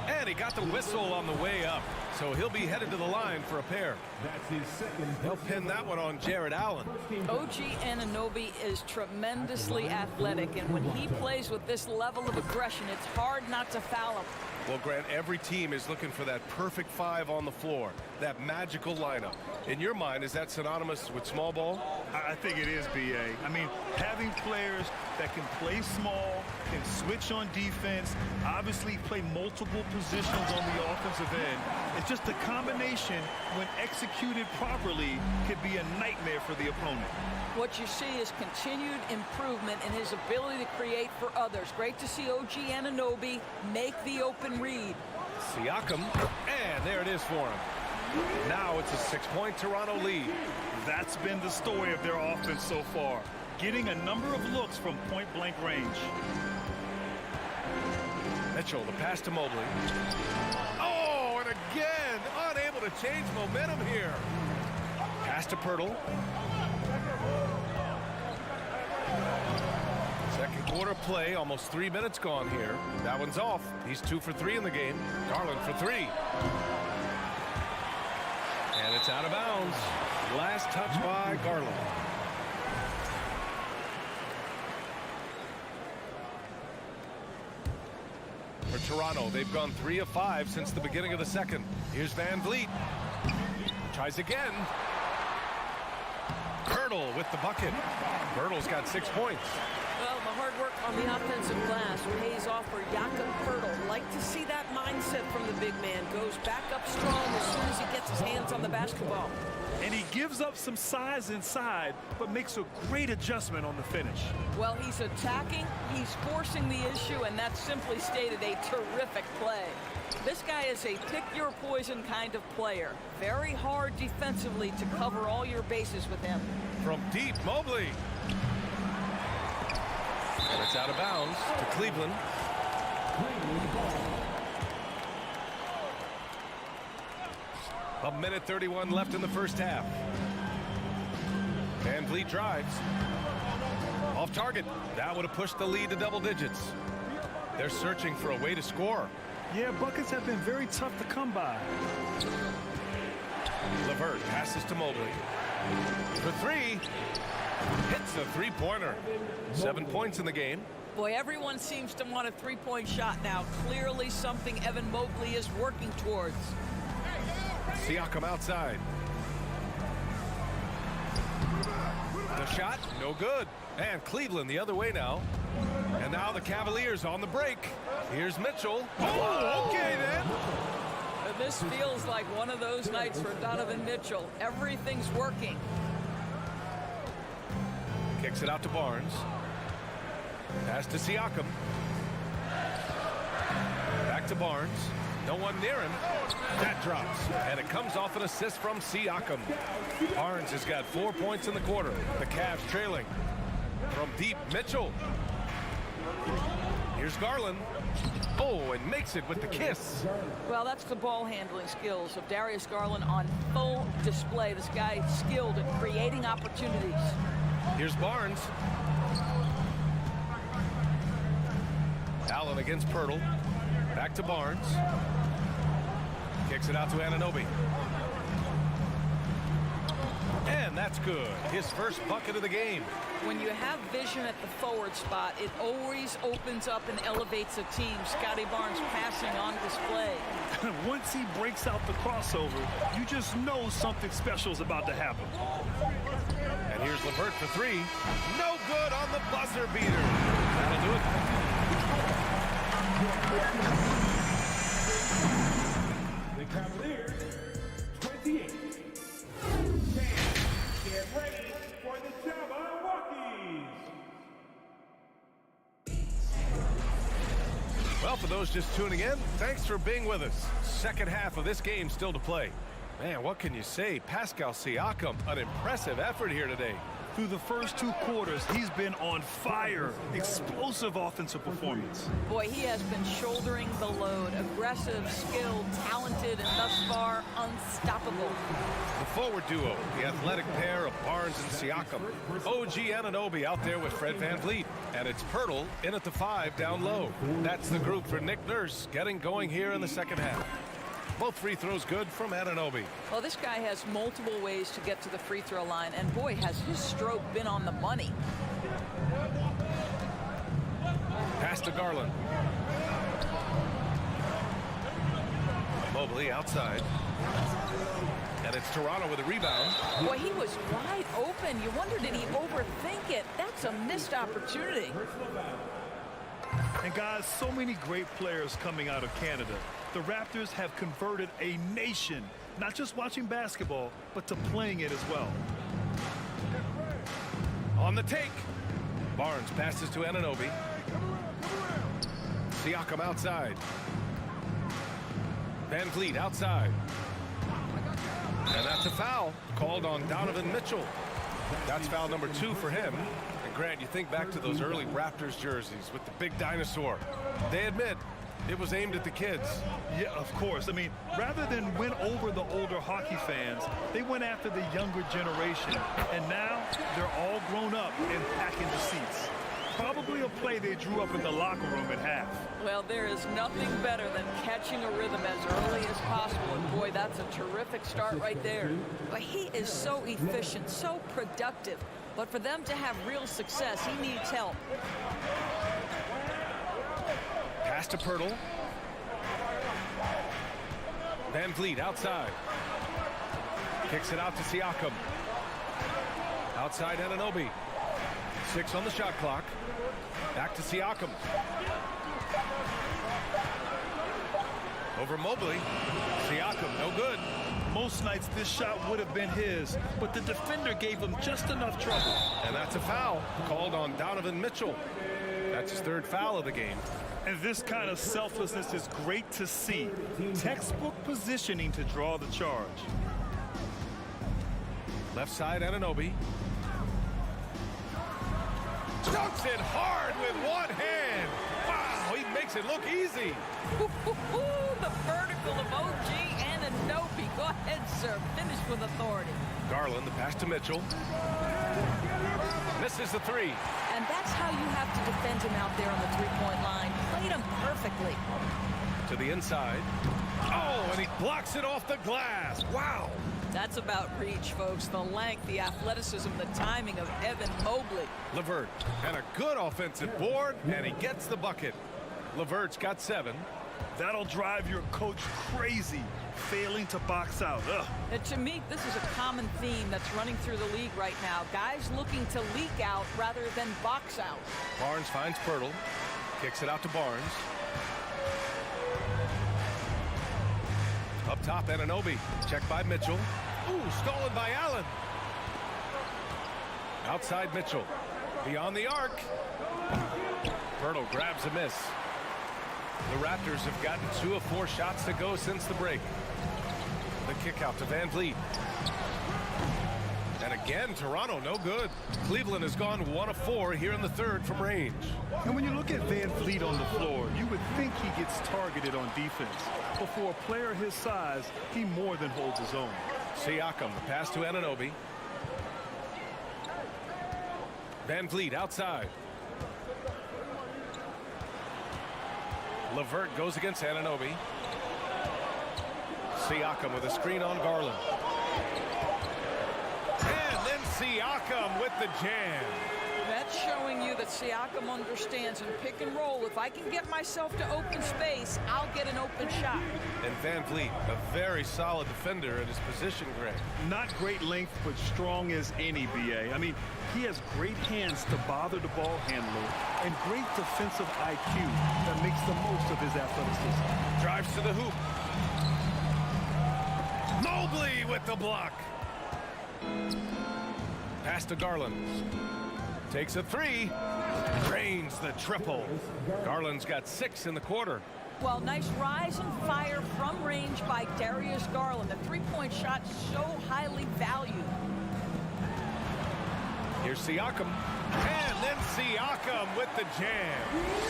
A: And he got the whistle on the way up. So he'll be headed to the line for a pair.
D: That's his second.
A: They'll pin that one on Jared Allen.
B: OG Anunoby is tremendously athletic, and when he plays with this level of aggression, it's hard not to foul him.
A: Well, Grant, every team is looking for that perfect 5 on the floor, that magical lineup. In your mind, is that synonymous with small ball?
C: I think it is, B.A. I mean, having players that can play small, can switch on defense, obviously play multiple positions on the offensive end. It's just a combination, when executed properly, could be a nightmare for the opponent.
B: What you see is continued improvement in his ability to create for others. Great to see OG Anunoby make the open read.
A: Siakam, and there it is for him. Now it's a 6-point Toronto lead.
C: That's been the story of their offense so far, getting a number of looks from point-blank range.
A: Mitchell, the pass to Mobley. Oh, and again, unable to change momentum here. Pass to Pirtle. Second quarter play, almost 3 minutes gone here. That one's off. He's 2 for 3 in the game. Garland for 3. And it's out of bounds. Last touch by Garland. For Toronto, they've gone 3 of 5 since the beginning of the second. Here's Van Vliet. Tries again. Pirtle with the bucket. Pirtle's got 6 points.
B: Well, the hard work on the offensive glass pays off for Jakob Pirtle. Like to see that mindset from the big man. Goes back up strong as soon as he gets his hands on the basketball.
C: And he gives up some size inside, but makes a great adjustment on the finish.
B: Well, he's attacking, he's forcing the issue, and that's simply stated a terrific play. This guy is a pick-your-poison kind of player. Very hard defensively to cover all your bases with him.
A: From deep, Mobley. And it's out of bounds to Cleveland. A minute 31 left in the first half. Van Vliet drives. Off target. That would have pushed the lead to double digits. They're searching for a way to score.
C: Yeah, buckets have been very tough to come by.
A: LeVert passes to Mobley. For 3. Hits a three-pointer. 7 points in the game.
B: Boy, everyone seems to want a three-point shot now. Clearly something Evan Mobley is working towards.
A: Siakam outside. The shot, no good. And Cleveland the other way now. And now the Cavaliers on the break. Here's Mitchell. Oh, okay then.
B: And this feels like one of those nights for Donovan Mitchell. Everything's working.
A: Kicks it out to Barnes. Pass to Siakam. Back to Barnes. No one near him. That drops. And it comes off an assist from Siakam. Barnes has got 4 points in the quarter. The Cavs trailing. From deep, Mitchell. Here's Garland. Oh, and makes it with the kiss.
B: Well, that's the ball handling skills of Darius Garland on full display. This guy is skilled at creating opportunities.
A: Here's Barnes. Allen against Pirtle. Back to Barnes. Kicks it out to Anunoby. And that's good. His first bucket of the game.
B: When you have vision at the forward spot, it always opens up and elevates a team. Scotty Barnes passing on display.
C: Once he breaks out the crossover, you just know something special is about to happen.
A: And here's LeVert for 3. No good on the buzzer beater. That'll do it.
D: The Cavaliers, 28. Get ready for the Jabberwockies.
A: Well, for those just tuning in, thanks for being with us. Second half of this game still to play. Man, what can you say? Pascal Siakam, an impressive effort here today.
C: Through the first 2 quarters, he's been on fire. Explosive offensive performance.
B: Boy, he has been shouldering the load. Aggressive, skilled, talented, and thus far unstoppable.
A: The forward duo, the athletic pair of Barnes and Siakam. OG Anunoby out there with Fred VanVleet. And it's Pirtle in at the 5 down low. That's the group for Nick Nurse getting going here in the second half. Both free throws good from Anunoby.
B: Well, this guy has multiple ways to get to the free throw line, and boy, has his stroke been on the money.
A: Pass to Garland. Mobley outside. And it's Toronto with a rebound.
B: Boy, he was wide open. You wonder, did he overthink it? That's a missed opportunity.
C: And guys, so many great players coming out of Canada. The Raptors have converted a nation, not just watching basketball, but to playing it as well.
A: On the take. Barnes passes to Anunoby. Siakam outside. VanVleet outside. And that's a foul called on Donovan Mitchell. That's foul number 2 for him. And Grant, you think back to those early Raptors jerseys with the big dinosaur. They admit it was aimed at the kids.
C: Yeah, of course. I mean, rather than win over the older hockey fans, they went after the younger generation. And now they're all grown up and packing the seats. Probably a play they drew up in the locker room at half.
B: Well, there is nothing better than catching a rhythm as early as possible. And boy, that's a terrific start right there. But he is so efficient, so productive. But for them to have real success, he needs help.
A: Pass to Pirtle. Van Vliet outside. Kicks it out to Siakam. Outside Anunoby. 6 on the shot clock. Back to Siakam. Over Mobley. Siakam, no good.
C: Most nights this shot would have been his, but the defender gave him just enough trouble.
A: And that's a foul called on Donovan Mitchell. That's his 3rd foul of the game.
C: And this kind of selflessness is great to see. Textbook positioning to draw the charge.
A: Left side, Anunoby. Dunks it hard with one hand. Wow, he makes it look easy.
B: The vertical of OG Anunoby. Go ahead, sir. Finish with authority.
A: Garland, the pass to Mitchell. Misses the 3.
B: And that's how you have to defend him out there on the three-point line. Played him perfectly.
A: To the inside. Oh, and he blocks it off the glass. Wow.
B: That's about reach, folks. The length, the athleticism, the timing of Evan Mobley.
A: LeVert, and a good offensive board, and he gets the bucket. LeVert's got 7.
C: That'll drive your coach crazy, failing to box out.
B: And to me, this is a common theme that's running through the league right now. Guys looking to leak out rather than box out.
A: Barnes finds Pirtle. Kicks it out to Barnes. Up top, Anunoby. Checked by Mitchell. Ooh, stolen by Allen. Outside Mitchell. Beyond the arc. Pirtle grabs a miss. The Raptors have gotten 2 of 4 shots to go since the break. The kick out to Van Vliet. And again, Toronto, no good. Cleveland has gone 1 of 4 here in the 3rd from range.
C: And when you look at Van Vliet on the floor, you would think he gets targeted on defense. But for a player his size, he more than holds his own.
A: Siakam, the pass to Anunoby. Van Vliet outside. LeVert goes against Anunoby. Siakam with a screen on Garland. And then Siakam with the jam.
B: That's showing you that Siakam understands in pick and roll. If I can get myself to open space, I'll get an open shot.
A: And Van Vliet, a very solid defender at his position, Greg.
C: Not great length, but strong as any, BA. I mean, he has great hands to bother the ball handler and great defensive IQ that makes the most of his athleticism.
A: Drives to the hoop. Mobley with the block. Pass to Garland. Takes a 3. Drains the triple. Garland's got 6 in the quarter.
B: Well, nice rise and fire from range by Darius Garland. The three-point shot so highly valued.
A: Here's Siakam. And then Siakam with the jam.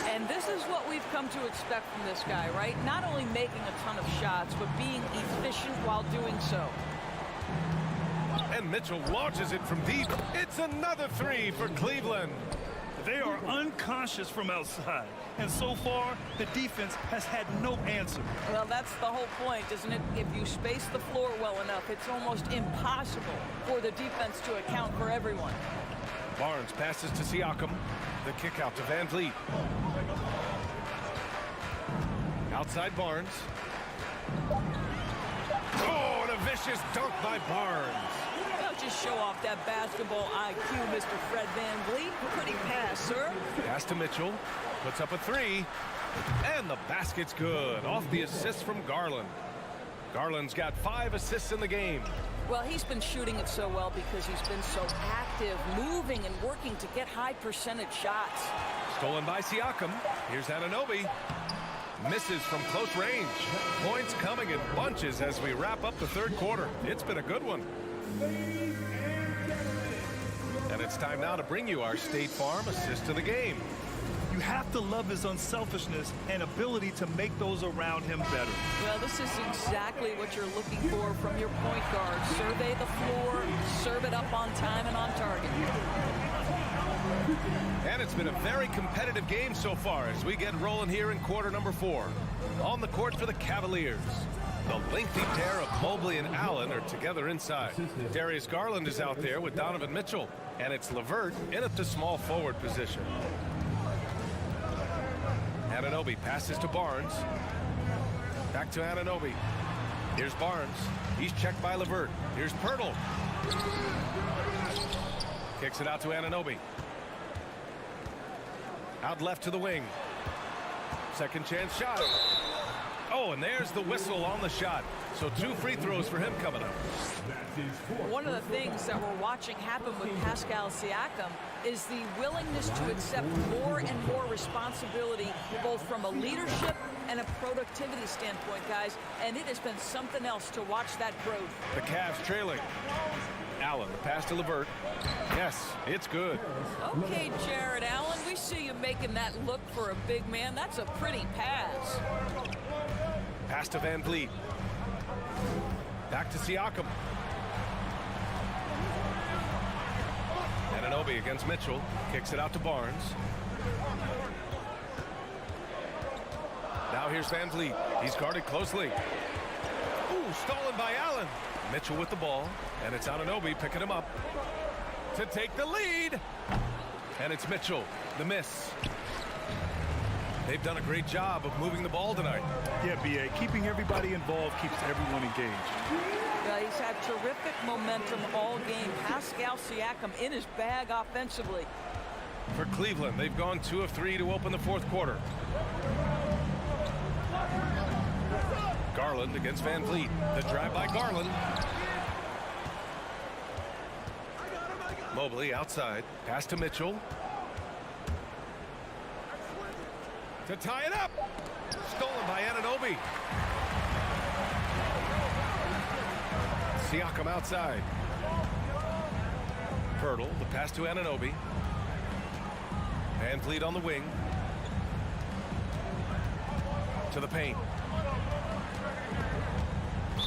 B: And this is what we've come to expect from this guy, right? Not only making a ton of shots, but being efficient while doing so.
A: And Mitchell launches it from deep. It's another 3 for Cleveland.
C: They are unconscious from outside. And so far, the defense has had no answer.
B: Well, that's the whole point, isn't it? If you space the floor well enough, it's almost impossible for the defense to account for everyone.
A: Barnes passes to Siakam. The kick out to Van Vliet. Outside Barnes. Oh, and a vicious dunk by Barnes.
B: Don't just show off that basketball IQ, Mr. Fred Van Vliet. Pretty pass, sir.
A: Pass to Mitchell. Puts up a 3. And the basket's good. Off the assist from Garland. Garland's got 5 assists in the game.
B: Well, he's been shooting it so well because he's been so active, moving and working to get high percentage shots.
A: Stolen by Siakam. Here's Anunoby. Misses from close range. Points coming in bunches as we wrap up the 3rd quarter. It's been a good one. And it's time now to bring you our State Farm assist of the game.
C: You have to love his unselfishness and ability to make those around him better.
B: Well, this is exactly what you're looking for from your point guard. Survey the floor, serve it up on time and on target.
A: And it's been a very competitive game so far as we get rolling here in quarter number 4. On the court for the Cavaliers. The lengthy pair of Mobley and Allen are together inside. Darius Garland is out there with Donovan Mitchell. And it's LeVert in at the small forward position. Anunoby passes to Barnes. Back to Anunoby. Here's Barnes. He's checked by LeVert. Here's Pirtle. Kicks it out to Anunoby. Out left to the wing. Second chance shot. Oh, and there's the whistle on the shot. So 2 free throws for him coming up.
B: One of the things that we're watching happen with Pascal Siakam is the willingness to accept more and more responsibility, both from a leadership and a productivity standpoint, guys. And it has been something else to watch that growth.
A: The Cavs trailing. Allen, the pass to LeVert. Yes, it's good.
B: Okay, Jared Allen, we see you making that look for a big man. That's a pretty pass.
A: Pass to Van Vliet. Back to Siakam. Anunoby against Mitchell. Kicks it out to Barnes. Now here's Van Vliet. He's guarded closely. Ooh, stolen by Allen. Mitchell with the ball. And it's Anunoby picking him up to take the lead. And it's Mitchell. The miss. They've done a great job of moving the ball tonight.
C: Yeah, B.A. Keeping everybody involved keeps everyone engaged.
B: Yeah, he's had terrific momentum all game. Pascal Siakam in his bag offensively.
A: For Cleveland, they've gone 2 of 3 to open the 4th quarter. Garland against Van Vliet. The drive by Garland. Mobley outside. Pass to Mitchell. To tie it up. Stolen by Anunoby. Siakam outside. Pirtle, the pass to Anunoby. Van Vliet on the wing. To the paint.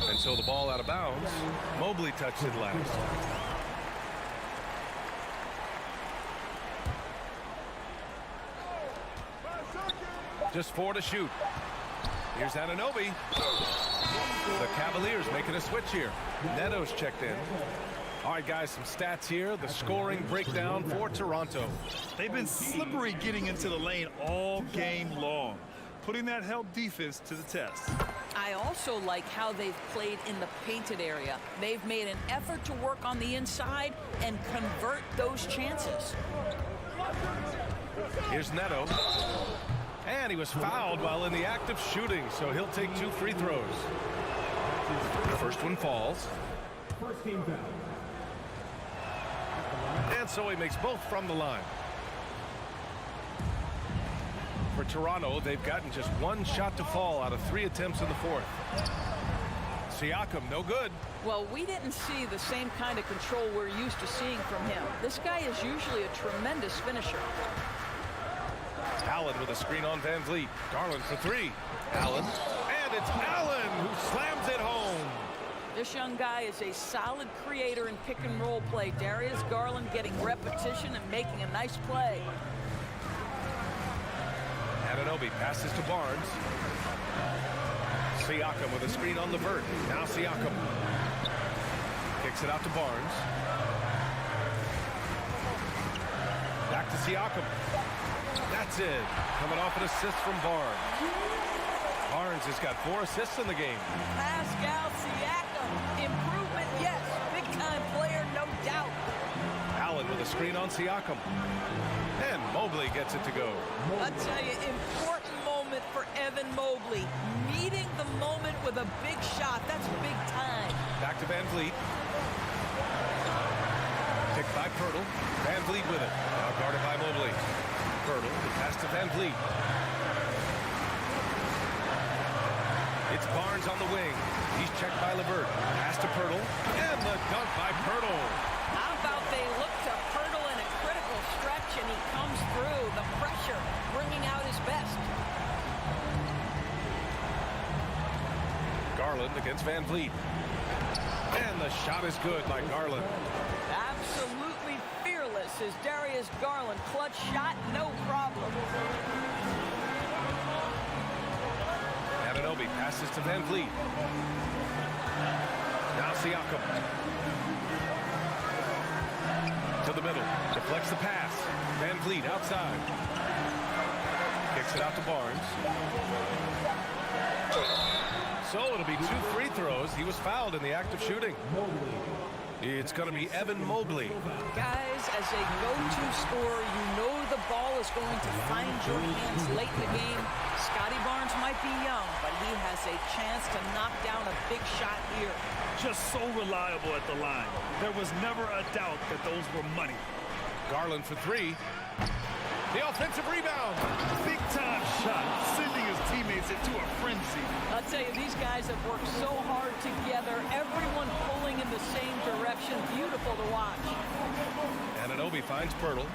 A: And so the ball out of bounds. Mobley touched it last. Just 4 to shoot. Here's Anunoby. The Cavaliers making a switch here. Neto's checked in. All right, guys, some stats here. The scoring breakdown for Toronto.
C: They've been slippery getting into the lane all game long, putting that help defense to the test.
B: I also like how they've played in the painted area. They've made an effort to work on the inside and convert those chances.
A: Here's Neto. And he was fouled while in the act of shooting, so he'll take 2 free throws. The first one falls.
D: First team foul.
A: And so he makes both from the line. For Toronto, they've gotten just 1 shot to fall out of 3 attempts in the 4th. Siakam, no good.
B: Well, we didn't see the same kind of control we're used to seeing from him. This guy is usually a tremendous finisher.
A: Allen with a screen on Van Vliet. Garland for 3. Allen. And it's Allen who slams it home.
B: This young guy is a solid creator in pick and roll play. Darius Garland getting repetition and making a nice play.
A: Anunoby passes to Barnes. Siakam with a screen on LeVert. Now Siakam. Kicks it out to Barnes. Back to Siakam. That's it. Coming off an assist from Barnes. Barnes has got 4 assists in the game.
B: Pascal Siakam. Improvement, yes. Big-time player, no doubt.
A: Allen with a screen on Siakam. And Mobley gets it to go.
B: I'll tell you, important moment for Evan Mobley. Meeting the moment with a big shot. That's big time.
A: Back to Van Vliet. Picked by Pirtle. Van Vliet with it. Now guarded by Mobley. Pirtle, the pass to Van Vliet. It's Barnes on the wing. He's checked by LeVert. Pass to Pirtle. And the dunk by Pirtle.
B: How about they look to Pirtle in a critical stretch and he comes through. The pressure bringing out his best.
A: Garland against Van Vliet. And the shot is good by Garland.
B: Absolutely fearless misses. Darius Garland, clutch shot, no problem.
A: Anunoby passes to Van Vliet. Now Siakam. To the middle. Deflects the pass. Van Vliet outside. Kicks it out to Barnes. So it'll be 2 free throws. He was fouled in the act of shooting. It's going to be Evan Mobley.
B: Guys, as a go-to scorer, you know the ball is going to find your hands late in the game. Scotty Barnes might be young, but he has a chance to knock down a big shot here.
C: Just so reliable at the line. There was never a doubt that those were money.
A: Garland for 3. The offensive rebound.
C: Big-time shot, sending his teammates into a frenzy.
B: I'll tell you, these guys have worked so hard together. Everyone pulling in the same direction. Beautiful to watch.
A: Anunoby finds Pirtle.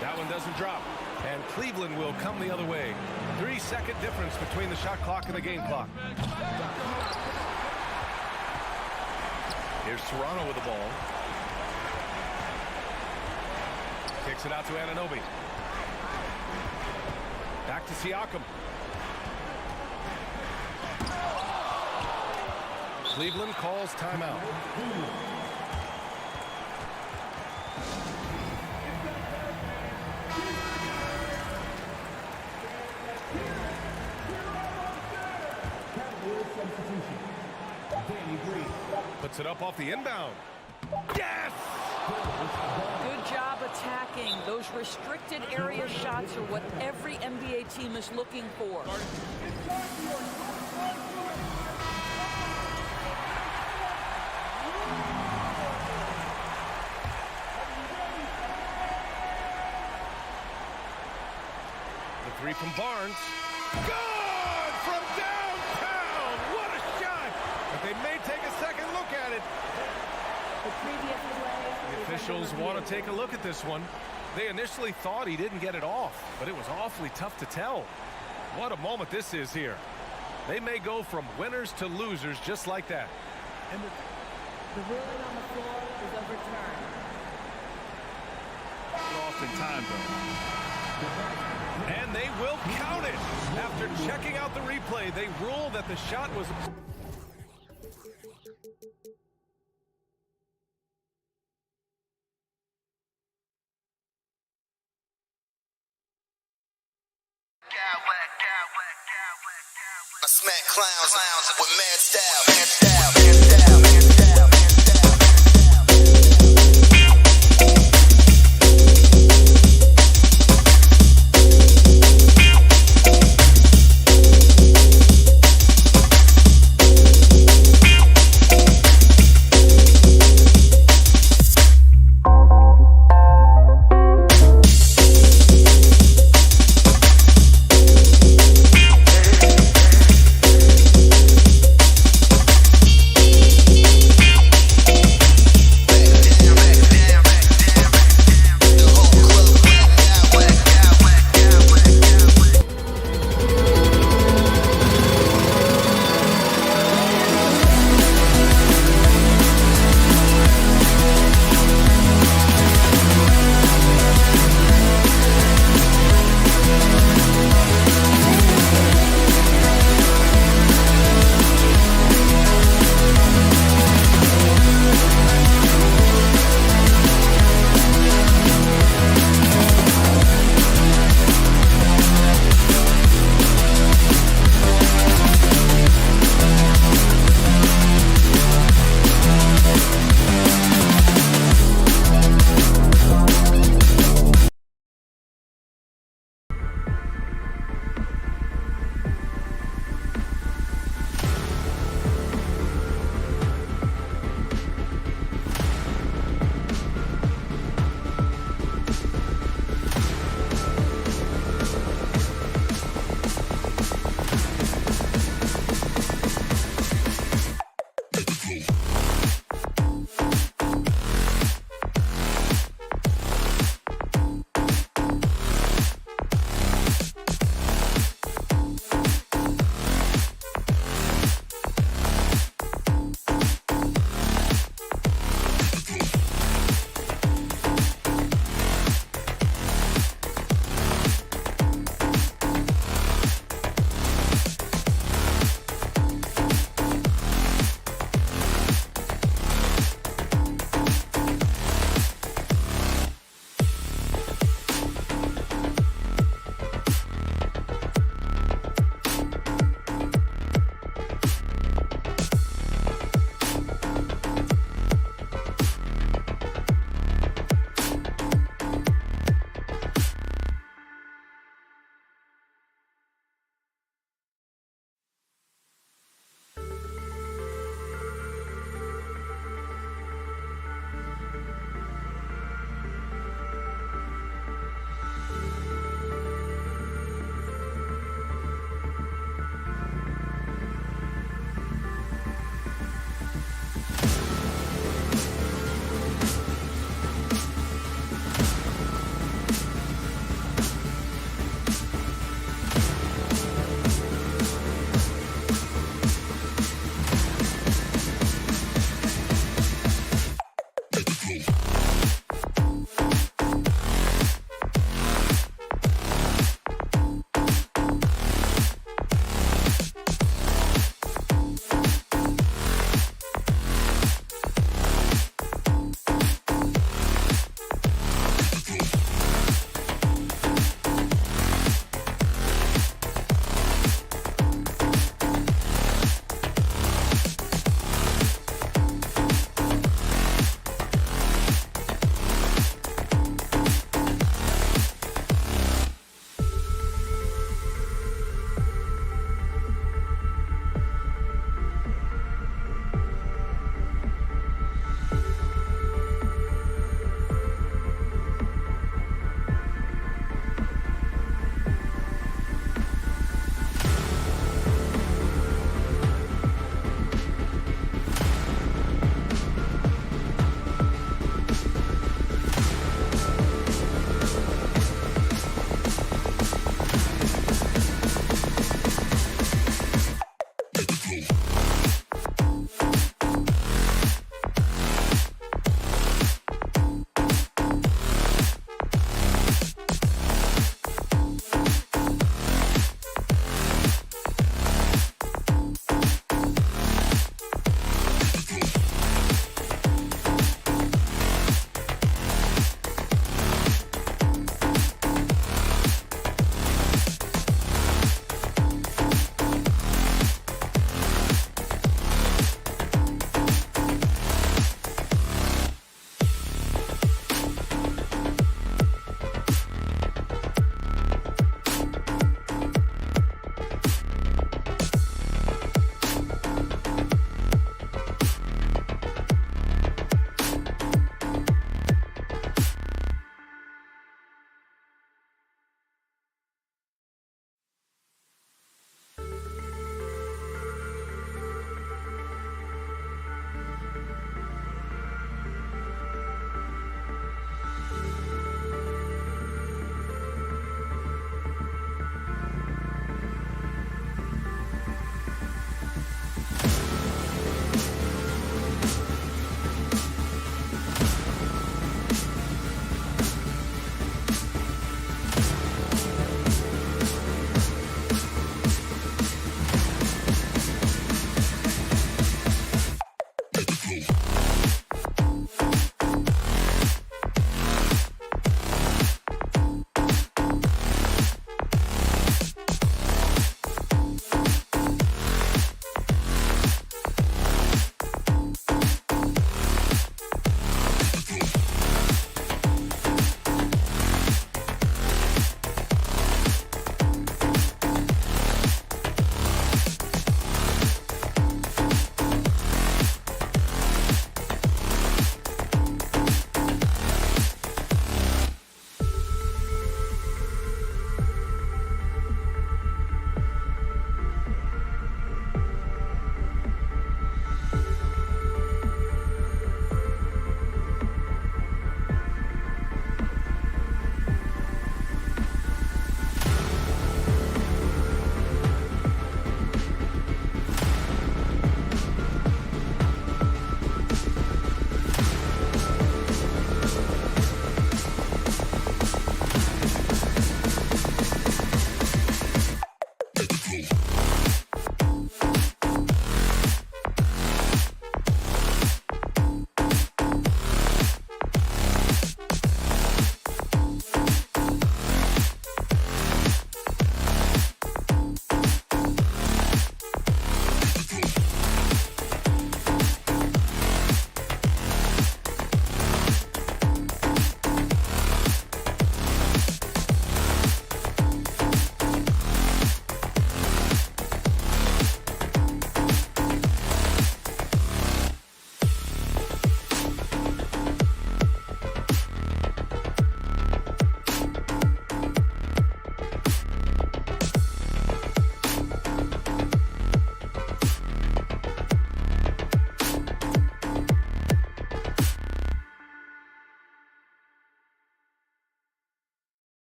A: That one doesn't drop. And Cleveland will come the other way. 3-second difference between the shot clock and the game clock. Here's Toronto with the ball. Kicks it out to Anunoby. Back to Siakam. Cleveland calls timeout. Puts it up off the inbound. Yes!
B: Good job attacking. Those restricted area shots are what every NBA team is looking for.
A: The 3 from Barnes. Good from downtown. What a shot. But they may take a second look at it. The officials want to take a look at this one. They initially thought he didn't get it off, but it was awfully tough to tell. What a moment this is here. They may go from winners to losers just like that.
E: And the ruling on the floor is overturned.
C: Lost in time, though.
A: And they will count it. After checking out the replay, they rule that the shot was...
F: I smack clowns with mad style.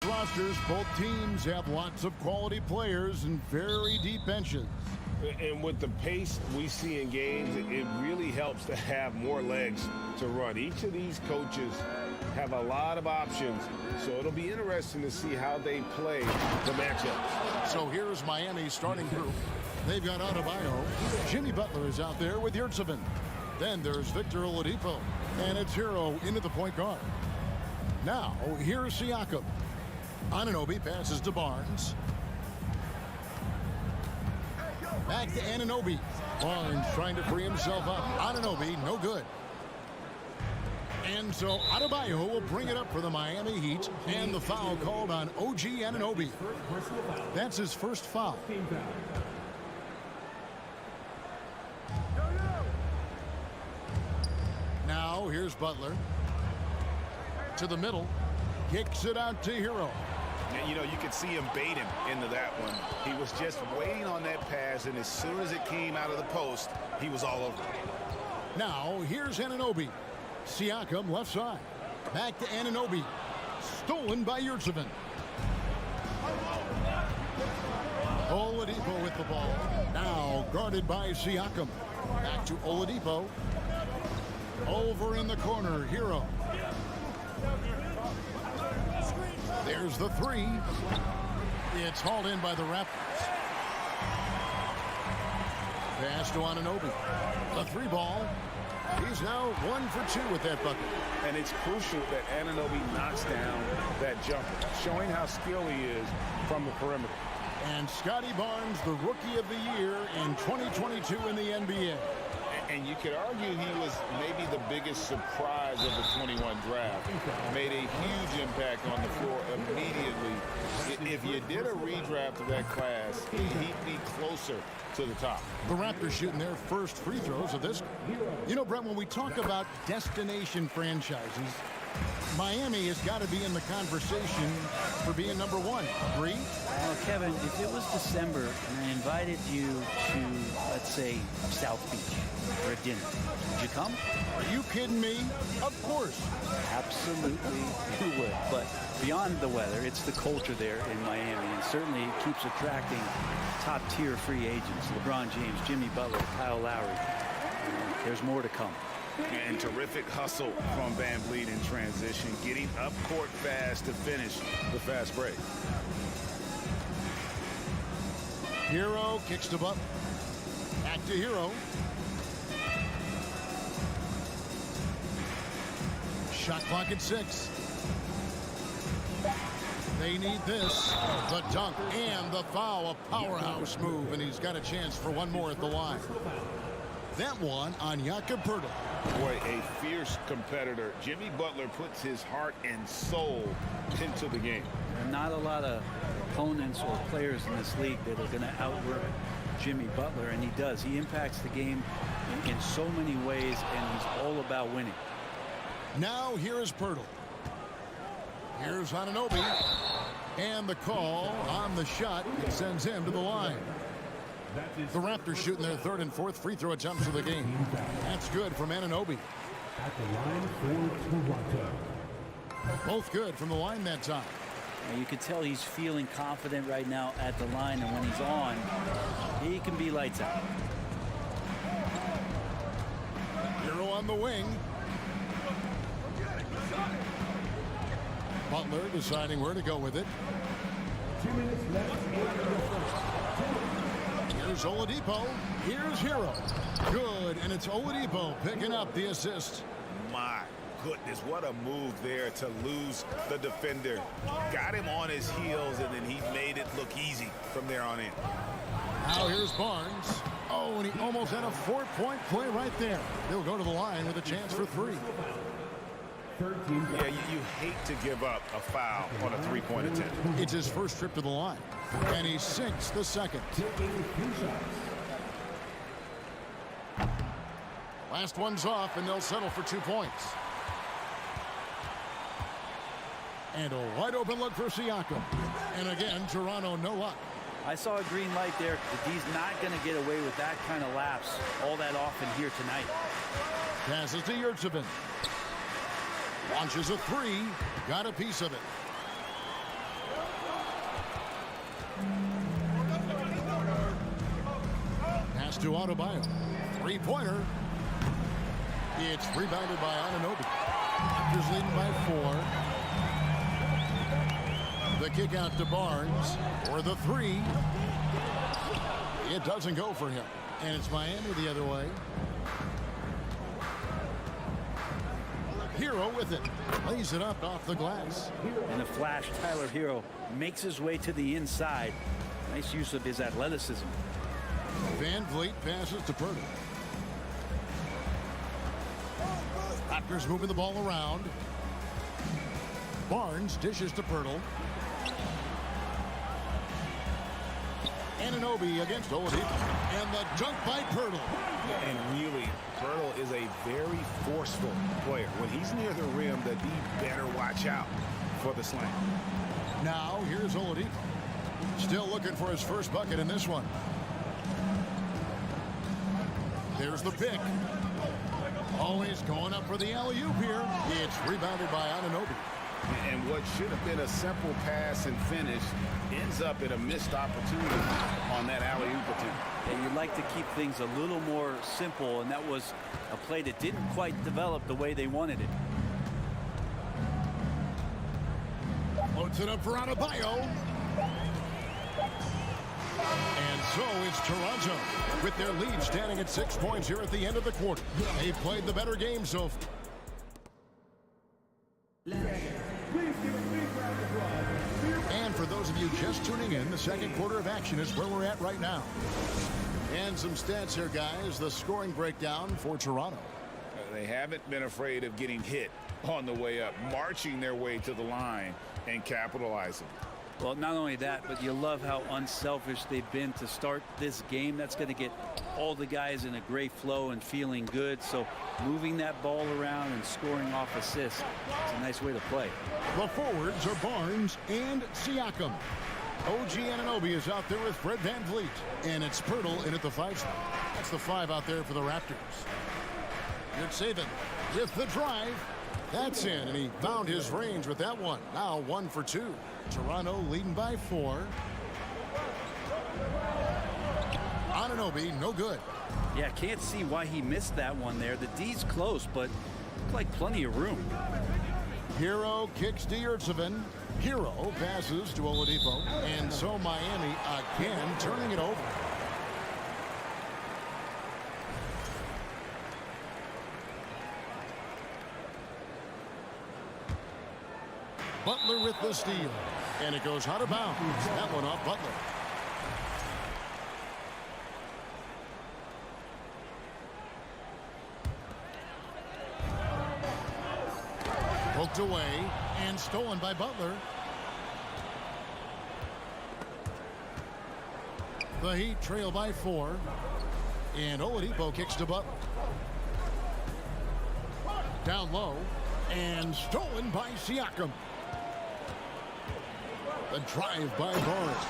G: rosters, both teams have lots of quality players and very deep benches.
P: And with the pace we see in games, it really helps to have more legs to run. Each of these coaches have a lot of options, so it'll be interesting to see how they play the matchups.
G: So here's Miami's starting group. They've got Adebayo. Jimmy Butler is out there with Yurtseven. Then there's Victor Oladipo. And it's Hero into the point guard. Now, here's Siakam. Anunoby passes to Barnes. Back to Anunoby. Barnes trying to free himself up. Anunoby, no good. And so Adebayo will bring it up for the Miami Heat. And the foul called on OG Anunoby. That's his first foul. Now here's Butler. To the middle. Kicks it out to Hero.
H: You know, you could see him bait him into that one. He was just waiting on that pass, and as soon as it came out of the post, he was all over it.
G: Now, here's Anunoby. Siakam left side. Back to Anunoby. Stolen by Yurtseven. Oladipo with the ball. Now guarded by Siakam. Back to Oladipo. Over in the corner, Hero. There's the three. It's hauled in by the Raptors. Pass to Anunoby. A three ball. He's now 1 for 2 with that bucket.
P: And it's crucial that Anunoby knocks down that jumper, showing how skilled he is from the perimeter.
G: And Scotty Barnes, the Rookie of the Year in 2022 in the NBA.
H: And you could argue he was maybe the biggest surprise of the 21 draft. Made a huge impact on the floor immediately. If you did a redraft of that class, he'd be closer to the top.
G: The Raptors shooting their first free throws of this. You know, Brett, when we talk about destination franchises, Miami has got to be in the conversation for being number one. Agree?
M: Well, Kevin, if it was December and I invited you to, let's say, South Beach for a dinner, would you come?
G: Are you kidding me? Of course.
M: Absolutely, you would. But beyond the weather, it's the culture there in Miami, and certainly it keeps attracting top-tier free agents. LeBron James, Jimmy Butler, Kyle Lowry. There's more to come.
H: And terrific hustle from Van Vliet in transition, getting up court fast to finish the fast break.
G: Hero kicks to Butler. Back to Hero. Shot clock at 6. They need this. The dunk and the foul. A powerhouse move, and he's got a chance for one more at the line. That one on Jakob Poeltl.
H: Boy, a fierce competitor. Jimmy Butler puts his heart and soul into the game.
M: Not a lot of opponents or players in this league that are going to outwork Jimmy Butler, and he does. He impacts the game in so many ways, and he's all about winning.
G: Now here is Poeltl. Here's Anunoby. And the call on the shot. It sends him to the line. The Raptors shooting their third and fourth free throw attempts of the game. That's good from Anunoby.
D: At the line for Toronto.
G: Both good from the line that time.
M: You can tell he's feeling confident right now at the line, and when he's on, he can be lights out.
G: Hero on the wing. Butler deciding where to go with it.
D: 2 minutes left in the first.
G: Here's Oladipo. Here's Hero. Good, and it's Oladipo picking up the assist.
H: My goodness, what a move there to lose the defender. Got him on his heels, and then he made it look easy from there on in.
G: Now here's Barnes. Oh, and he almost had a 4-point play right there. They'll go to the line with a chance for 3.
H: Yeah, you hate to give up a foul on a three-point attempt.
G: It's his first trip to the line, and he sinks the second. Last one's off, and they'll settle for 2 points. And a wide open look for Siakam. And again, Toronto, no luck.
M: I saw a green light there. He's not going to get away with that kind of lapse all that often here tonight.
G: Passes to Yurtseven. Launches a 3. Got a piece of it. to Adebayo. Three-pointer. It's rebounded by Anunoby. Raptors leading by 4. The kick out to Barnes for the three. It doesn't go for him. And it's Miami the other way. Hero with it. Lays it up off the glass.
M: In a flash, Tyler Hero makes his way to the inside. Nice use of his athleticism.
G: Van Vliet passes to Purtle. Raptors moving the ball around. Barnes dishes to Purtle. Anunoby against Oladipo. And the dunk by Purtle.
H: And really, Purtle is a very forceful player. When he's near the rim, the D better watch out for the slam.
G: Now, here's Oladipo. Still looking for his first bucket in this one. There's the pick. Always going up for the alley-oop here. It's rebounded by Anunoby.
H: And what should have been a simple pass and finish ends up in a missed opportunity on that alley-oop attempt.
M: And you'd like to keep things a little more simple, and that was a play that didn't quite develop the way they wanted it.
G: Floats it up for Adebayo. And so it's Toronto with their lead standing at 6 points here at the end of the quarter. They've played the better game so far. And for those of you just tuning in, the second quarter of action is where we're at right now. And some stats here, guys. The scoring breakdown for Toronto.
H: They haven't been afraid of getting hit on the way up, marching their way to the line and capitalizing.
M: Well, not only that, but you love how unselfish they've been to start this game. That's going to get all the guys in a great flow and feeling good. So moving that ball around and scoring off assists, it's a nice way to play.
G: The forwards are Barnes and Siakam. OG Anunoby is out there with Fred Van Vliet. And it's Purtle in at the 5 spot. That's the 5 out there for the Raptors. It's Saban with the drive. That's in, and he found his range with that one. Now 1 for 2. Toronto leading by 4. Anunoby, no good.
M: Yeah, can't see why he missed that one there. The D's close, but looked like plenty of room.
G: Hero kicks to Yurtseven. Hero passes to Oladipo. And so Miami again turning it over. Butler with the steal. And it goes out of bounds. That one off Butler. Poked away and stolen by Butler. The Heat trail by 4. And Oladipo kicks to Butler. Down low. And stolen by Siakam. The drive by Barnes.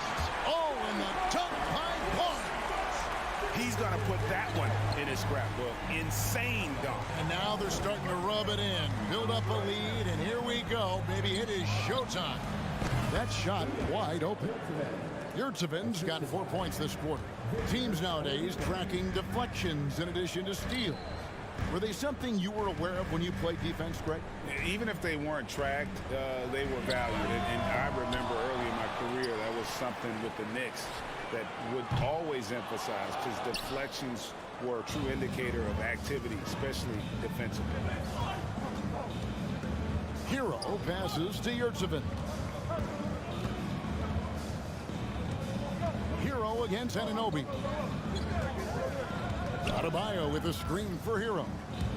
G: Oh, and the dunk by Barnes.
H: He's going to put that one in his scrapbook. Insane dunk.
G: And now they're starting to rub it in. Build up a lead, and here we go, baby. It is showtime. That shot wide open. Yurtseven's got 4 points this quarter. Teams nowadays tracking deflections in addition to steals. Were they something you were aware of when you played defense, Greg?
H: Even if they weren't tracked, they were valued. And I remember early in my career, that was something with the Knicks that would always emphasize, because deflections were a true indicator of activity, especially defensively.
G: Hero passes to Yurtseven. Hero against Anunoby. Adebayo with a screen for Hero.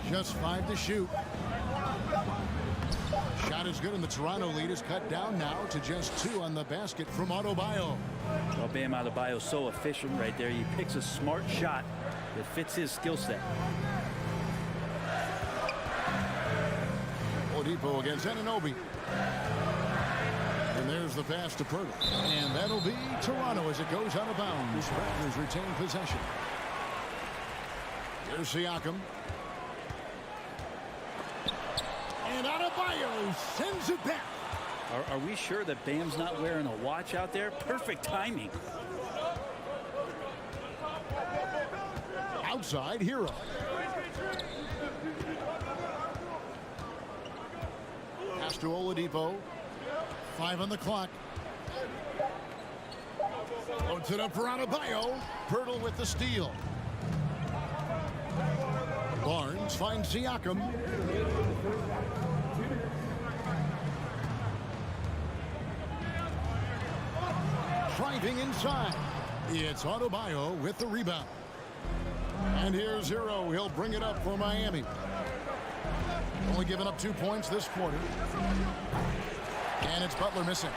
G: Just 5 to shoot. Shot is good, and the Toronto lead is cut down now to just 2 on the basket from Adebayo.
M: Well, Bam Adebayo's so efficient right there. He picks a smart shot that fits his skill set.
G: Oladipo against Anunoby. And there's the pass to Purtle. And that'll be Toronto as it goes out of bounds. Raptors retain possession. Here's Siakam. And Adebayo sends it back.
M: Are we sure that Bam's not wearing a watch out there? Perfect timing.
G: Outside, Hero. Pass to Oladipo. 5 on the clock. Loads it up for Adebayo. Pirtle with the steal. Barnes finds Siakam. Driving inside. It's Adebayo with the rebound. And here's Hero. He'll bring it up for Miami. Only giving up 2 points this quarter. And it's Butler missing.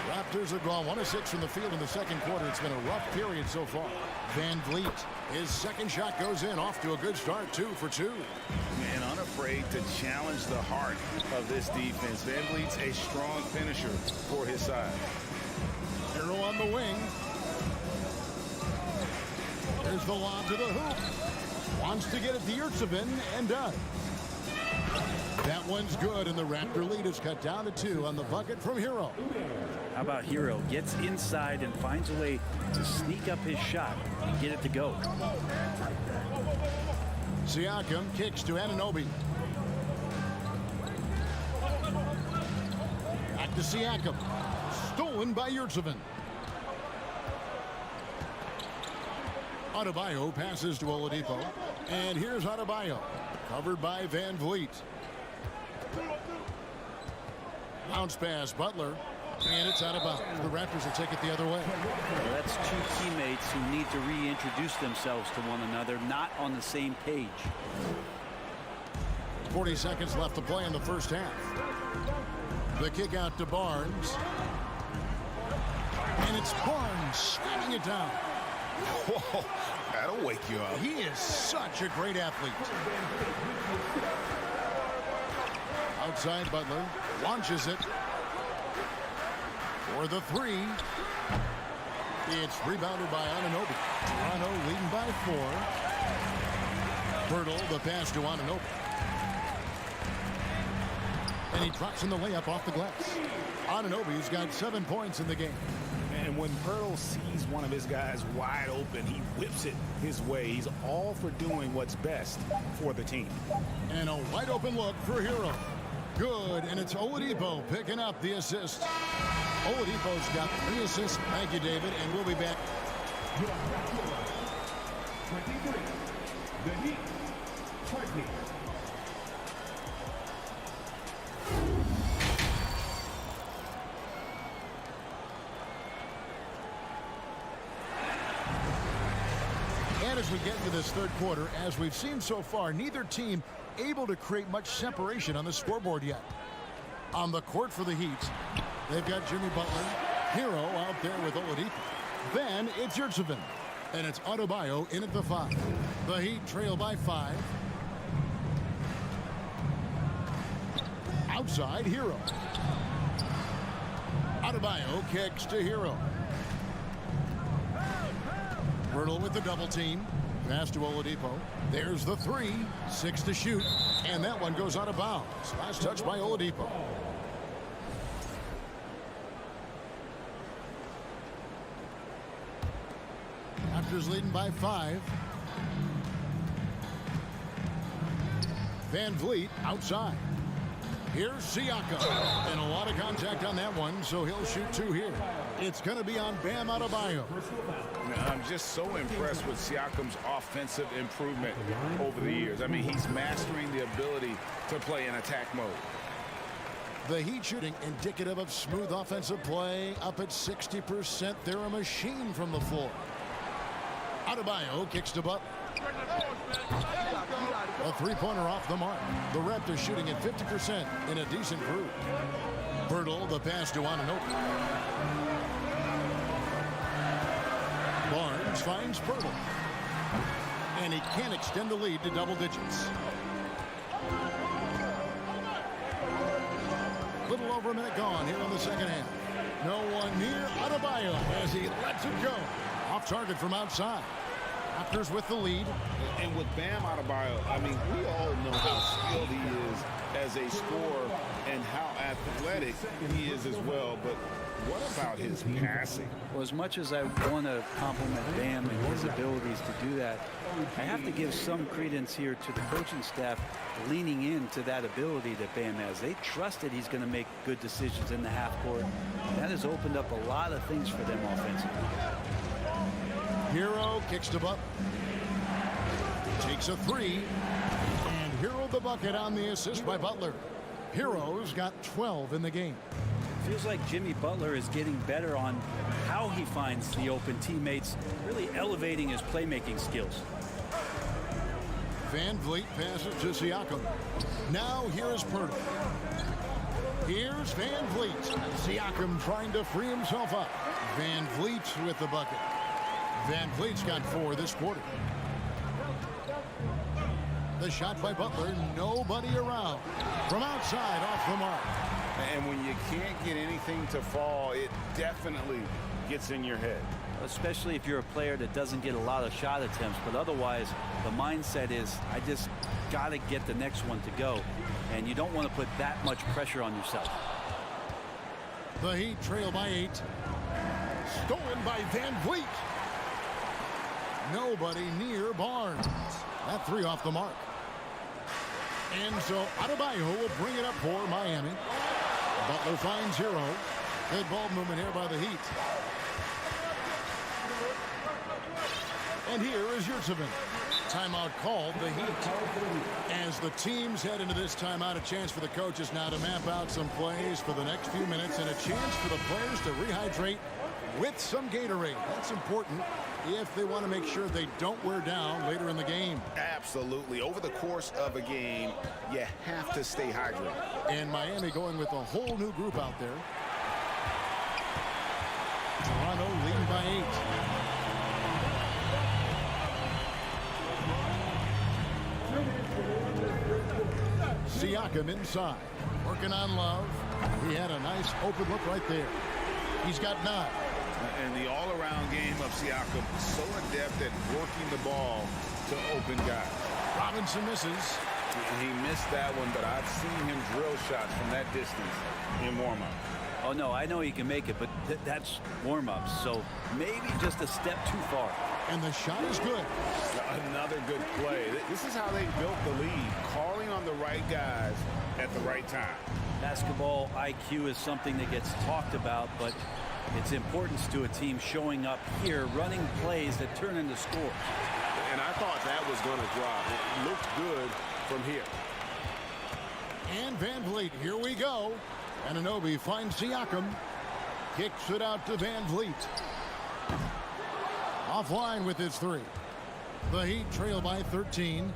G: Raptors have gone 1 of 6 from the field in the second quarter. It's been a rough period so far. Van Vliet, his second shot goes in, off to a good start, 2 for 2.
H: Man, unafraid to challenge the heart of this defense. Van Vliet's a strong finisher for his side.
G: Hero on the wing. There's the lob to the hoop. Wants to get it to Yurtsevin and does. That one's good, and the Raptor lead is cut down to 2 on the bucket from Hero.
M: How about Hero? Gets inside and finds a way to sneak up his shot and get it to go.
G: Siakam kicks to Anunoby. Back to Siakam. Stolen by Yurtsevin. Adebayo passes to Oladipo. And here's Adebayo. Covered by Van Vliet. Bounce pass, Butler. And it's out of bounds. The Raptors will take it the other way.
M: Well, that's 2 teammates who need to reintroduce themselves to one another, not on the same page.
G: 40 seconds left to play in the first half. The kick out to Barnes. And it's Barnes slamming it down.
H: Whoa, that'll wake you up.
G: He is such a great athlete. Outside, Butler launches it for the 3. It's rebounded by Anunoby. Toronto leading by 4. Pirtle, the pass to Anunoby. And he drops in the layup off the glass. Anunoby's got 7 points in the game.
L: And when Pirtle sees one of his guys wide open, he whips it his way. He's all for doing what's best for the team.
G: And a wide open look for Hero. Good, and it's Oladipo picking up the assist. Oladipo's got 3 assists. Thank you, David, and we'll be back.
D: 23. The Heat. 20.
G: And as we get into this third quarter, as we've seen so far, neither team able to create much separation on the scoreboard yet. On the court for the Heat, they've got Jimmy Butler, Hero out there with Oladipo. Then it's Yurtsevin, and it's Adebayo in at the 5. The Heat trail by 5. Outside, Hero. Adebayo kicks to Hero. Pirtle with the double team. Pass to Oladipo. There's the 3. 6 to shoot. And that one goes out of bounds. Last touch by Oladipo. Raptors leading by 5. Van Vliet outside. Here's Siakam. And a lot of contact on that one, so he'll shoot 2 here. It's going to be on Bam Adebayo.
H: I'm just so impressed with Siakam's offensive improvement over the years. I mean, he's mastering the ability to play in attack mode.
G: The Heat shooting indicative of smooth offensive play, up at 60%. They're a machine from the floor. Adebayo kicks to Butler. A 3-pointer off the mark. The Raptors shooting at 50% in a decent group. Pirtle, the pass to Anunoby. Barnes finds Pirtle. And he can't extend the lead to double digits. Little over a minute gone here in the second half. No one near Adebayo as he lets it go. Off target from outside. Raptors with the lead.
H: And with Bam Adebayo, I mean, we all know how skilled he is as a scorer and how athletic he is as well. But what about his passing?
M: Well, as much as I want to compliment Bam and his abilities to do that, I have to give some credence here to the coaching staff leaning into that ability that Bam has. They trusted he's going to make good decisions in the half court. That has opened up a lot of things for them offensively.
G: Hero kicks to Butler. Takes a three. And Hero the bucket on the assist by Butler. Hero's got 12 in the game.
M: Feels like Jimmy Butler is getting better on how he finds the open teammates, really elevating his playmaking skills.
G: Van Vliet passes to Siakam. Now here's Pirtle. Here's Van Vliet. Siakam trying to free himself up. Van Vliet with the bucket. Van Vliet's got 4 this quarter. The shot by Butler, nobody around. From outside, off the mark.
H: And when you can't get anything to fall, it definitely gets in your head.
M: Especially if you're a player that doesn't get a lot of shot attempts, but otherwise the mindset is, I just got to get the next one to go. And you don't want to put that much pressure on yourself.
G: The Heat trail by 8. Stolen by Van Vliet. Nobody near Barnes. That 3 off the mark. And so Adebayo will bring it up for Miami. Butler finds Hero. Good ball movement here by the Heat. And here is Yurtseven. Timeout called, the Heat. As the teams head into this timeout, a chance for the coaches now to map out some plays for the next few minutes and a chance for the players to rehydrate with some Gatorade. That's important if they want to make sure they don't wear down later in the game.
H: Absolutely. Over the course of a game, you have to stay hydrated.
G: And Miami going with a whole new group out there. Toronto leading by 8. Siakam inside. Working on Love. He had a nice open look right there. He's got 9.
H: And the all-around game of Siakam, so adept at working the ball to open guys.
G: Robinson misses.
H: He missed that one, but I've seen him drill shots from that distance in warm-up.
M: Oh, no, I know he can make it, but that's warm-ups, so maybe just a step too far.
G: And the shot is good.
H: Another good play. This is how they built the lead, calling on the right guys at the right time.
M: Basketball IQ is something that gets talked about, but its importance to a team showing up here, running plays that turn into scores.
P: And I thought that was going to drop. It looked good from here.
G: And Van Vliet, here we go. Anunoby finds Siakam. Kicks it out to Van Vliet. Offline with his 3. The Heat trail by 13.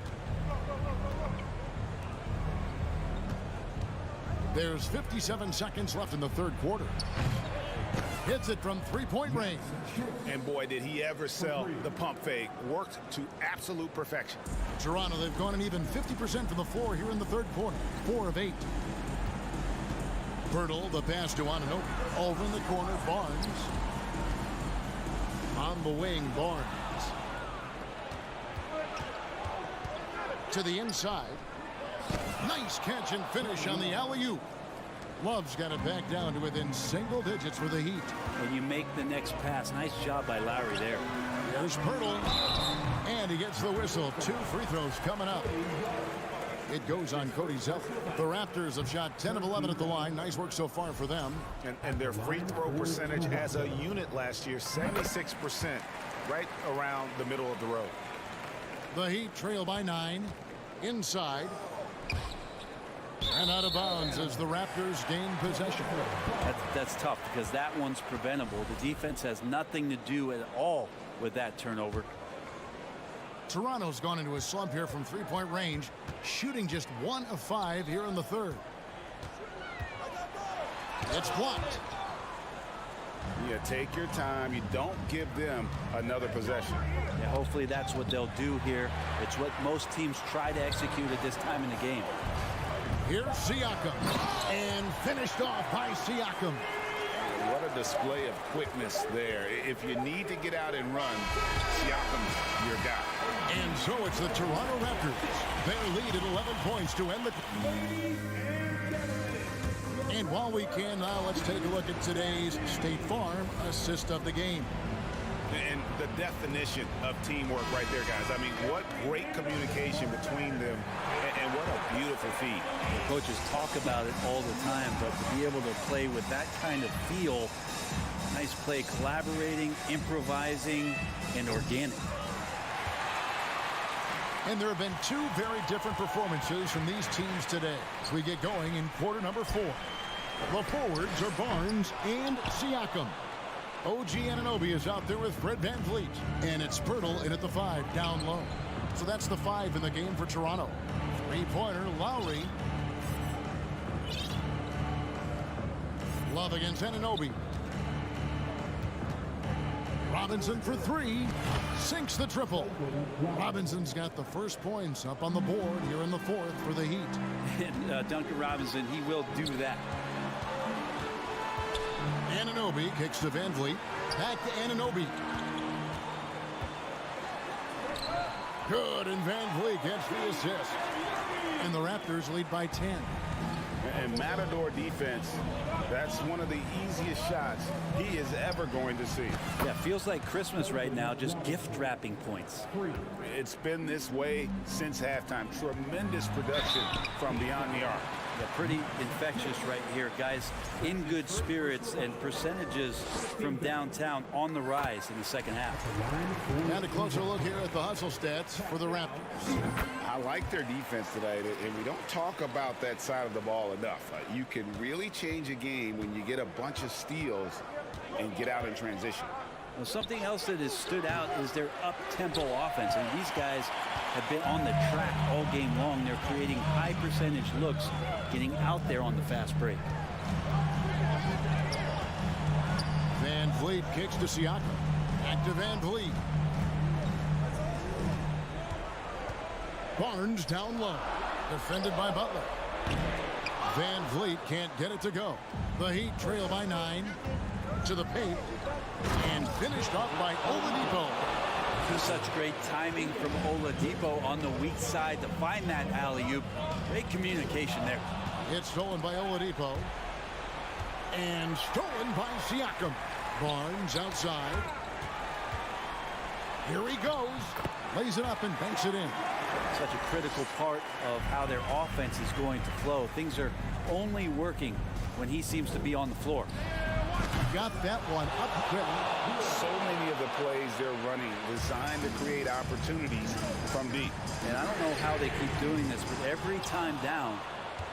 G: There's 57 seconds left in the third quarter. Hits it from three-point range.
H: And boy, did he ever sell the pump fake. Worked to absolute perfection.
G: Toronto, they've gone an even 50% from the floor here in the third quarter. 4 of 8. Pirtle, the pass to Anunoby. Over in the corner, Barnes. On the wing, Barnes. To the inside. Nice catch and finish on the alley-oop. Love's got it back down to within single digits for the Heat.
M: When you make the next pass, nice job by Lowry there.
G: Here's Pirtle. And he gets the whistle. 2 free throws coming up. It goes on Cody Zeller. The Raptors have shot 10 of 11 at the line. Nice work so far for them.
H: And their free throw percentage as a unit last year, 76%, right around the middle of the road.
G: The Heat trail by 9. Inside. And out of bounds as the Raptors gain possession.
M: That's tough because that one's preventable. The defense has nothing to do at all with that turnover.
G: Toronto's gone into a slump here from three-point range, shooting just 1 of 5 here in the third. It's blocked.
H: Yeah, take your time. You don't give them another possession.
M: Yeah, hopefully that's what they'll do here. It's what most teams try to execute at this time in the game.
G: Here's Siakam. And finished off by Siakam.
H: What a display of quickness there. If you need to get out and run, Siakam's your guy.
G: And so it's the Toronto Raptors. Their lead at 11 points to end the... And while we can now, let's take a look at today's State Farm assist of the game.
H: And the definition of teamwork right there, guys. I mean, what great communication between them, and what a beautiful feed.
M: The coaches talk about it all the time, but to be able to play with that kind of feel, nice play, collaborating, improvising, and organic.
G: And there have been two very different performances from these teams today as we get going in quarter number 4. The forwards are Barnes and Siakam. OG Anunoby is out there with Fred VanVleet. And it's Pirtle in at the 5 down low. So that's the 5 in the game for Toronto. Three-pointer, Lowry. Love against Anunoby. Robinson for 3. Sinks the triple. Robinson's got the first points up on the board here in the 4th for the Heat.
M: And Duncan Robinson, he will do that.
G: Anunoby kicks to VanVleet. Back to Anunoby. Good, and VanVleet gets the assist. And the Raptors lead by 10.
H: And Matador defense, that's one of the easiest shots he is ever going to see.
M: Yeah, feels like Christmas right now, just gift wrapping points.
H: It's been this way since halftime. Tremendous production from beyond the arc.
M: Yeah, pretty infectious right here. Guys in good spirits, and percentages from downtown on the rise in the second half.
G: And a closer look here at the hustle stats for the Raptors.
H: I like their defense tonight, and we don't talk about that side of the ball enough. You can really change a game when you get a bunch of steals and get out in transition.
M: Well, something else that has stood out is their up-tempo offense. And these guys have been on the track all game long. They're creating high percentage looks, getting out there on the fast break.
G: VanVleet kicks to Siakam. Back to VanVleet. Barnes down low. Defended by Butler. VanVleet can't get it to go. The Heat trail by 9. To the paint. And finished off by Oladipo.
M: Such great timing from Oladipo on the weak side to find that alley-oop. Great communication there.
G: It's stolen by Oladipo. And stolen by Siakam. Barnes outside. Here he goes. Lays it up and banks it in.
M: Such a critical part of how their offense is going to flow. Things are only working when he seems to be on the floor.
G: Got that one up quick.
H: So many of the plays they're running designed to create opportunities from deep.
M: And I don't know how they keep doing this, but every time down,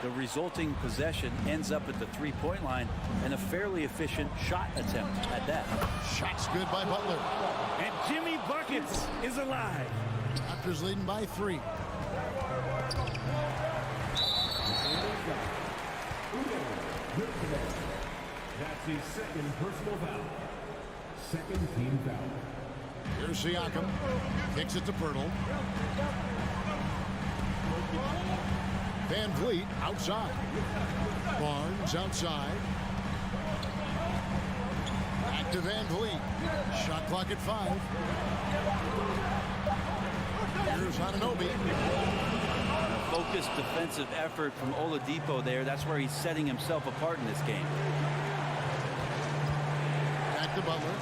M: the resulting possession ends up at the three-point line, and a fairly efficient shot attempt at that.
G: Shots good by Butler.
D: And Jimmy Buckets is alive.
G: Raptors leading by 3.
D: That's his second personal foul. Second team foul.
G: Here's Siakam. Kicks it to Pirtle. VanVleet outside. Barnes outside. Back to VanVleet. Shot clock at 5. Here's Anunoby.
M: Focused defensive effort from Oladipo there. That's where he's setting himself apart in this game.
G: Back to Butler.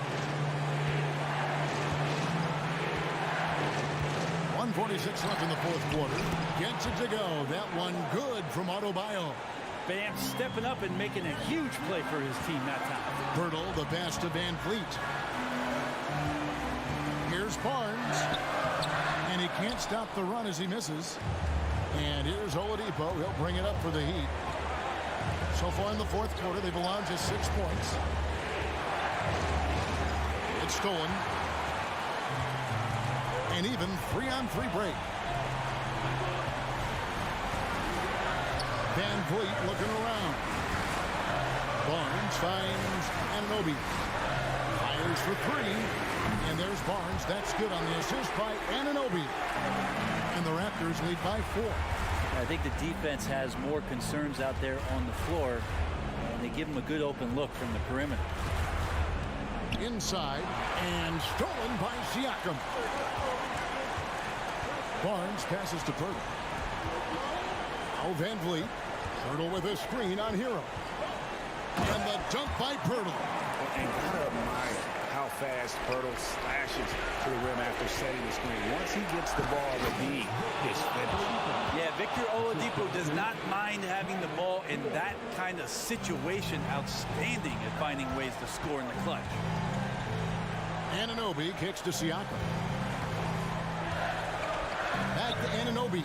G: 1:46 left in the 4th quarter. Gets it to go. That one good from Adebayo.
I: Bam stepping up and making a huge play for his team that time.
G: Pirtle, the pass to VanVleet. Here's Barnes. And he can't stop the run as he misses. And here's Oladipo. He'll bring it up for the Heat. So far in the 4th quarter, they've allowed just 6 points. It's stolen. An even 3-on-3 break. VanVleet looking around. Barnes finds Anunoby. Fires for 3. And there's Barnes. That's good on the assist by Anunoby. And the Raptors lead by 4.
M: I think the defense has more concerns out there on the floor, and they give them a good open look from the perimeter.
G: Inside and stolen by Siakam. Barnes passes to Pirtle. Now Van Vliet. Pirtle with a screen on Hero. And the dunk by Pirtle.
H: And gotta admire how fast Pirtle slashes to the rim after setting the screen. Once he gets the ball, the D is finished.
M: Yeah, Victor Oladipo does not mind having the ball in that kind of situation. Outstanding at finding ways to score in the clutch.
G: Anunoby kicks to Siakam. Back to Anunoby.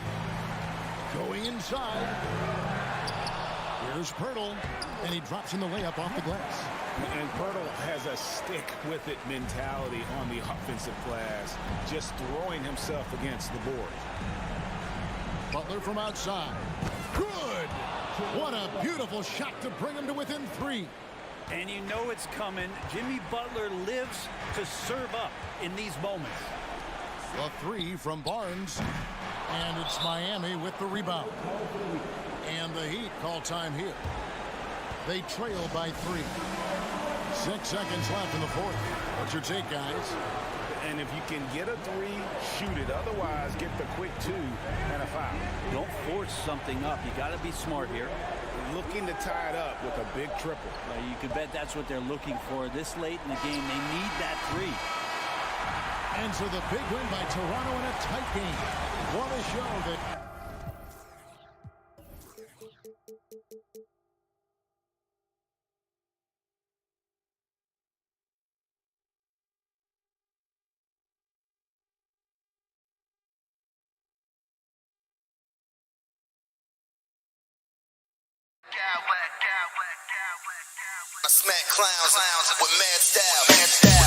G: Going inside. Here's Pirtle. And he drops in the layup off the glass.
H: And Pirtle has a stick-with-it mentality on the offensive glass, just throwing himself against the board.
G: Butler from outside. Good! What a beautiful shot to bring him to within 3.
M: And you know it's coming. Jimmy Butler lives to serve up in these moments.
G: The 3 from Barnes. And it's Miami with the rebound. And the Heat call time here. They trail by 3. 6 seconds left in the fourth. What's your take, guys?
H: And if you can get a 3, shoot it. Otherwise, get the quick 2 and a foul.
M: Don't force something up. You got to be smart here.
H: Looking to tie it up with a big triple.
M: You can bet that's what they're looking for this late in the game. They need that 3.
G: And so the big win by Toronto in a tight game. What a show that...
F: I smack clowns with mad style.